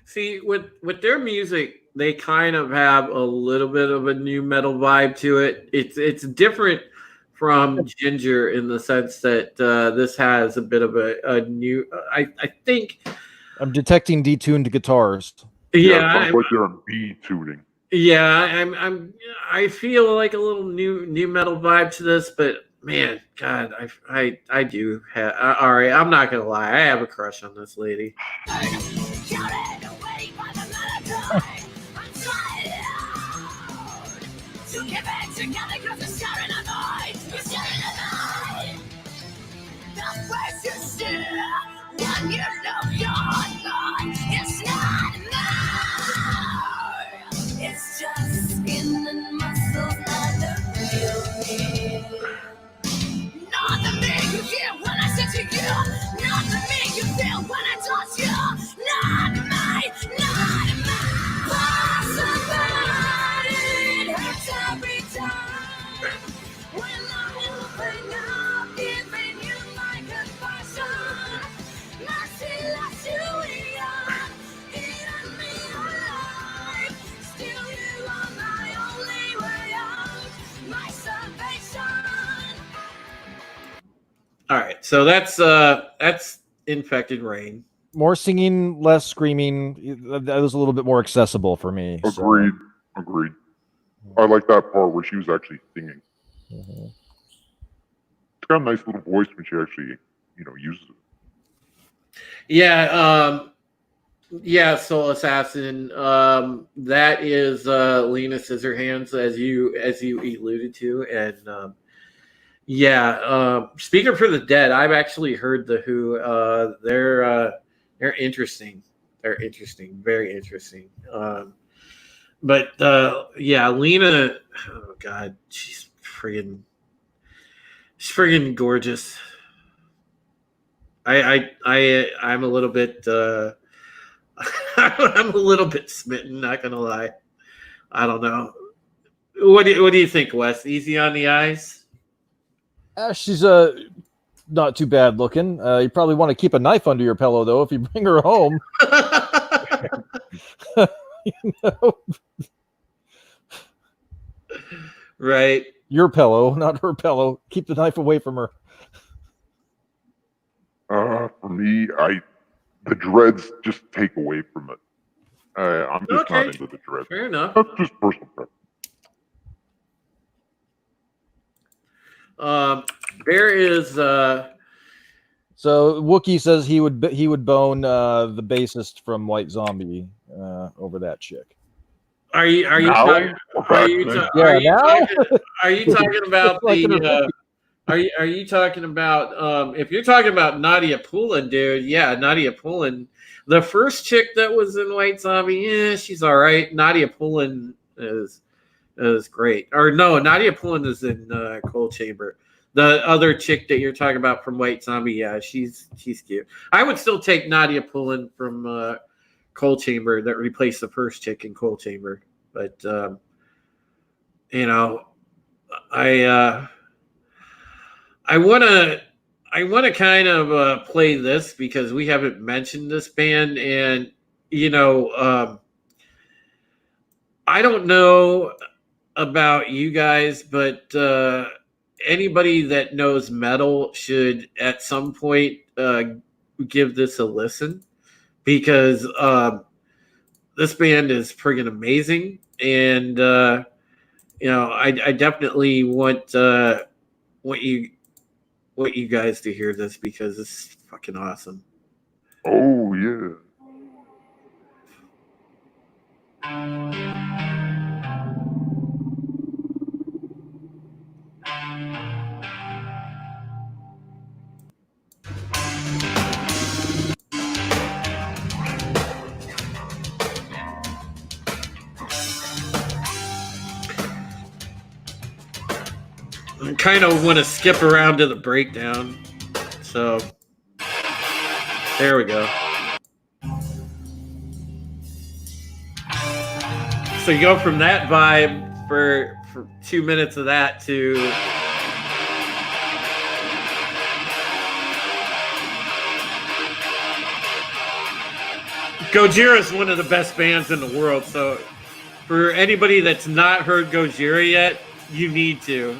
See, with their music, they kind of have a little bit of a new metal vibe to it. It's different from Ginger in the sense that this has a bit of a new. I think I'm detecting detuned guitars. Yeah, sounds like they're B-tuning. Yeah, I feel like a little new metal vibe to this, but man, God, I do have. All right, I'm not gonna lie, I have a crush on this lady. It's just skin and muscle and the real me. Not the me you hear when I say to you. Not the me you feel when I touch you. Not mine, not mine. Somebody, it hurts every time. So that's Infected Rain. More singing, less screaming. That was a little bit more accessible for me. Agreed. Agreed. I like that part where she was actually singing. Mm-hmm. It's got a nice little voice when she actually, uses it. Yeah, Soul Assassin. That is Lena Scissorhands, as you alluded to, and Speaker for the Dead. I've actually heard the Who. They're interesting. They're interesting. Very interesting. But Lena. Oh God, she's friggin' gorgeous. I'm a little bit. I'm a little bit smitten. Not gonna lie. I don't know. What do you think, Wes? Easy on the eyes? She's not too bad looking. You probably want to keep a knife under your pillow though if you bring her home. Right. Your pillow, not her pillow. Keep the knife away from her. For me, the dreads just take away from it. I'm just not into the dreads. Fair enough. That's just personal preference. There is. So Wookiee says he would bone the bassist from White Zombie over that chick. Are you talking about the? Are you talking about if you're talking about Nadia Poulin, dude? Yeah, Nadia Poulin. The first chick that was in White Zombie, she's all right. Nadia Poulin is great. Or no, Nadia Poulin is in Cold Chamber. The other chick that you're talking about from White Zombie, yeah, she's cute. I would still take Nadia Poulin from Cold Chamber that replaced the first chick in Cold Chamber. But I want to kind of play this because we haven't mentioned this band, and I don't know about you guys, but anybody that knows metal should at some point give this a listen because this band is friggin' amazing, and I definitely want you guys to hear this because it's fucking awesome. Oh yeah. I kind of want to skip around to the breakdown. So there we go. So you go from that vibe for 2 minutes of that to Gojira is one of the best bands in the world. So for anybody that's not heard Gojira yet, you need to.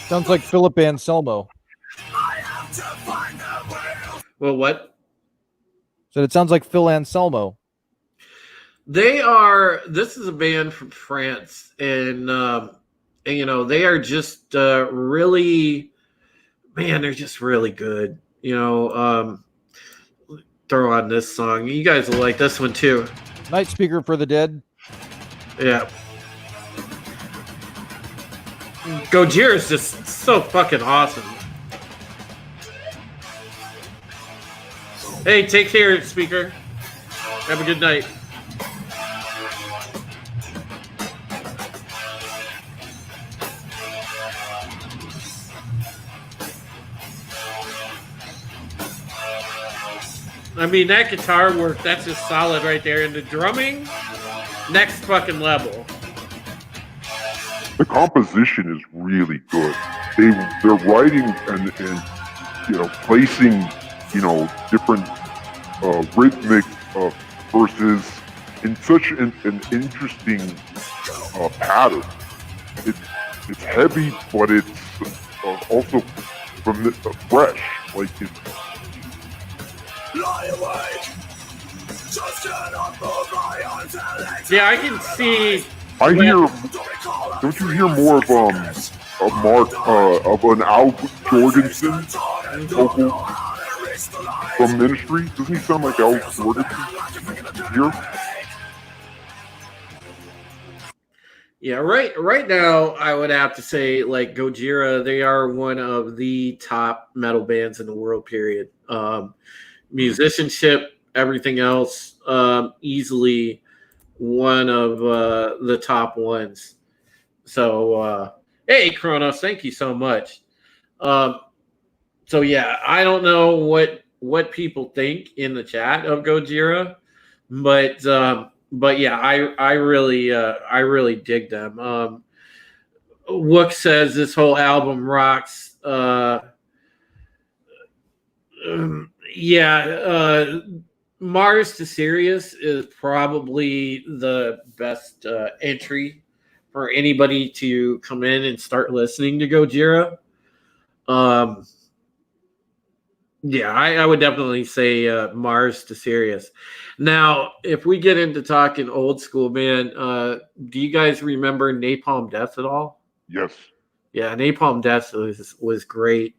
Sounds like Philip Anselmo. Well, what? So it sounds like Phil Anselmo. This is a band from France, and they are just really, man, they're just really good. Throw on this song. You guys will like this one too. Night Speaker for the Dead. Yeah. Gojira is just so fucking awesome. Hey, take care, Speaker. Have a good night. I mean, that guitar work, that's just solid right there. And the drumming, next fucking level. The composition is really good. They're writing and placing different rhythmic verses in such an interesting pattern. It's heavy, but it's also from the fresh. Like it's. Yeah, I can see. I hear. Don't you hear more of an Al Jorgensen vocal from Ministry? Doesn't he sound like Al Jorgensen here? Yeah, right now I would have to say like Gojira, they are one of the top metal bands in the world, period. Musicianship, everything else, easily one of the top ones. So hey Kronos, thank you so much. So yeah, I don't know what people think in the chat of Gojira, but yeah, I really dig them. Wook says this whole album rocks. Mars to Sirius is probably the best entry for anybody to come in and start listening to Gojira. Yeah, I would definitely say Mars to Sirius. Now, if we get into talking old school, man, do you guys remember Napalm Death at all? Yes. Yeah, Napalm Death was great.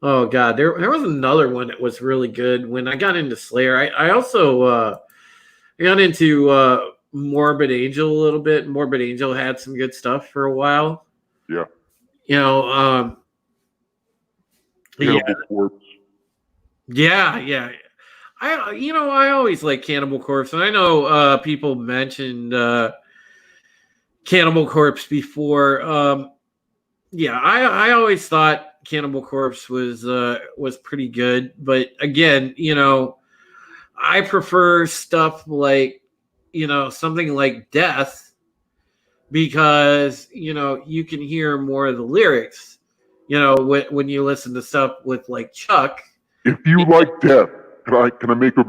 Oh God, there was another one that was really good. When I got into Slayer, I also got into Morbid Angel a little bit. Morbid Angel had some good stuff for a while. Yeah. Cannibal Corpse. Yeah. I always like Cannibal Corpse, and I know people mentioned Cannibal Corpse before. I always thought Cannibal Corpse was pretty good, but again, I prefer stuff like something like Death because you can hear more of the lyrics. When you listen to stuff with like Chuck. If you like Death, can I make a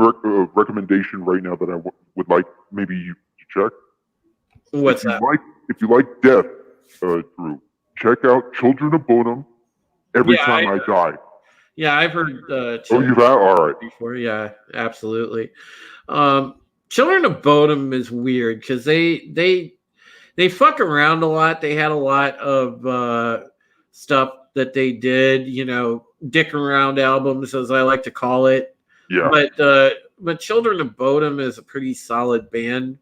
recommendation right now that I would like maybe you to check? What's that? If you like Death, Drew, check out Children of Bodom. Every Time I Die. Yeah, I've heard. You've had all right before. Yeah, absolutely. Children of Bodom is weird because they fuck around a lot. They had a lot of stuff that they did, dick around albums, as I like to call it. Yeah. But Children of Bodom is a pretty solid band,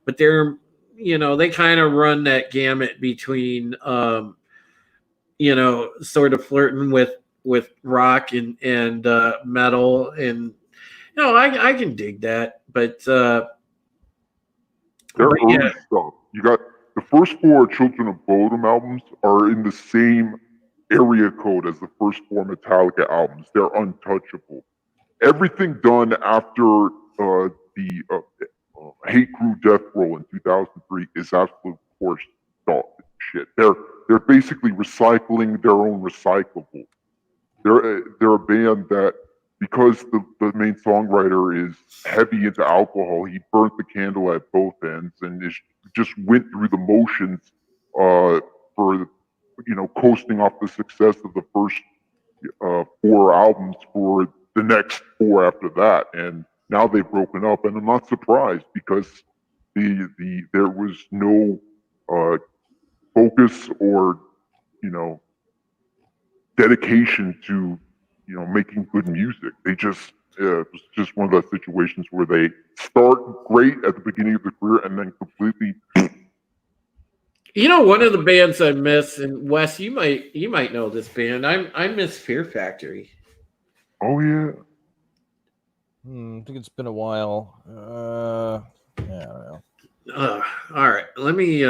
but they're, they kind of run that gamut between, sort of flirting with rock and metal, and I can dig that, but their early stuff. You got the first 4 Children of Bodom albums are in the same area code as the first 4 Metallica albums. They're untouchable. Everything done after the Hate Crew Death Roll in 2003 is absolute horse shit. They're basically recycling their own recyclable. They're a band that, because the main songwriter is heavy into alcohol, he burnt the candle at both ends and just went through the motions for coasting off the success of the first 4 albums for the next 4 after that, and now they've broken up, and I'm not surprised because there was no focus or dedication to making good music. They just it was just one of those situations where they start great at the beginning of the career and then completely. One of the bands I miss, and Wes, you might know this band. I miss Fear Factory. Oh yeah. I think it's been a while. I don't know. All right, let me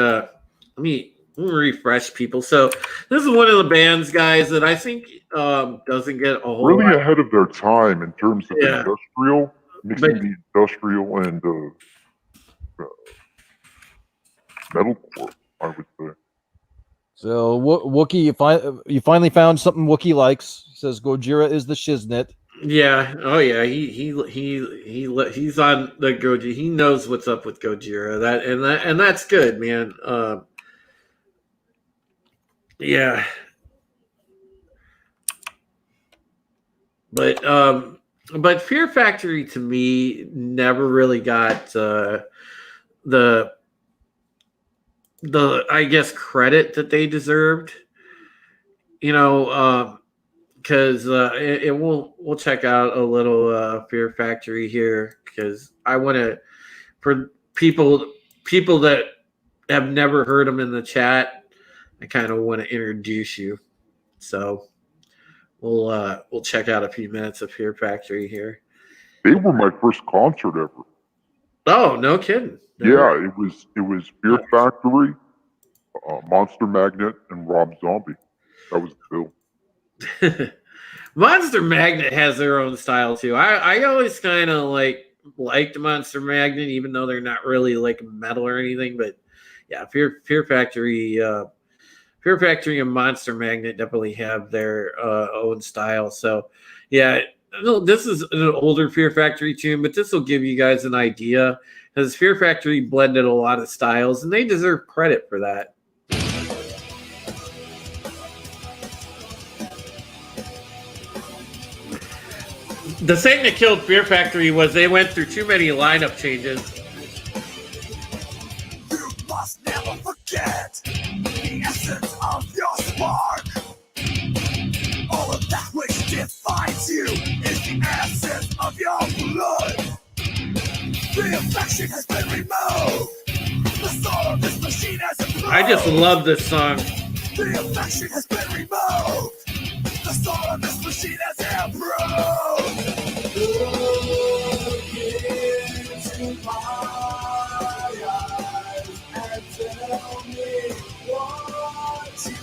refresh people. So this is one of the bands, guys, that I think doesn't get a whole really ahead of their time in terms of industrial, mixing the industrial and metalcore, I would say. So Wookie, you finally found something Wookie likes. He says Gojira is the shiznit. Yeah. Oh yeah. He's on the Gojira. He knows what's up with Gojira. And that's good, man. Yeah. But Fear Factory to me never really got the I guess credit that they deserved. You know, because we'll check out a little Fear Factory here because I want to for people that have never heard them in the chat. I kind of want to introduce you, so we'll check out a few minutes of Fear Factory here. They were my first concert ever. Oh, no kidding! Yeah, it was Fear Factory, Monster Magnet, and Rob Zombie. That was the bill. Monster Magnet has their own style too. I always kind of liked Monster Magnet, even though they're not really like metal or anything. But yeah, Fear Factory and Monster Magnet definitely have their own style. So yeah, this is an older Fear Factory tune, but this will give you guys an idea because Fear Factory blended a lot of styles, and they deserve credit for that. The thing that killed Fear Factory was they went through too many lineup changes. You must never forget the essence of your spark. All of that which defines you is the essence of your blood. The affection has been removed. The soul of this machine has improved. I just love this song. The affection has been removed. The soul of this machine has improved. Look into my eyes and tell me what you see.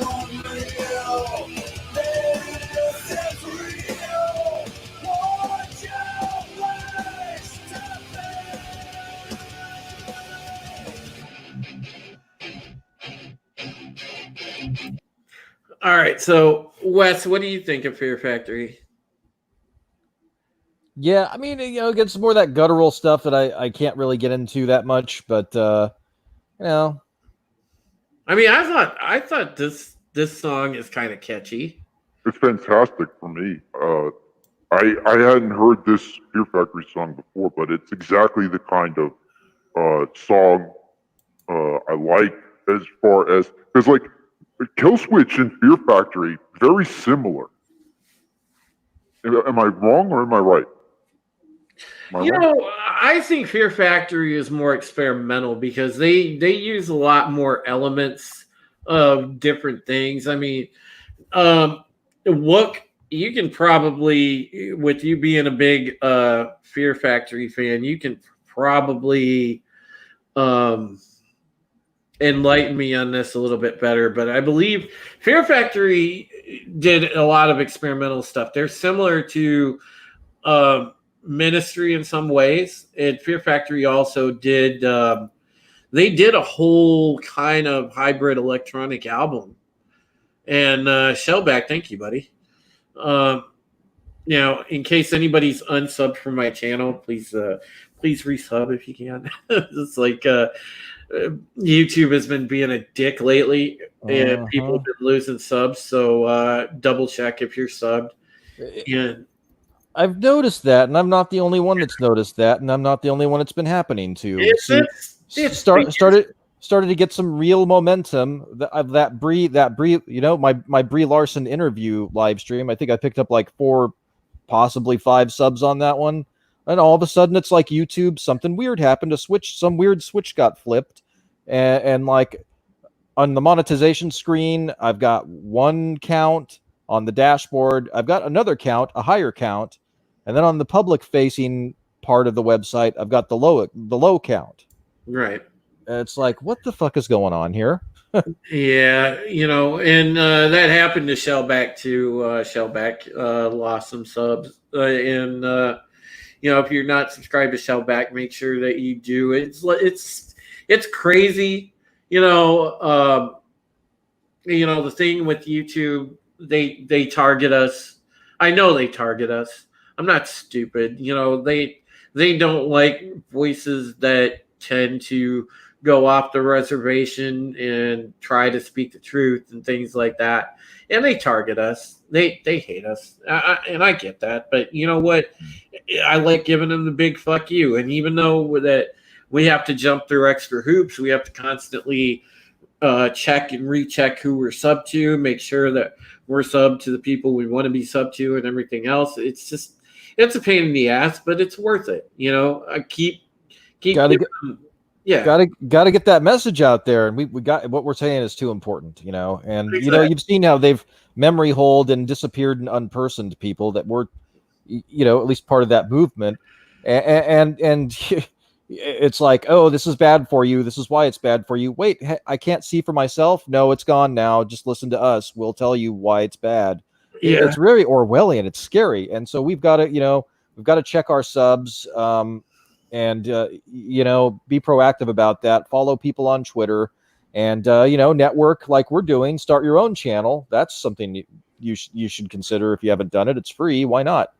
Unreal, this is real. What you wish to be. All right, so Wes, what do you think of Fear Factory? Yeah, I mean, you know, it gets more of that guttural stuff that I can't really get into that much, but you know. I mean, I thought this song is kind of catchy. It's fantastic for me. I hadn't heard this Fear Factory song before, but it's exactly the kind of song I like as far as because like Killswitch and Fear Factory very similar. Am I wrong or am I right? You know, I think Fear Factory is more experimental because they use a lot more elements of different things. I mean, look, you can probably, with you being a big Fear Factory fan, you can probably enlighten me on this a little bit better. But I believe Fear Factory did a lot of experimental stuff. They're similar to Ministry in some ways, and Fear Factory also did they did a whole kind of hybrid electronic album. And Shellback, thank you, buddy. You know, in case anybody's unsubbed from my channel, please resub if you can. It's like YouTube has been being a dick lately, and people have been losing subs. So double check if you're subbed. And I've noticed that, and I'm not the only one that's noticed that, and I'm not the only one it's been happening to. It's started to get some real momentum of that Brie, you know, my Brie Larson interview live stream. I think I picked up like 4, possibly 5 subs on that one, and all of a sudden it's like YouTube, something weird happened. Some weird switch got flipped, and like on the monetization screen, I've got 1 count. On the dashboard, I've got another count, a higher count. And then on the public facing part of the website, I've got the low count. right. It's like, what the fuck is going on here? Yeah, and that happened to Shellback too. Shellback lost some subs, and if you're not subscribed to Shellback, make sure that you do. It's crazy, the thing with YouTube, they target us. I know they target us. I'm not stupid. They don't like voices that tend to go off the reservation and try to speak the truth and things like that. And they target us. They hate us. And I get that. But you know what? I like giving them the big fuck you. And even though that we have to jump through extra hoops, we have to constantly check and recheck who we're sub to, make sure that we're sub to the people we want to be sub to and everything else. It's a pain in the ass, but it's worth it. I keep Gotta get that message out there, and we got what we're saying is too important, and Exactly. you've seen how they've memory holed and disappeared and unpersoned people that were at least part of that movement, and it's like, oh, this is bad for you, this is why it's bad for you. Wait, I can't see for myself. No, it's gone now, just listen to us, we'll tell you why it's bad. Yeah. It's very Orwellian, it's scary, and so we've got to check our subs, and be proactive about that. Follow people on Twitter, and network like we're doing. Start your own channel. That's something you should consider if you haven't done it. It's free. Why not?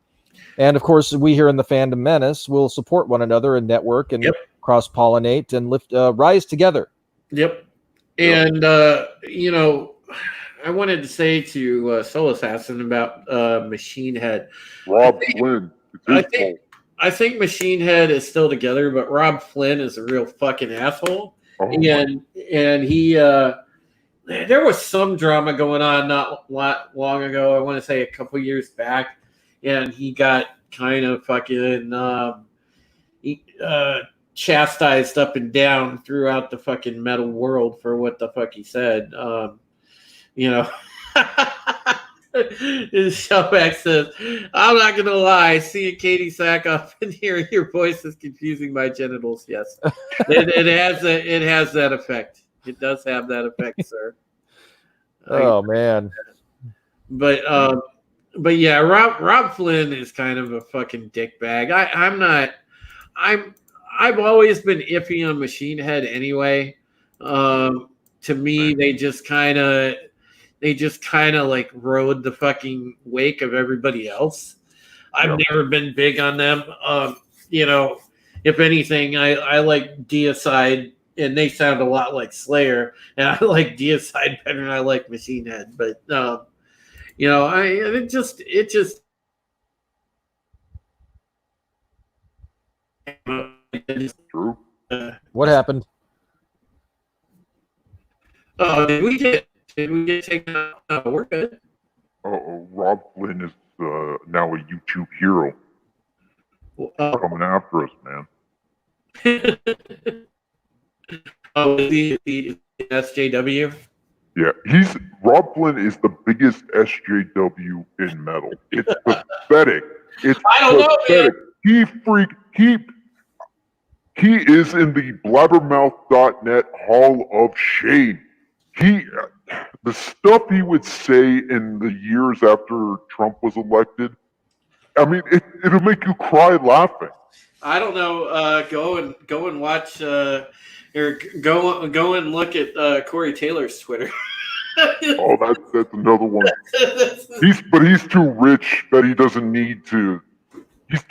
And of course, we here in the Fandom Menace will support one another and network and cross pollinate and lift, rise together. Yep. And I wanted to say to Soul Assassin about Machine Head. Rob Flynn. I think Machine Head is still together, but Rob Flynn is a real fucking asshole. Oh, and he there was some drama going on not long ago. I want to say a couple years back, and he got kind of fucking chastised up and down throughout the fucking metal world for what the fuck he said. Shellback says, I'm not gonna lie, seeing Katie Sackhoff and hearing your voice is confusing my genitals. Yes. It has that effect. It does have that effect, sir. Oh man. But yeah, Rob Flynn is kind of a fucking dickbag. I've always been iffy on Machine Head anyway. To me, they just kind of like rode the fucking wake of everybody else. I've never been big on them. If anything, I like Deicide, and they sound a lot like Slayer, and I like Deicide better than I like Machine Head. But it just True. What happened? Did we get taken out? We're good. Rob Flynn is now a YouTube hero. Coming after us, man. Is he SJW? Yeah, Rob Flynn is the biggest SJW in metal. It's pathetic. It's I don't know, man. He is in the blabbermouth.net Hall of Shame. The stuff he would say in the years after Trump was elected, I mean, it'll make you cry laughing. I don't know. Go and watch, or go and look at Corey Taylor's Twitter. Oh, that's another one. He's too rich that he doesn't need to. He's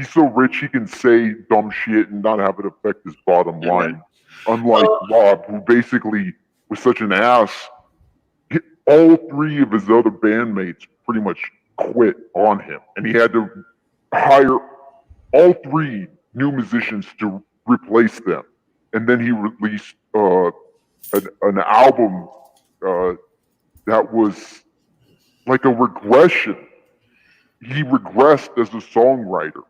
so rich he can say dumb shit and not have it affect his bottom line. Unlike Rob, who basically was such an ass. All three of his other bandmates pretty much quit on him, and he had to hire all three new musicians to replace them. And then he released an album that was like a regression. He regressed as a songwriter.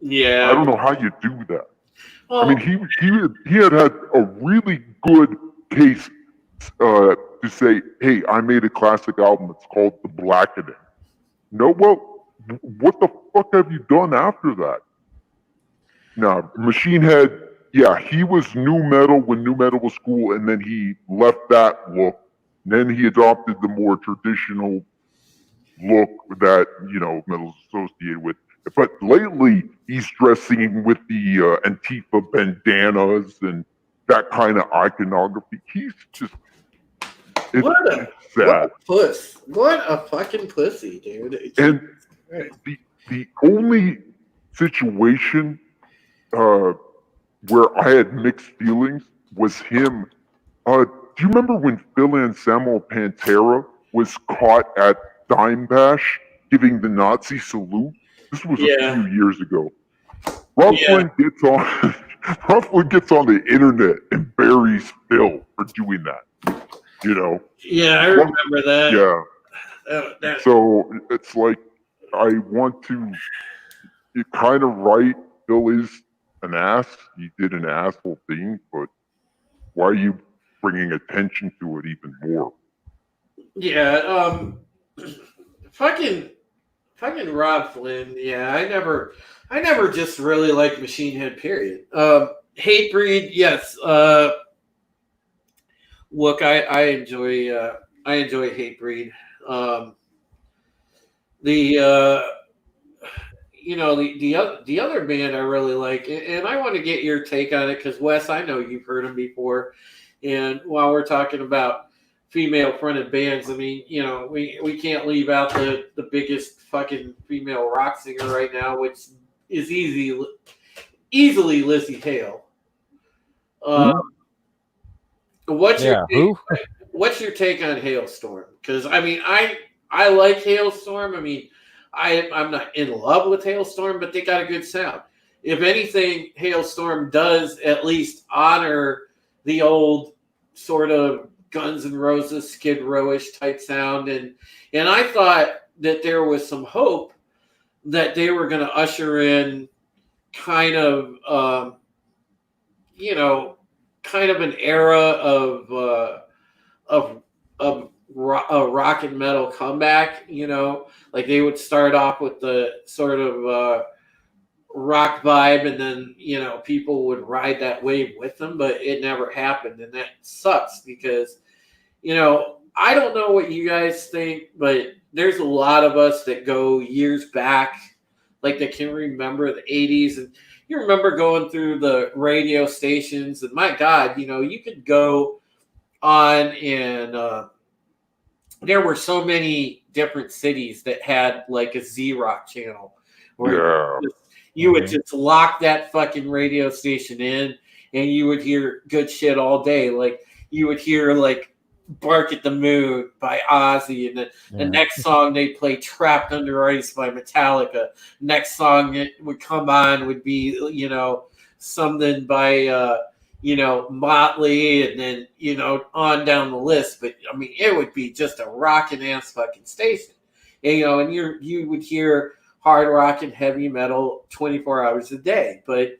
Yeah, I don't know how you do that. Well, I mean, he had a really good case to say, hey, I made a classic album. It's called The Blackening. No, well, what the fuck have you done after that? Now, Machine Head yeah, he was new metal when new metal was cool, and then he left that look. And then he adopted the more traditional look that metal's associated with. But lately, he's dressing with the Antifa bandanas and that kind of iconography. He's just it's sad. What a puss! What a fucking pussy, dude! And the only situation where I had mixed feelings was him. Do you remember when Phil Anselmo Pantera was caught at Dime Bash giving the Nazi salute? This was a few years ago. Rufflin gets on Rufflin gets on the internet and buries Phil for doing that. Yeah, I remember that. Yeah. So it's like I want to. You're kind of right. Phil is an ass. He did an asshole thing, but why are you bringing attention to it even more? Yeah, fucking Rob Flynn. Yeah, I never just really liked Machine Head. Period. Hatebreed. Yes. Look, I enjoy Hatebreed. The other band I really like, and I want to get your take on it because Wes, I know you've heard them before. And while we're talking about female fronted bands, I mean, we can't leave out the biggest fucking female rock singer right now, which is easily Lizzie Hale. What's your take on Hailstorm? Because I mean, I like Hailstorm. I mean, I'm not in love with Hailstorm, but they got a good sound. If anything, Hailstorm does at least honor the old sort of Guns N' Roses, Skid Row-ish type sound, and I thought that there was some hope that they were going to usher in kind of an era of rock and metal comeback. Like they would start off with the sort of rock vibe, and then people would ride that wave with them, but it never happened, and that sucks because I don't know what you guys think, but there's a lot of us that go years back, like that can remember the 80s, and you remember going through the radio stations, and my God, you could go on and there were so many different cities that had like a Z-Rock channel where you would just lock that fucking radio station in and you would hear good shit all day. Like you would hear like Bark at the Moon by Ozzy, and then the next song they play Trapped Under Ice by Metallica. Next song it would come on would be, something by Motley, and then on down the list. But I mean, it would be just a rockin' ass fucking station, and you would hear hard rock and heavy metal 24 hours a day. But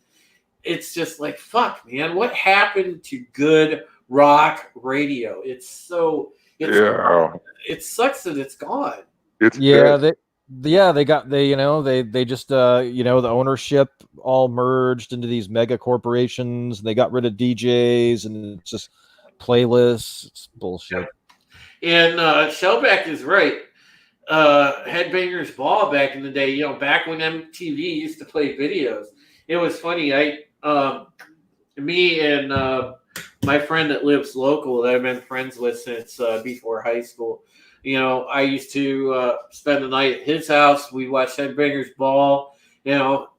it's just like, fuck, man, what happened to good rock radio? It sucks that it's gone. It's they just the ownership all merged into these mega corporations. They got rid of DJs, and it's just playlists. It's bullshit. And Shellback is right. Headbangers Ball back in the day, back when MTV used to play videos. It was funny. Me and my friend that lives local that I've been friends with since before high school. I used to spend the night at his house. We'd watch Headbangers Ball.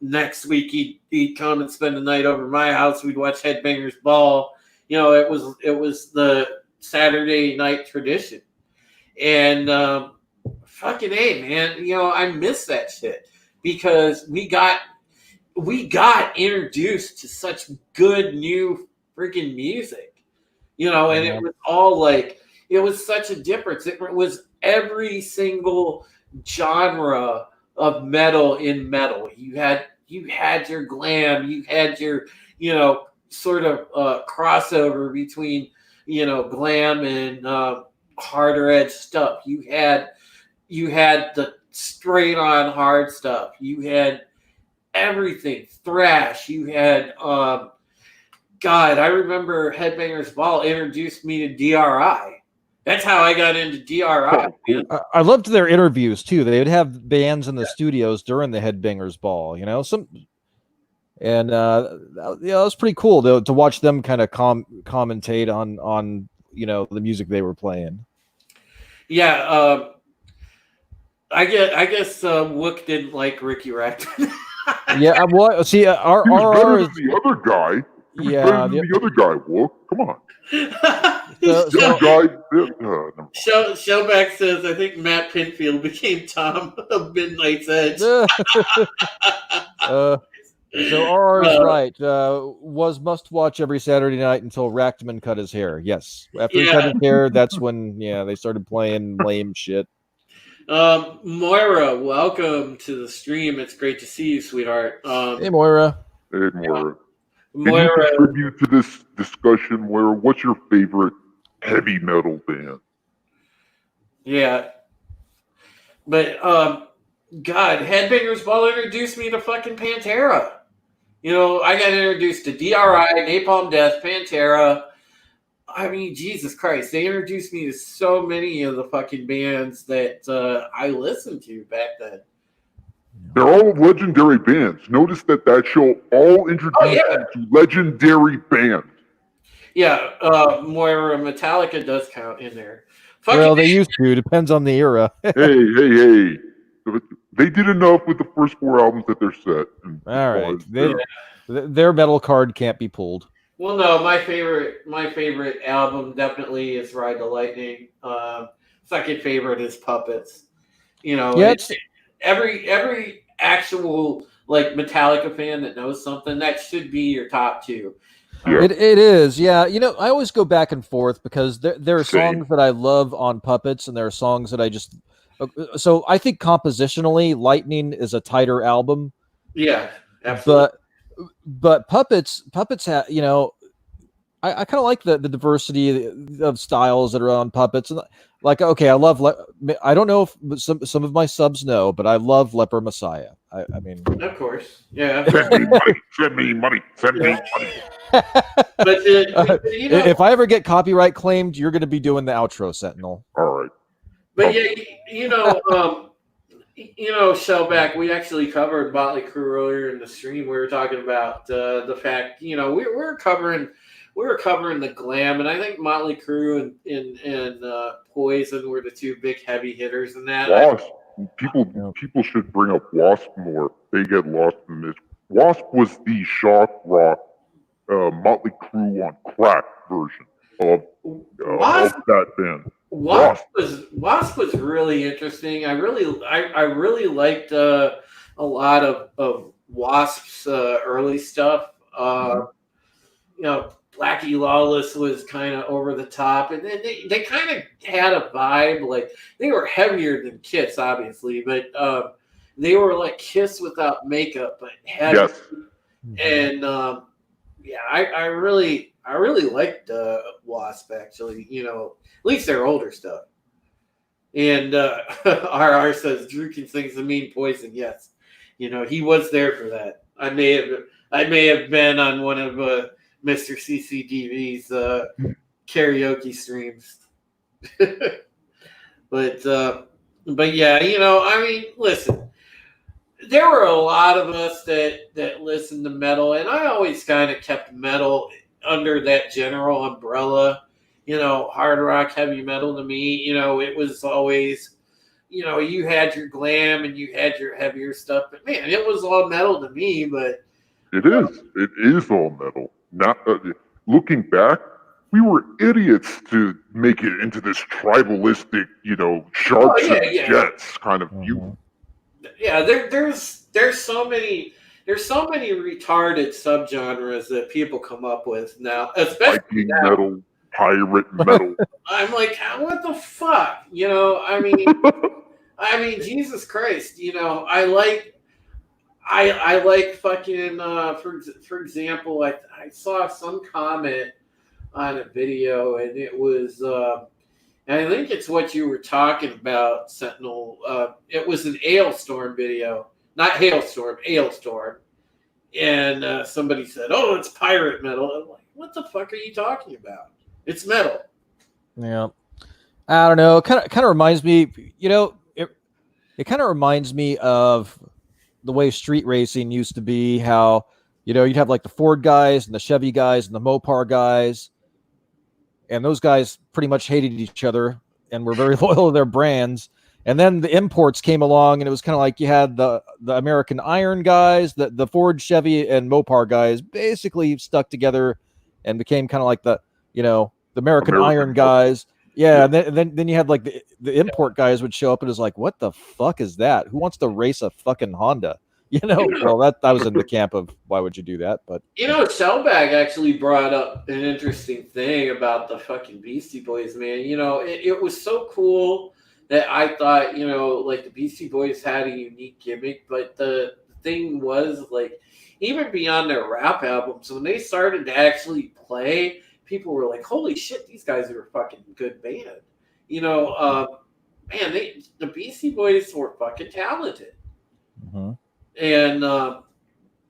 Next week he'd come and spend the night over at my house. We'd watch Headbangers Ball. It was the Saturday night tradition. And fucking A, man, I miss that shit because we got introduced to such good new freaking music, and it was all like, it was such a difference. It was every single genre of metal in metal. You had your glam, you had your, sort of crossover between, glam and harder edge stuff. You had the straight on hard stuff. You had everything, thrash. You had God, I remember Headbangers Ball introduced me to DRI. That's how I got into DRI. Oh, cool. I loved their interviews too. They would have bands in the studios during the Headbangers Ball, you know, and it was pretty cool to watch them kind of commentate on you know the music they were playing. Yeah, I guess Wook didn't like Ricky Rackman. Yeah, well, see, He was better RR is than the other guy. He was Yeah, better than the other guy, Wolf. Come on. So- The other guy. Never mind. Shellback says, I think Matt Pinfield became Tom of Midnight's Edge. So RR is right. Was must watch every Saturday night until Rackman cut his hair. Yes, after he cut his hair, that's when they started playing lame shit. Moira, welcome to the stream. It's great to see you, sweetheart. Hey, Moira. Hey, Moira. Can you Moira, contribute to this discussion, Moira? What's your favorite heavy metal band? yeah. But, God, Headbangers Ball introduced me to fucking Pantera. You know, I got introduced to DRI, Napalm Death, Pantera. I mean, Jesus Christ. They introduced me to so many of the fucking bands that I listened to back then. They're all legendary bands. Notice that show all introduced you to legendary bands. Yeah, Moira, Metallica does count in there. Well, they used to. Depends on the era. hey. They did enough with the first 4 albums that they're set. All right. Their metal card can't be pulled. Well, no, my favorite album definitely is Ride the Lightning. Second favorite is Puppets. You know, every actual like Metallica fan that knows something, that should be your top two. Yeah. It is, yeah. You know, I always go back and forth because there are songs that I love on Puppets, and there are songs that I just. So I think compositionally, Lightning is a tighter album. Yeah, absolutely. But Puppets have, you know, I kind of like the diversity of styles that are on Puppets. And like, okay, I don't know if some of my subs know, but I love Leper Messiah. I mean, of course, yeah. Send me money. But you know, if I ever get copyright claimed, you're going to be doing the outro, Sentinel. All right. But yeah, you know, Shellback, we actually covered Motley Crue earlier in the stream. We were talking about the fact, you know, we were covering the glam, and I think Motley Crue and Poison were the two big heavy hitters in that. Wasp. People should bring up Wasp more. They get lost in this. Wasp was the shock rock Motley Crue on crack version of that band. Wasp was really interesting. I really liked a lot of Wasp's early stuff. You know, Blackie Lawless was kind of over the top, and then they kind of had a vibe like they were heavier than Kiss, obviously, but they were like Kiss without makeup, but heavy. Yes. And I really liked Wasp, actually. You know, at least their older stuff. And RR says Drew can sing some mean Poison. Yes, you know, he was there for that. I may have been on one of Mr. CCDV's karaoke streams. But yeah, you know, I mean, listen, there were a lot of us that listened to metal, and I always kind of kept metal under that general umbrella. You know, hard rock, heavy metal to me, you know, it was always, you know, you had your glam and you had your heavier stuff, but man, it was all metal to me. But it is all metal. Not looking back, we were idiots to make it into this tribalistic, you know, sharks and jets kind of view. Yeah, there's so many retarded subgenres that people come up with now, especially Viking now. metal, pirate metal. I'm like, what the fuck? You know, I mean, Jesus Christ, you know, I like fucking for example, I saw some comment on a video, and it was and I think it's what you were talking about, Sentinel. It was an Ailstorm video, not Hailstorm, Ailstorm. And somebody said, "Oh, it's pirate metal." I'm like, what the fuck are you talking about? It's metal. Yeah. I don't know. Kind of reminds me, it kind of reminds me of the way street racing used to be, how, you'd have like the Ford guys and the Chevy guys and the Mopar guys, and those guys pretty much hated each other and were very loyal to their brands. And then the imports came along, and it was kind of like you had the American Iron guys, the Ford, Chevy, and Mopar guys basically stuck together and became kind of like the American Iron guys. Yeah, and then you had like the import guys would show up, and it was like, what the fuck is that? Who wants to race a fucking Honda? Well, that was in the camp of why would you do that? But Shellbag actually brought up an interesting thing about the fucking Beastie Boys, man. It was so cool that I thought, like the Beastie Boys had a unique gimmick, but the thing was, like, even beyond their rap albums, when they started to actually play, people were like, holy shit, these guys are a fucking good band. Man, the Beastie Boys were fucking talented. Mm-hmm. And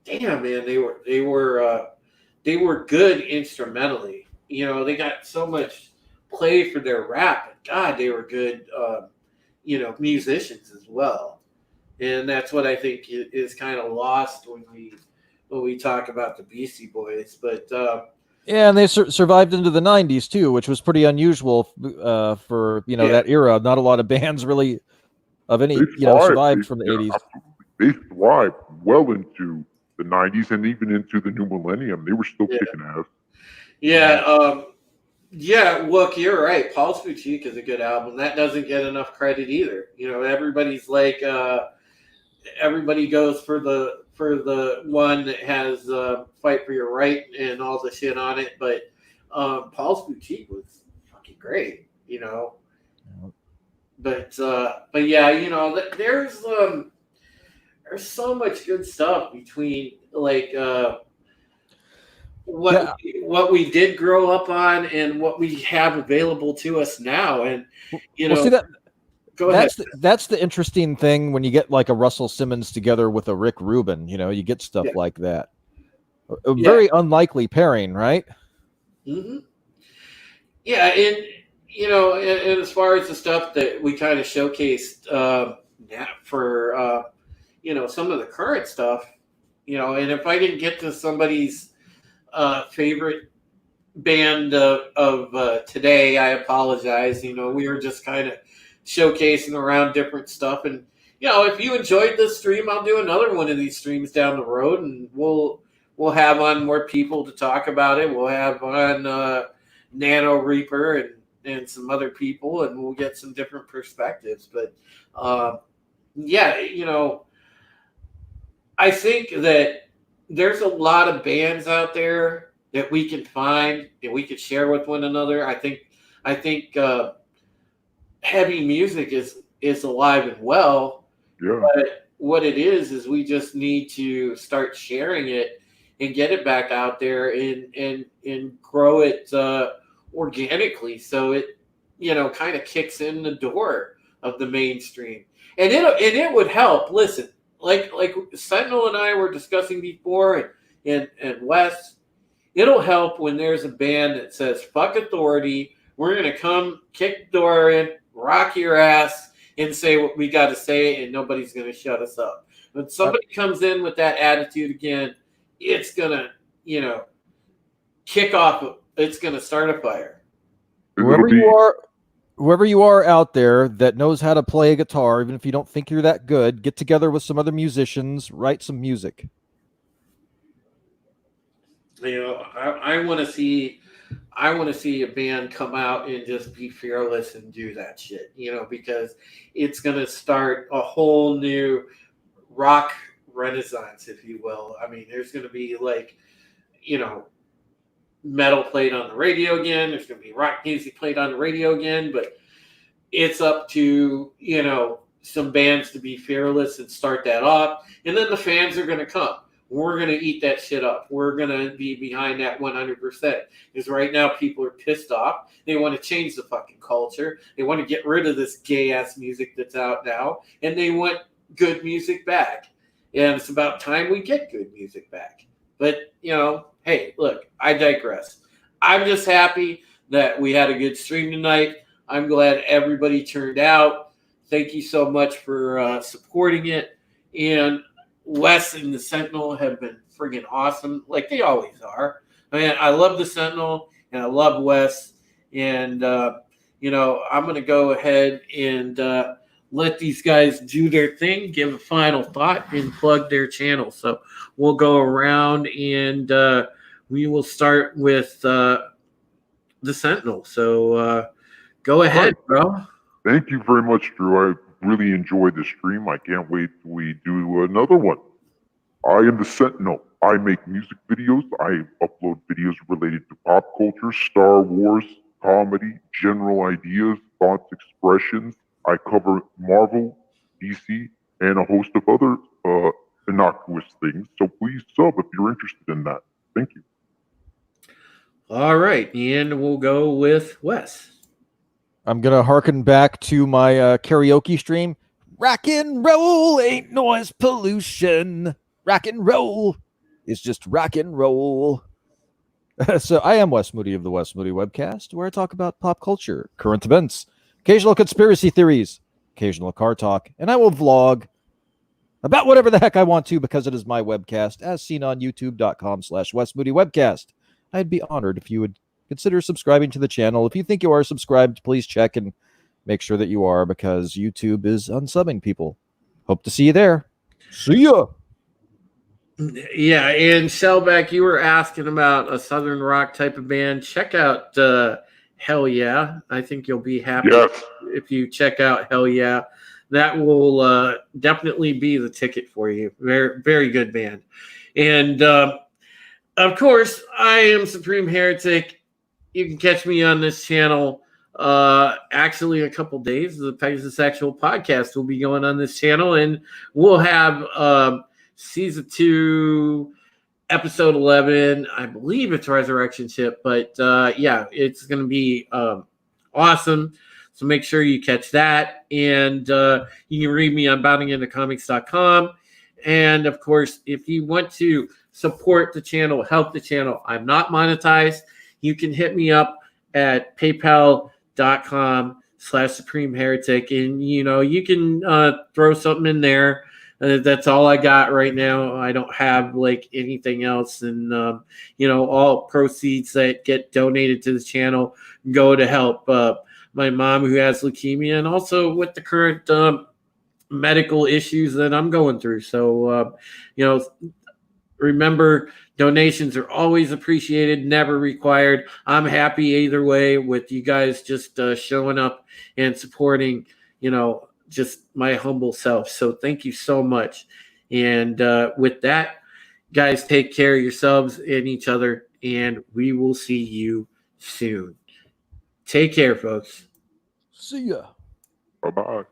damn, man, they were good instrumentally. They got so much play for their rap, but God, they were good musicians as well. And that's what I think is kind of lost when we talk about the Beastie Boys. But yeah, and they survived into the 90s too, which was pretty unusual for that era. Not a lot of bands really of any survived from the 80s. Absolutely. They thrived well into the 90s and even into the new millennium. They were still kicking ass. Yeah, look, you're right. Paul's Boutique is a good album. That doesn't get enough credit either. Everybody's like, everybody goes for the one that has Fight for Your Right and all the shit on it. But Paul's Boutique was fucking great, But yeah, there's so much good stuff between like what we did grow up on and what we have available to us now. And see that. Go ahead. That's the interesting thing when you get like a Russell Simmons together with a Rick Rubin. You get stuff like that. A very unlikely pairing, right? Mm-hmm. Yeah, and and as far as the stuff that we kind of showcased for some of the current stuff, and if I didn't get to somebody's favorite band of today, I apologize. We were just kind of showcasing around different stuff, and if you enjoyed this stream, I'll do another one of these streams down the road, and we'll have on more people to talk about it. We'll have on Nano Reaper and some other people, and we'll get some different perspectives. But I think that there's a lot of bands out there that we can find and we could share with one another. I think heavy music is alive and well. Yeah. But what it is we just need to start sharing it and get it back out there and grow it organically, so it kind of kicks in the door of the mainstream, and it would help. Listen, like Sentinel and I were discussing before, and Wes, it'll help when there's a band that says fuck authority. We're gonna come kick the door in, rock your ass, and say what we got to say, and nobody's gonna shut us up. When somebody comes in with that attitude again, it's gonna kick off. It's gonna start a fire. Whoever you are out there that knows how to play a guitar, even if you don't think you're that good, get together with some other musicians, write some music. I want to see a band come out and just be fearless and do that shit, because it's going to start a whole new rock renaissance, if you will. I mean, there's going to be metal played on the radio again. There's going to be rock music played on the radio again, but it's up to, some bands to be fearless and start that off. And then the fans are going to come. We're going to eat that shit up. We're going to be behind that 100%. Because right now people are pissed off. They want to change the fucking culture. They want to get rid of this gay-ass music that's out now. And they want good music back. And it's about time we get good music back. But, hey, hey, look, I digress. I'm just happy that we had a good stream tonight. I'm glad everybody turned out. Thank you so much for supporting it. And Wes and the Sentinel have been friggin' awesome, like they always are. I mean, I love the Sentinel and I love Wes. And, I'm going to go ahead and let these guys do their thing, give a final thought, and plug their channel. So we'll go around and we will start with the Sentinel. So go ahead, bro. Thank you very much, Drew. I really enjoyed the stream. I can't wait till we do another one. I am the Sentinel. I make music videos. I upload videos related to pop culture, Star Wars, comedy, general ideas, thoughts, expressions. I cover Marvel, DC, and a host of other innocuous things. So please sub if you're interested in that. Thank you. All right, and we'll go with Wes. I'm going to harken back to my karaoke stream. Rock and roll ain't noise pollution. Rock and roll is just rock and roll. So I am Wes Moody of the Wes Moody Webcast, where I talk about pop culture, current events, occasional conspiracy theories, occasional car talk, and I will vlog about whatever the heck I want to because it is my webcast, as seen on youtube.com/Wes Moody Webcast. I'd be honored if you would consider subscribing to the channel. If you think you are subscribed, please check and make sure that you are, because YouTube is unsubbing people. Hope to see you there. See ya. Yeah, and Shellback, you were asking about a Southern rock type of band. Check out Hell Yeah. I think you'll be happy if you check out Hell Yeah. That will definitely be the ticket for you. Very, very good band. And, of course, I am Supreme Heretic. You can catch me on this channel. Actually, a couple days, the Pegasus Actual podcast will be going on this channel, and we'll have season 2, episode 11. I believe it's Resurrection Ship, but yeah, it's going to be awesome. So make sure you catch that, and you can read me on boundingintocomics.com. And of course, if you want to support the channel, help the channel, I'm not monetized. You can hit me up at paypal.com/Supreme Heretic, and you can throw something in there. That's all I got right now. I don't have like anything else, and all proceeds that get donated to the channel go to help my mom who has leukemia, and also with the current medical issues that I'm going through. So remember, donations are always appreciated, never required. I'm happy either way with you guys just showing up and supporting, just my humble self. So thank you so much. And with that, guys, take care of yourselves and each other, and we will see you soon. Take care, folks. See ya. Bye-bye.